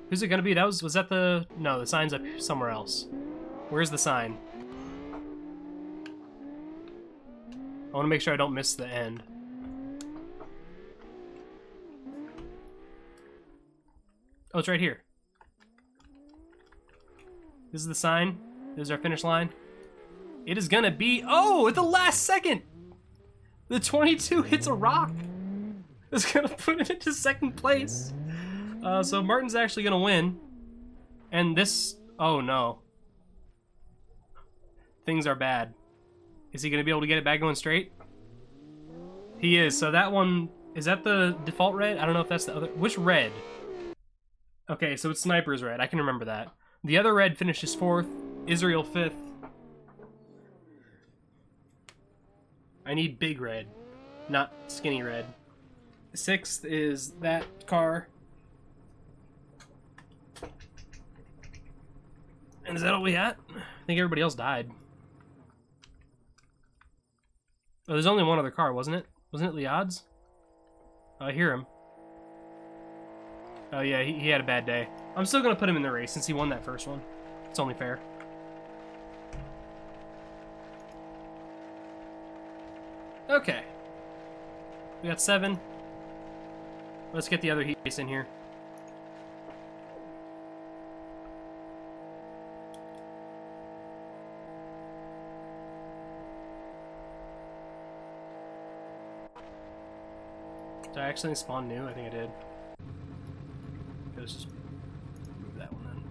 Who's it gonna be? Was that the... No, the sign's up somewhere else. Where's the sign? I want to make sure I don't miss the end. Oh, it's right here. This is the sign. This is our finish line. It is gonna be... Oh, at the last second! The 22 hits a rock. It's gonna put it into 2nd place. So Martin's actually gonna win. And this... Oh, no. Things are bad. Is he gonna be able to get it back going straight? He is. So that one... Is that the default red? I don't know if that's the other... Which red? Okay, so it's Sniper's red. I can remember that. The other red finishes 4th. Israel 5th. I need big red, not skinny red. 6th is that car. And is that all we got? I think everybody else died. Oh, there's only one other car, wasn't it? Wasn't it Liad's? Oh, I hear him. Oh yeah, he had a bad day. I'm still gonna put him in the race since he won that first one. It's only fair. Okay. We got 7. Let's get the other heat race in here. Did I accidentally spawn new? I think I did. Let's just move that one in.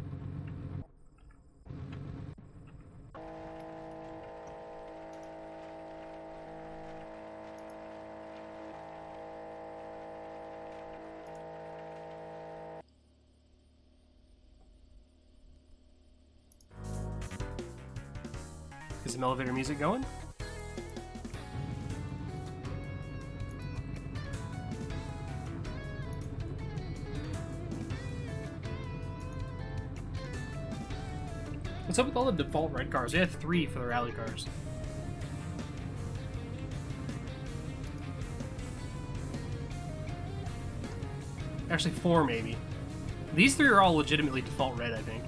Is some elevator music going? What's up with all the default red cars? We had 3 for the rally cars. Actually, 4 maybe. These 3 are all legitimately default red, I think.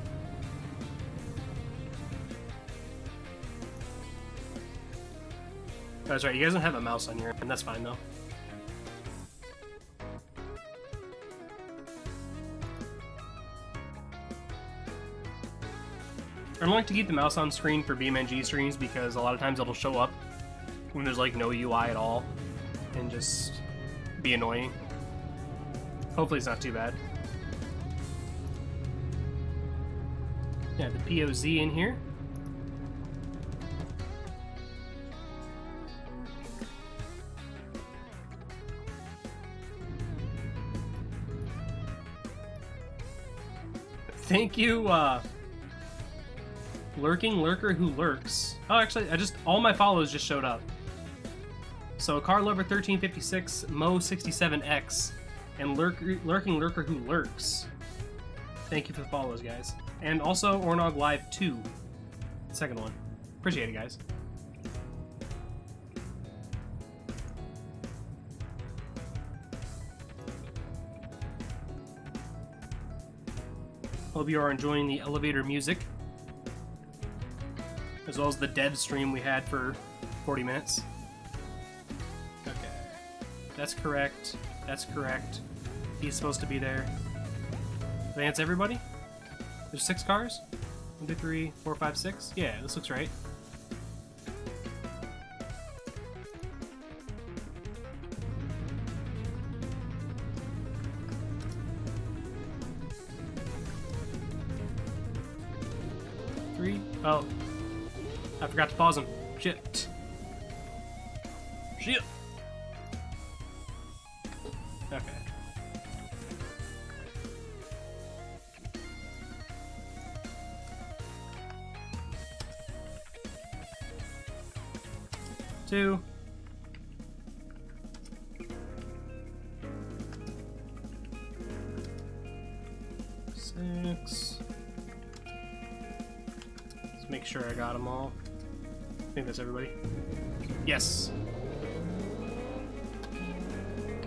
That's right, you guys don't have a mouse on here, and that's fine though. I don't like to keep the mouse on screen for BeamNG streams because a lot of times it'll show up when there's like no UI at all and just be annoying. Hopefully it's not too bad. Yeah, the POZ in here. Thank you, Lurking Lurker Who Lurks. Oh, actually, all my follows just showed up. So, Car Lover 1356, Mo67X, and Lurking Lurker Who Lurks. Thank you for the follows, guys. And also, Ornog Live 2. Second one. Appreciate it, guys. Hope you are enjoying the elevator music, as well as the dead stream we had for 40 minutes. Okay. That's correct. That's correct. He's supposed to be there. Advance everybody? There's 6 cars? 1, 2, 3, 4, 5, 6? Yeah, this looks right. Oh. I forgot to pause him. Shit. Shit. Okay. Two. 6. Make sure I got them all. I think that's everybody. Yes.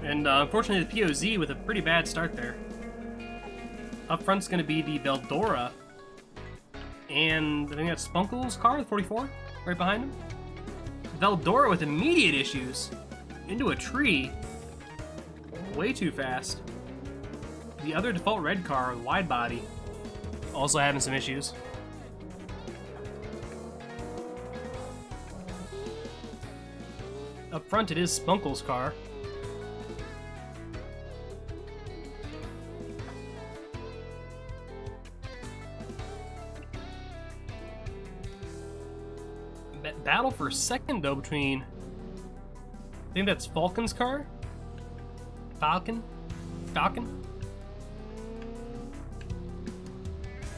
And unfortunately, the POZ with a pretty bad start there. Up front's going to be the Veldora. And I think that's Spunkle's car, the 44, right behind him. Veldora with immediate issues. Into a tree. Way too fast. The other default red car, wide body, also having some issues. Up front, it is Spunkle's car. Battle for second, though, between... I think that's Falcon's car? Falcon?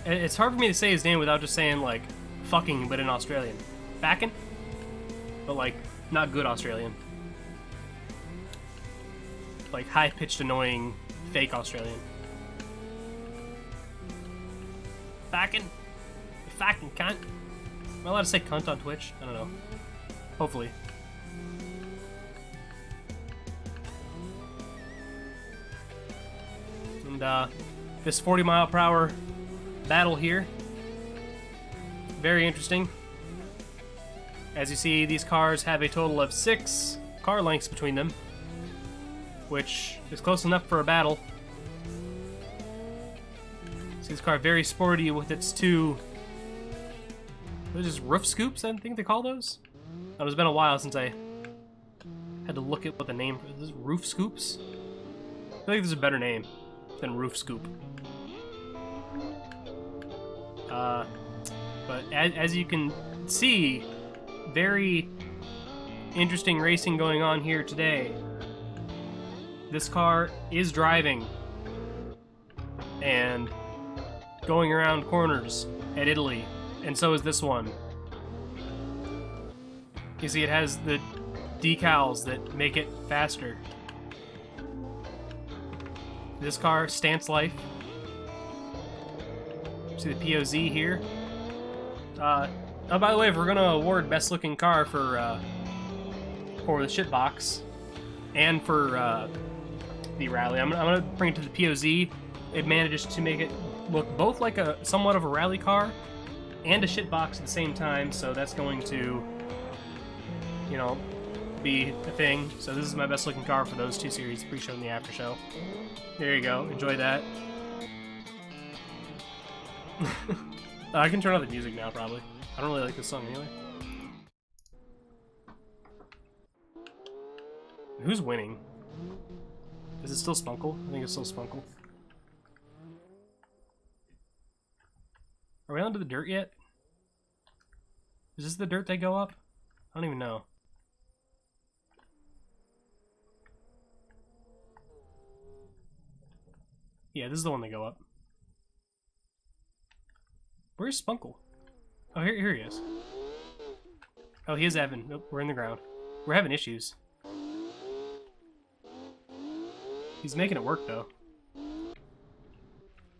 It's hard for me to say his name without just saying, like, fucking, but in Australian. Falcon? But, like, not good Australian. Like, high-pitched, annoying, fake Australian. Falcon? You fucking cunt. Am I allowed to say cunt on Twitch? I don't know. Hopefully. And, this 40-mile-per-hour battle here. Very interesting. As you see, these cars have a total of 6 car lengths between them, which is close enough for a battle. See this car very sporty with its 2... Those just roof scoops, I think they call those? Oh, it's been a while since I had to look at what the name for this is. Roof scoops? I think there's a better name than roof scoop. But as you can see, very interesting racing going on here today. This car is driving and going around corners at Italy. And so is this one. You see it has the decals that make it faster. This car, Stance Life. See the POZ here. Oh, by the way, if we're gonna award best looking car for the shitbox and for the rally, I'm gonna bring it to the POZ. It manages to make it look both like a somewhat of a rally car and a shitbox at the same time, so that's going to, you know, be a thing. So this is my best looking car for those 2 series, pre-show and the after show. There you go, enjoy that. I can turn on the music now, probably. I don't really like this song anyway. Who's winning? Is it still Spunkle? I think it's still Spunkle. Are we onto the dirt yet? Is this the dirt they go up? I don't even know. Yeah, this is the one they go up. Where's Spunkle? Oh, here he is. Oh, he is Evan. Nope, we're in the ground. We're having issues. He's making it work, though.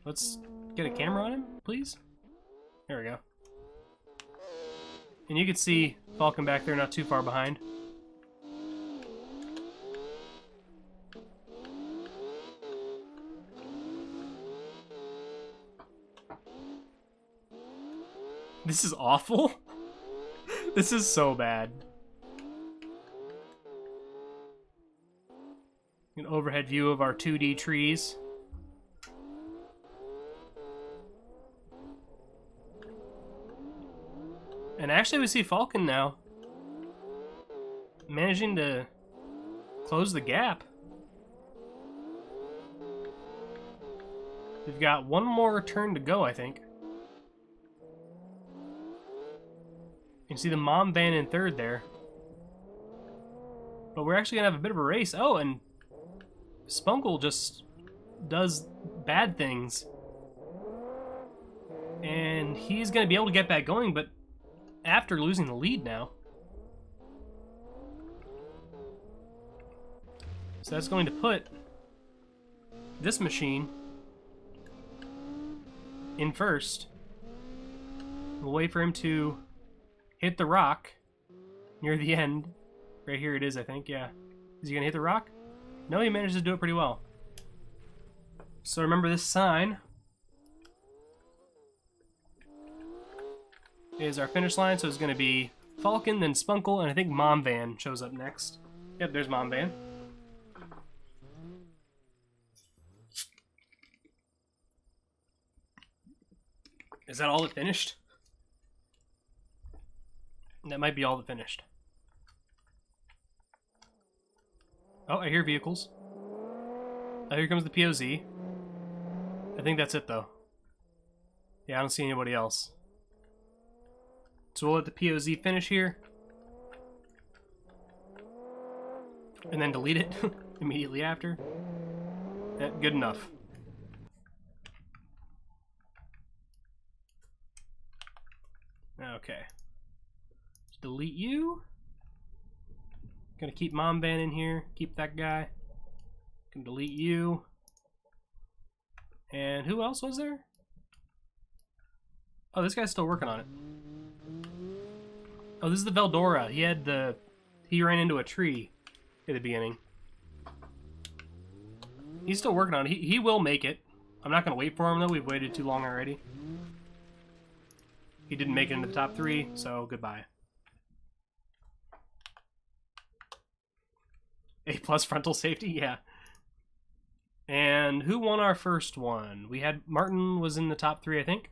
Let's get a camera on him, please. There we go. And you can see Falcon back there not too far behind. This is awful. This is so bad. An overhead view of our 2D trees. And actually we see Falcon now managing to close the gap. We've got one more turn to go, I think. You can see the mom van in third there. But we're actually going to have a bit of a race. Oh, and Spunkle just does bad things. And he's going to be able to get back going, but after losing the lead now. So that's going to put this machine in first. We'll wait for him to hit the rock near the end. Right here it is, I think, yeah. Is he gonna hit the rock? No, he managed to do it pretty well. So remember, this sign is our finish line, so it's going to be Falcon, then Spunkle, and I think Mom Van shows up next. Yep, there's Mom Van. Is that all that finished? That might be all that finished. Oh, I hear vehicles. Oh, here comes the POZ. I think that's it, though. Yeah, I don't see anybody else. So we'll let the POZ finish here. And then delete it immediately after. Yeah, good enough. Okay. Delete you. Gonna keep Mom Van in here. Keep that guy. Can delete you. And who else was there? Oh, this guy's still working on it. Oh, this is the Veldora. He ran into a tree at the beginning. He's still working on it. He will make it. I'm not gonna wait for him though. We've waited too long already. He didn't make it into the top 3, so goodbye. A+ frontal safety, yeah. And who won our first one? We had Martin was in the top 3, I think.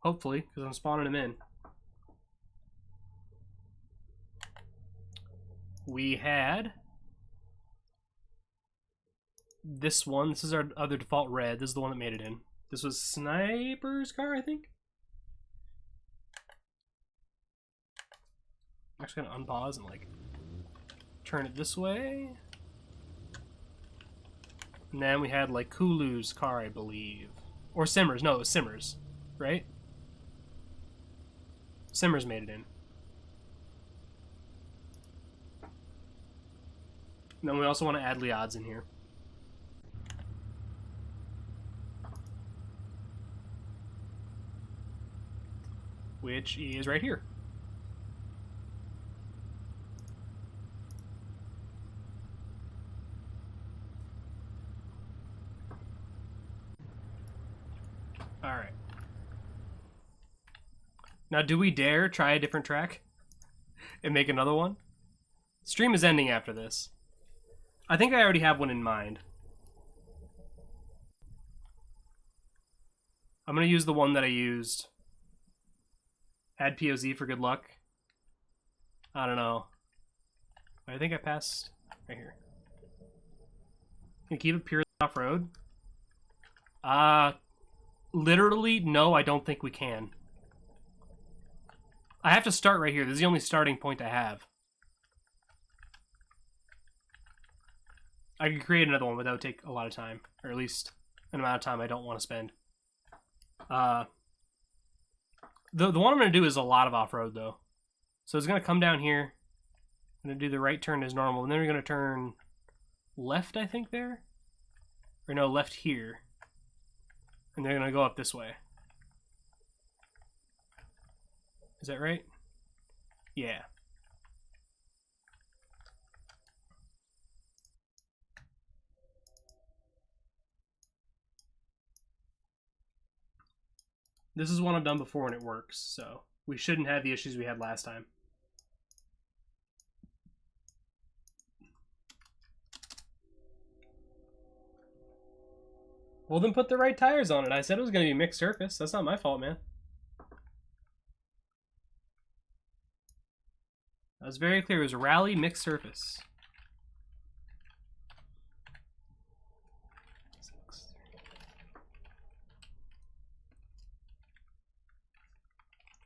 Hopefully, because I'm spawning him in. We had this one. This is our other default red. This is the one that made it in. This was Sniper's car, I think. I'm actually gonna unpause and like turn it this way. And then we had like Kulu's car, I believe. Or Simmers. No, it was Simmers, right? Simmers made it in. And then we also want to add Liad's in here. Which is right here. Alright. Now, do we dare try a different track and make another one? Stream is ending after this. I think I already have one in mind. I'm going to use the one that I used. Add POZ for good luck. I don't know. I think I passed right here. Can you keep it purely off-road? Literally, no, I don't think we can. I have to start right here. This is the only starting point I have. I could create another one, but that would take a lot of time. Or at least an amount of time I don't want to spend. The one I'm going to do is a lot of off-road, though. So it's going to come down here. I'm going to do the right turn as normal. And then we're going to turn left, I think, there? Or no, left here. And they're going to go up this way. Is that right? Yeah. This is one I've done before and it works, so we shouldn't have the issues we had last time. Well, then put the right tires on it. I said it was going to be mixed surface. That's not my fault, man. That was very clear. It was rally mixed surface.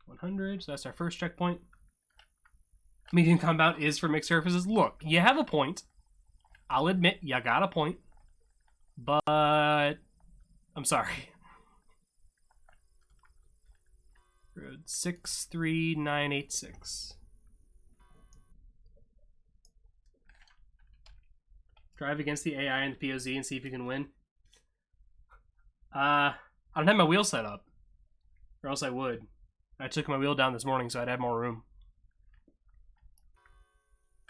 100, so that's our first checkpoint. Medium compound is for mixed surfaces. Look, you have a point. I'll admit, you got a point. But I'm sorry. Road 63986. Drive against the AI and the POZ and see if you can win. I don't have my wheel set up. Or else I would. I took my wheel down this morning so I'd have more room.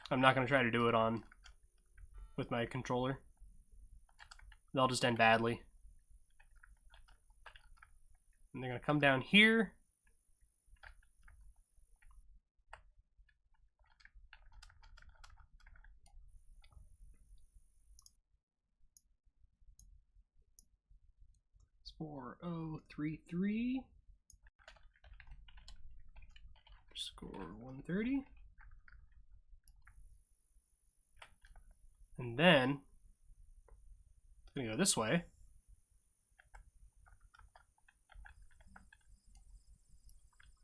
I'm not going to try to do it on with my controller. They'll just end badly. And they're going to come down here. It's 4033. Score 130. And then it's going to go this way.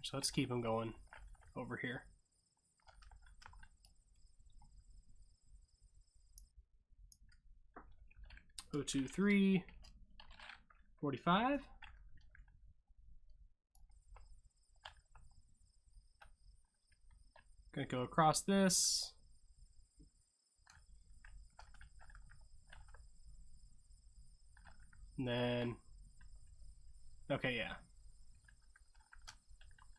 So let's keep them going over here. 023, 45. Gonna go across this. And then, okay, yeah.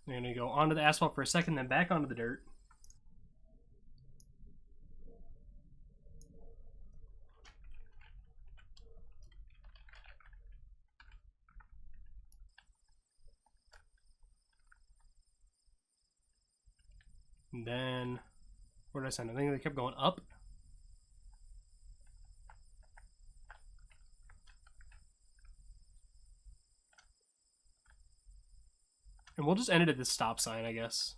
I'm gonna go onto the asphalt for a second, then back onto the dirt. And then, where did I send? I think they kept going up. And we'll just end it at this stop sign, I guess.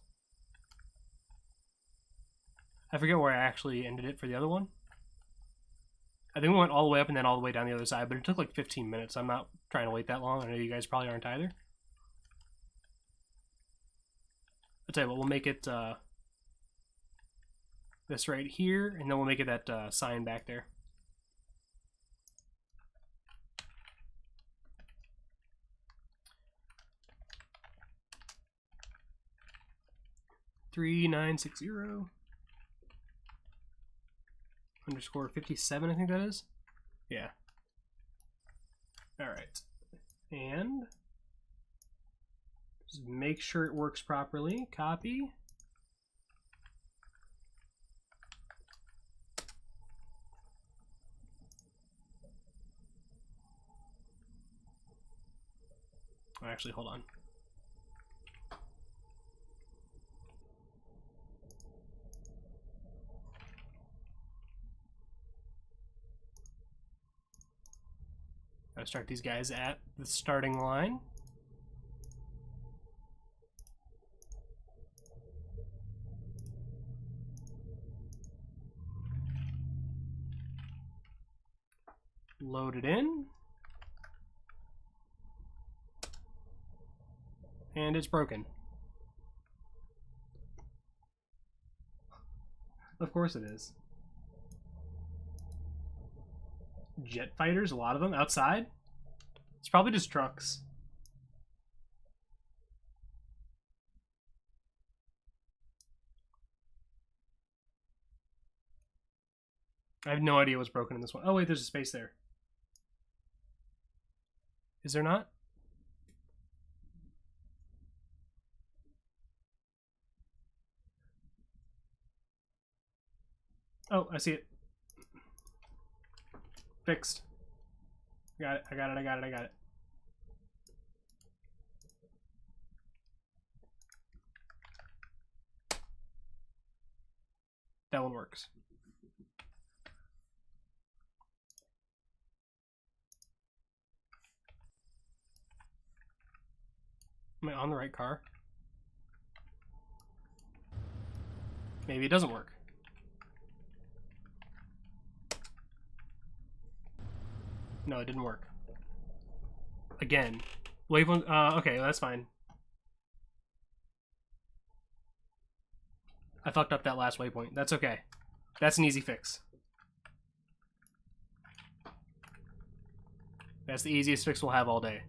I forget where I actually ended it for the other one. I think we went all the way up and then all the way down the other side, but it took like 15 minutes. I'm not trying to wait that long. I know you guys probably aren't either. I'll tell you what, we'll make it this right here, and then we'll make it that sign back there. $3960 underscore 57, I think that is. Yeah. All right. And just make sure it works properly. Copy. Actually, hold on. Gotta start these guys at the starting line. Load it in. And it's broken. Of course it is. Jet fighters, a lot of them outside. It's probably just trucks. I have no idea what's broken in this one. Oh wait, there's a space there. Is there not? Oh, I see it. Fixed. Got it, I got it, I got it, I got it. That one works. Am I on the right car? Maybe it doesn't work. No, it didn't work. Again. Waypoint, okay, that's fine. I fucked up that last waypoint. That's okay. That's an easy fix. That's the easiest fix we'll have all day.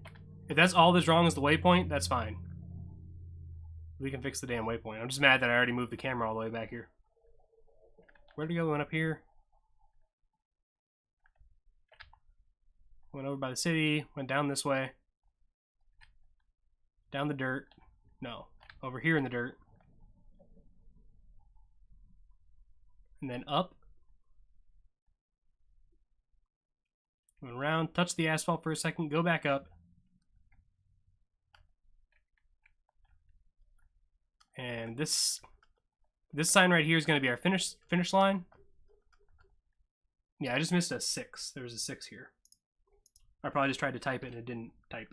If that's all that's wrong is the waypoint, that's fine. We can fix the damn waypoint. I'm just mad that I already moved the camera all the way back here. Where'd we go? We went up here. Went over by the city, went down this way. Down the dirt. No, over here in the dirt. And then up. Went around, touch the asphalt for a second, go back up. And this sign right here is going to be our finish line. Yeah, I just missed a 6. There was a 6 here. I probably just tried to type it and it didn't type.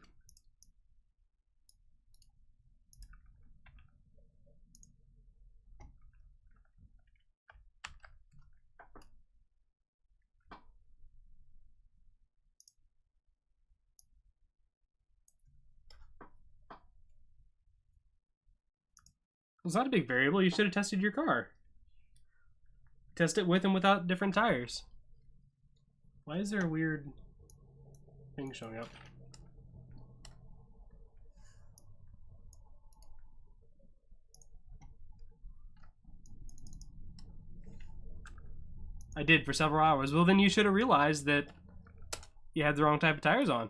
It's not a big variable. You should have tested your car. Test it with and without different tires. Why is there a weird thing showing up? I did for several hours. Well, then you should have realized that you had the wrong type of tires on.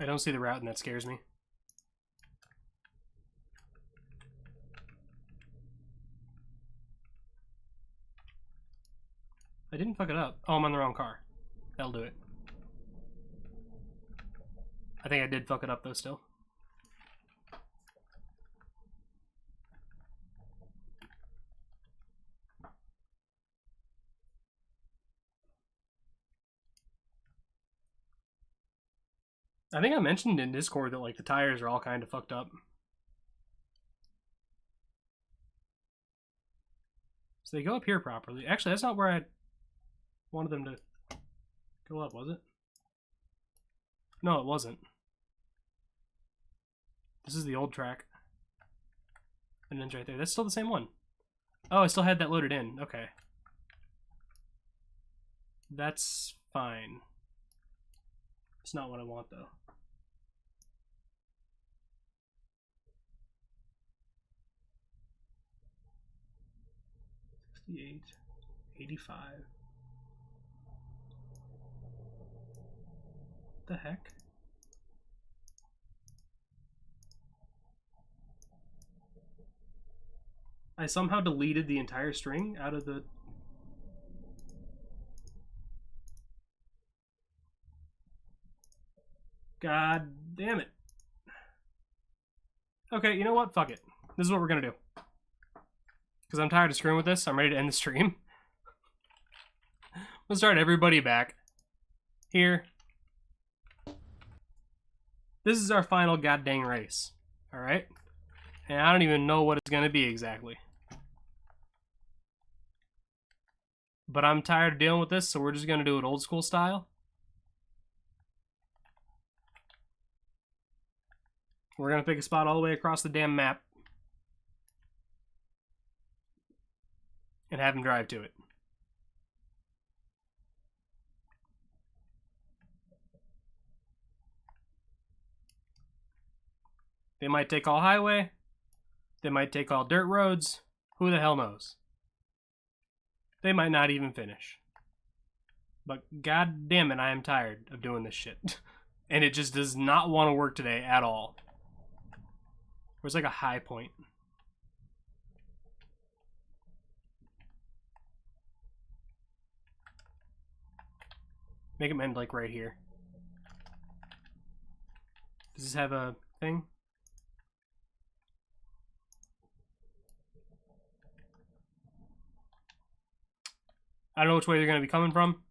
I don't see the route and that scares me. I didn't fuck it up. Oh, I'm on the wrong car. That'll do it. I think I did fuck it up though still. I think I mentioned in Discord that like the tires are all kind of fucked up. So they go up here properly. Actually, that's not where I wanted them to go up, was it? No, it wasn't. This is the old track. And then it's right there. That's still the same one. Oh, I still had that loaded in. Okay. That's fine. It's not what I want, though. 68, 85. What the heck? I somehow deleted the entire string out of the... God damn it. Okay, you know what? Fuck it. This is what we're gonna do. Because I'm tired of screwing with this. I'm ready to end the stream. We'll start everybody back. Here. This is our final goddamn race. Alright? And I don't even know what it's gonna be exactly. But I'm tired of dealing with this, so we're just gonna do it old school style. We're gonna pick a spot all the way across the damn map. And have him drive to it. They might take all highway. They might take all dirt roads. Who the hell knows? They might not even finish. But god damn it, I am tired of doing this shit. And it just does not want to work today at all. Where's like a high point? Make him end like right here. Does this have a thing? I don't know which way they're going to be coming from.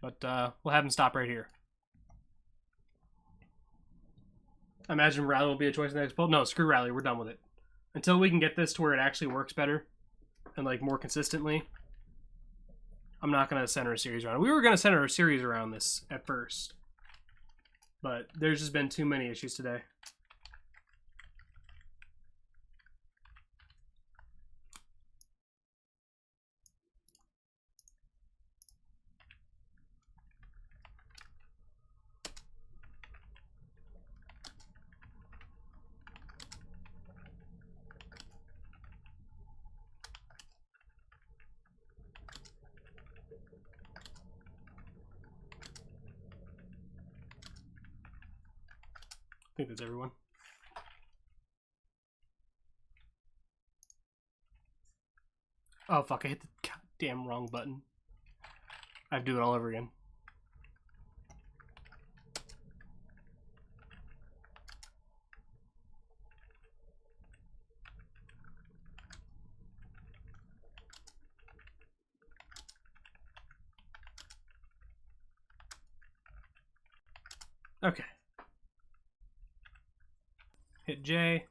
But we'll have him stop right here. I imagine rally will be a choice in the next poll. No, screw rally. We're done with it. Until we can get this to where it actually works better and like more consistently, I'm not going to center a series around it. We were going to center a series around this at first, but there's just been too many issues today. I think that's everyone. Oh, fuck, I hit the goddamn wrong button. I have to do it all over again. Okay. Hit J.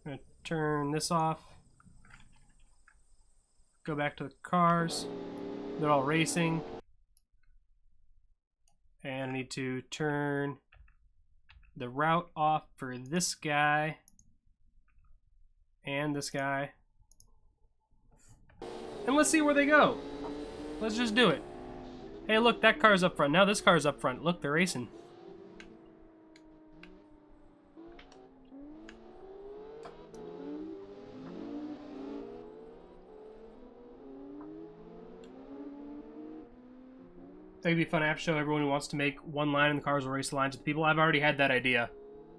I'm gonna turn this off. Go back to the cars. They're all racing. And I need to turn the route off for this guy and this guy. And let's see where they go. Let's just do it. Hey, look, that car's up front. Now this car's up front. Look, they're racing. That'd be a fun app show. Everyone who wants to make one line and the cars will race the lines with people. I've already had that idea.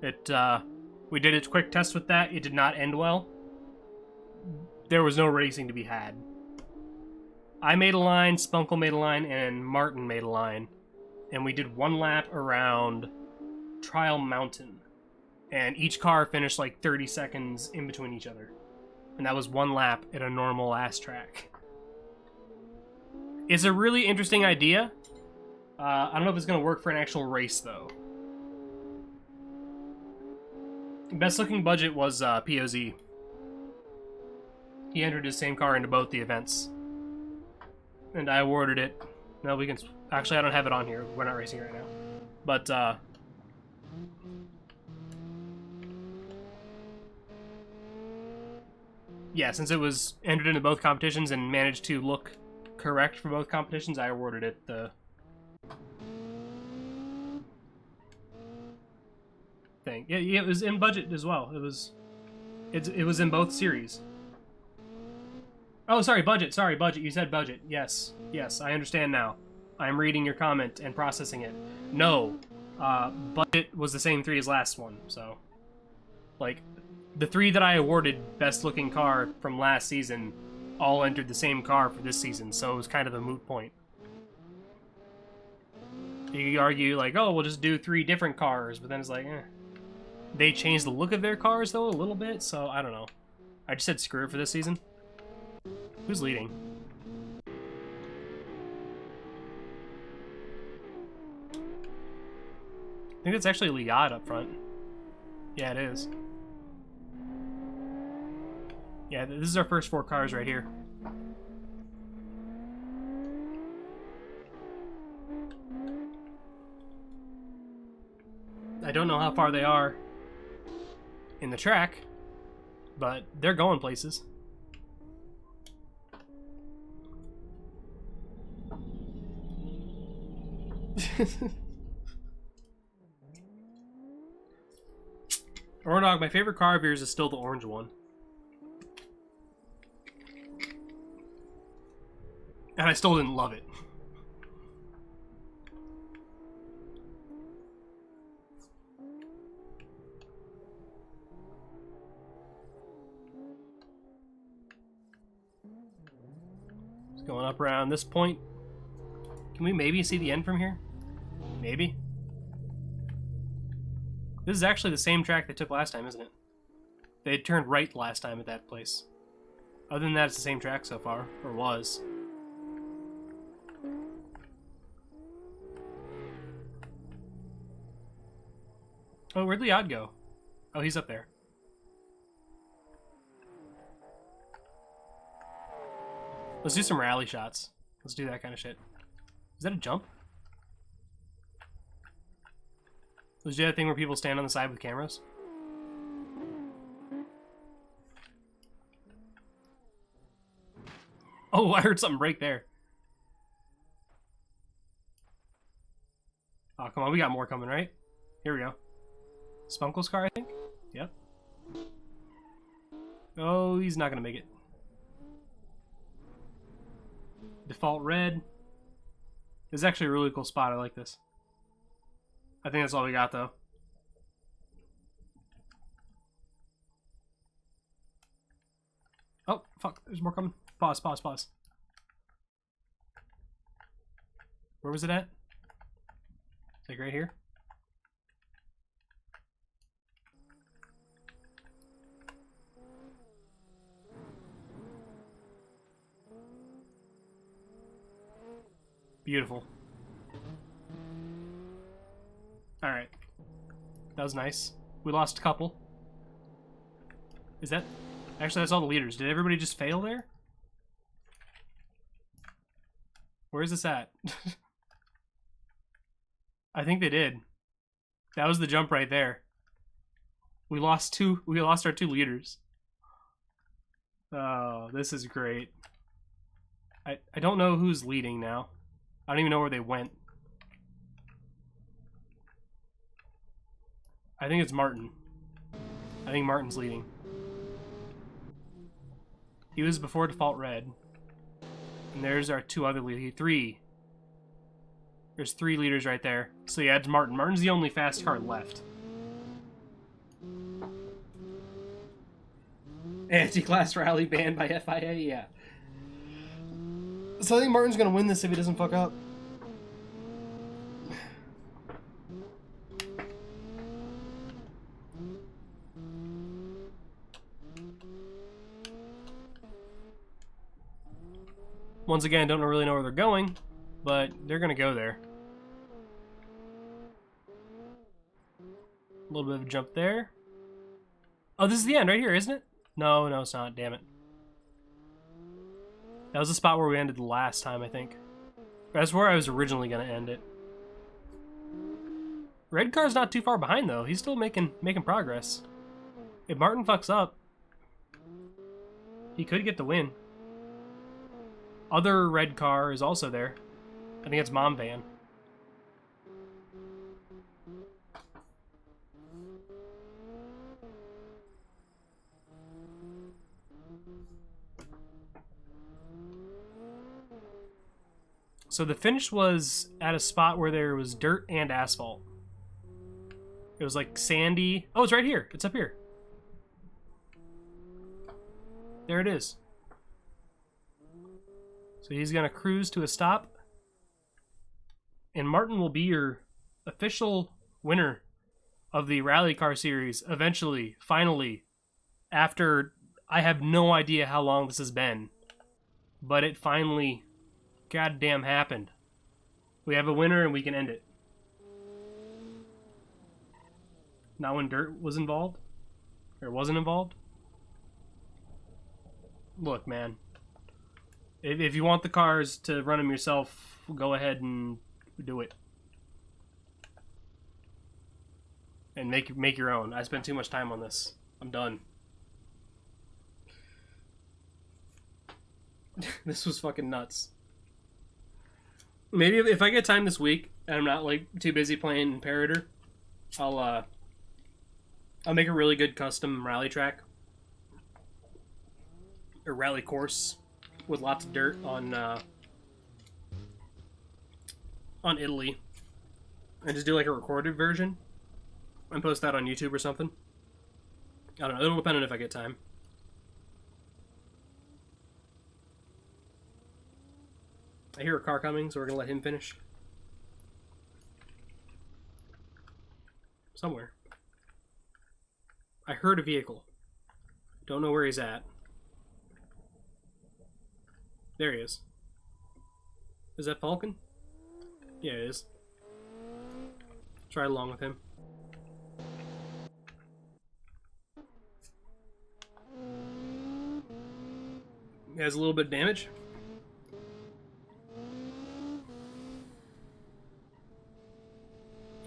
We did a quick test with that. It did not end well. There was no racing to be had. I made a line, Spunkle made a line, and Martin made a line. And we did one lap around Trial Mountain. And each car finished like 30 seconds in between each other. And that was one lap at a normal ass track. It's a really interesting idea. I don't know if it's going to work for an actual race, though. Best looking budget was POZ. He entered his same car into both the events. And I awarded it. No, we can... Actually, I don't have it on here. We're not racing right now. But, yeah, since it was entered into both competitions and managed to look correct for both competitions, I awarded it the thing. Yeah, it was in budget as well. It was in both series. Oh, sorry, budget. Sorry, budget. You said budget. Yes, yes, I understand now. I'm reading your comment and processing it. No, budget was the same 3 as last one. So, like, the 3 that I awarded best looking car from last season all entered the same car for this season, so it was kind of a moot point. You could argue, like, oh, we'll just do 3 different cars, but then it's like, eh. They changed the look of their cars, though, a little bit, so I don't know. I just said screw it for this season. Who's leading? I think it's actually Liad up front. Yeah, it is. Yeah, this is our first 4 cars right here. I don't know how far they are in the track, but they're going places. Ordog, my favorite car of yours is still the orange one. And I still didn't love it. It's going up around this point. Can we maybe see the end from here? Maybe. This is actually the same track they took last time, isn't it? They had turned right last time at that place. Other than that, it's the same track so far. Or was. Oh, where'd Liad go? Oh, he's up there. Let's do some rally shots. Let's do that kind of shit. Is that a jump? Let's do that thing where people stand on the side with cameras. Oh, I heard something break there. Oh, come on, we got more coming, right? Here we go. Spunkle's car, I think? Yep. Oh, he's not gonna make it. Default red. This is actually a really cool spot. I like this. I think that's all we got, though. Oh, fuck. There's more coming. Pause, pause, pause. Where was it at? Like right here? Beautiful. Alright. That was nice. We lost a couple. Is that... Actually, that's all the leaders. Did everybody just fail there? Where is this at? I think they did. That was the jump right there. We lost our two leaders. Oh, this is great. I don't know who's leading now. I don't even know where they went. I think it's Martin. I think Martin's leading. He was before default red. And there's our two other leaders. Three. There's three leaders right there. So yeah, it's Martin. Martin's the only fast car left. Anti-class rally banned by FIA, yeah. So I think Martin's gonna win this if he doesn't fuck up. Once again, don't really know where they're going, but they're gonna go there. A little bit of a jump there. Oh, this is the end right here, isn't it? No, no, it's not. Damn it. That was the spot where we ended the last time, I think. That's where I was originally gonna end it. Red car's not too far behind though. He's still making progress. If Martin fucks up, he could get the win. Other red car is also there. I think it's Mom Van. So the finish was at a spot where there was dirt and asphalt. It was like sandy. Oh, it's right here. It's up here. There it is. So he's going to cruise to a stop. And Martin will be your official winner of the Rally Car Series eventually, finally, after I have no idea how long this has been. But it finally goddamn happened. We have a winner and we can end it. Not when dirt was involved? Or wasn't involved? Look, man. If you want the cars to run them yourself, go ahead and do it. And make your own. I spent too much time on this. I'm done. This was fucking nuts. Maybe if I get time this week and I'm not like too busy playing Imperator, I'll make a really good custom rally track or rally course with lots of dirt on Italy, and just do like a recorded version and post that on YouTube or something. I don't know. It'll depend on if I get time. I hear a car coming, so we're gonna let him finish. Somewhere. I heard a vehicle. Don't know where he's at. There he is. Is that Falcon? Yeah, it is. Try along with him. He has a little bit of damage.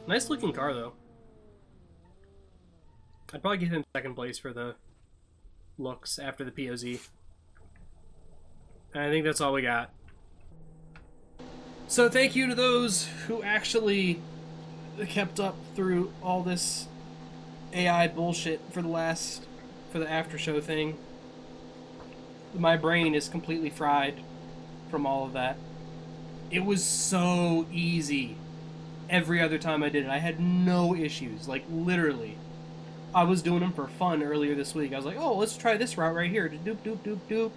Nice looking car, though. I'd probably give him second place for the looks after the POZ. And I think that's all we got. So thank you to those who actually kept up through all this AI bullshit for the after show thing. My brain is completely fried from all of that. It was so easy. Every other time I did it, I had no issues. Like, literally. I was doing them for fun earlier this week. I was like, oh, let's try this route right here. Doop, doop, doop, doop.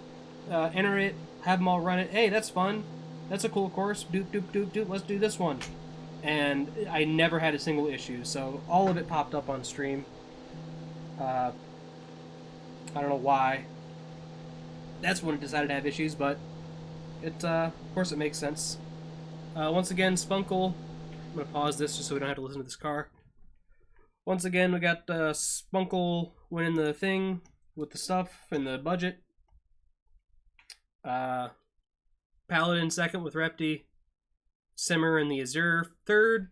enter it, have them all run it. Hey, that's fun. That's a cool course. Doop, doop, doop, doop. Let's do this one. And I never had a single issue, so all of it popped up on stream. I don't know why. That's when it decided to have issues, but it, of course it makes sense. Once again, Spunkle. I'm going to pause this just so we don't have to listen to this car. Once again, we got Spunkle winning the thing with the stuff and the budget. Paladin second with Repti. Simmer and the Azure third.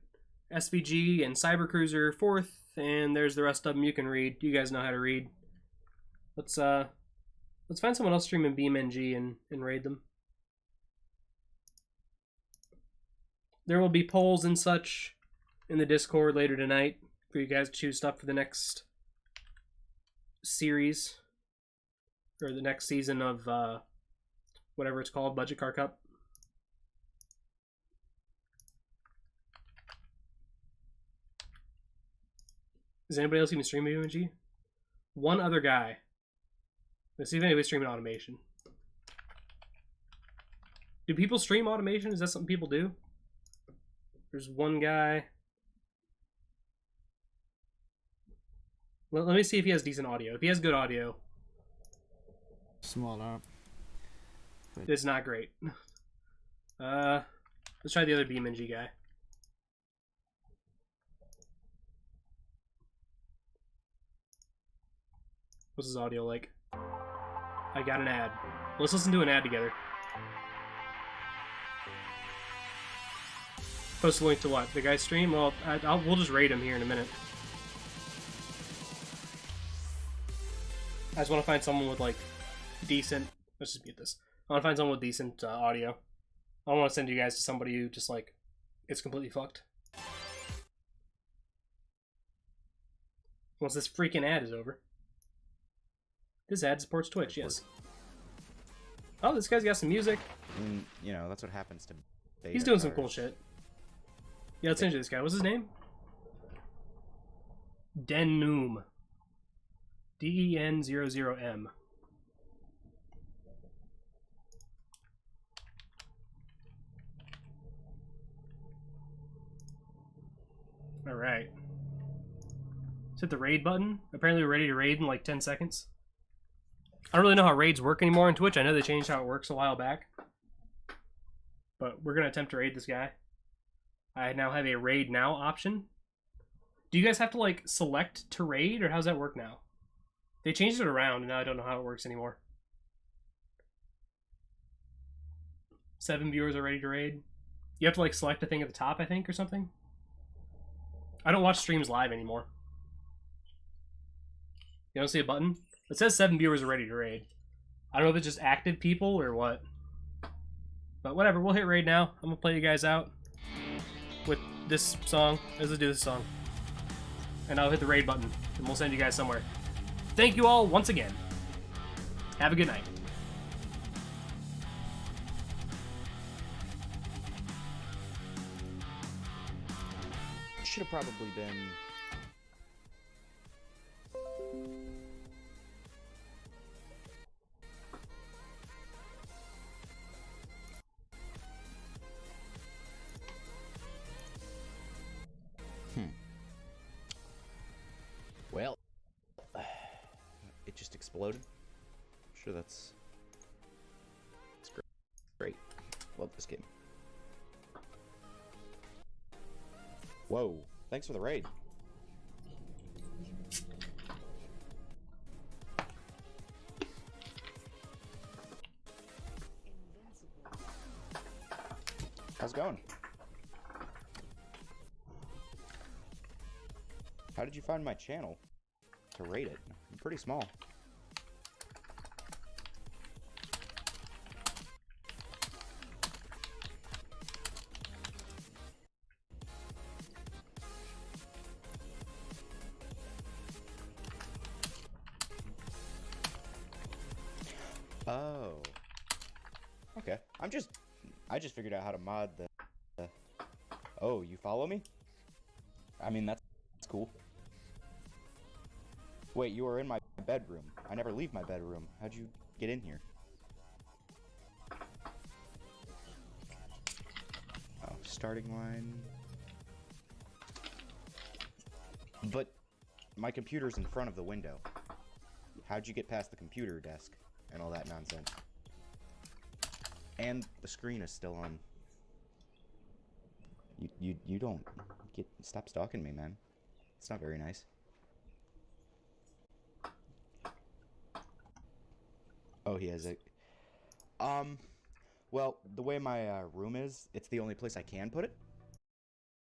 SVG and Cybercruiser fourth. And there's the rest of them you can read. You guys know how to read. Let's find someone else streaming BeamNG and raid them. There will be polls and such in the Discord later tonight for you guys to choose stuff for the next series or the next season of whatever it's called, Budget Car Cup. Is anybody else even streaming BeamNG? One other guy. Let's see if anybody's streaming automation. Do people stream automation? Is that something people do? There's one guy. Well, let me see if he has decent audio. If he has good audio. Small up. It's not great. Let's try the other BeamNG guy. What's his audio like? I got an ad. Let's listen to an ad together. Post a link to what? The guy's stream? Well, we'll just rate him here in a minute. I just want to find someone with, like, decent... Let's just mute this. I want to find someone with decent audio. I don't want to send you guys to somebody who just, like, it's completely fucked. Once this freaking ad is over. This ad supports Twitch, yes. Oh, this guy's got some music. You know, that's what happens to beta He's doing some cars. cool shit. Yeah, let's change this guy. What's his name? Dennoom. DEN00M. Alright. Let's hit the raid button. Apparently we're ready to raid in like 10 seconds. I don't really know how raids work anymore on Twitch. I know they changed how it works a while back. But we're going to attempt to raid this guy. I now have a raid now option. Do you guys have to like select to raid, or how's that work now? They changed it around and now I don't know how it works anymore. 7 viewers are ready to raid. You have to like select a thing at the top, I think, or something. I don't watch streams live anymore. You don't see a button? It says 7 viewers are ready to raid. I don't know if it's just active people or what. But whatever, we'll hit raid now. I'm gonna play you guys out with this song. Let's do this song. And I'll hit the raid button and we'll send you guys somewhere. Thank you all once again. Have a good night. Should have probably been... Well, it just exploded. Sure, that's great. Love this game. Whoa, thanks for the raid. How's it going? How did you find my channel to rate it? I'm pretty small. Oh. Okay. I just figured out how to mod the Oh, you follow me? I mean, that's cool. Wait, you are in my bedroom. I never leave my bedroom. How'd you get in here? starting line. But my computer's in front of the window. How'd you get past the computer desk and all that nonsense? And the screen is still on. You don't stop stalking me, man. It's not very nice. Oh, he has a well, the way my room is, it's the only place I can put it.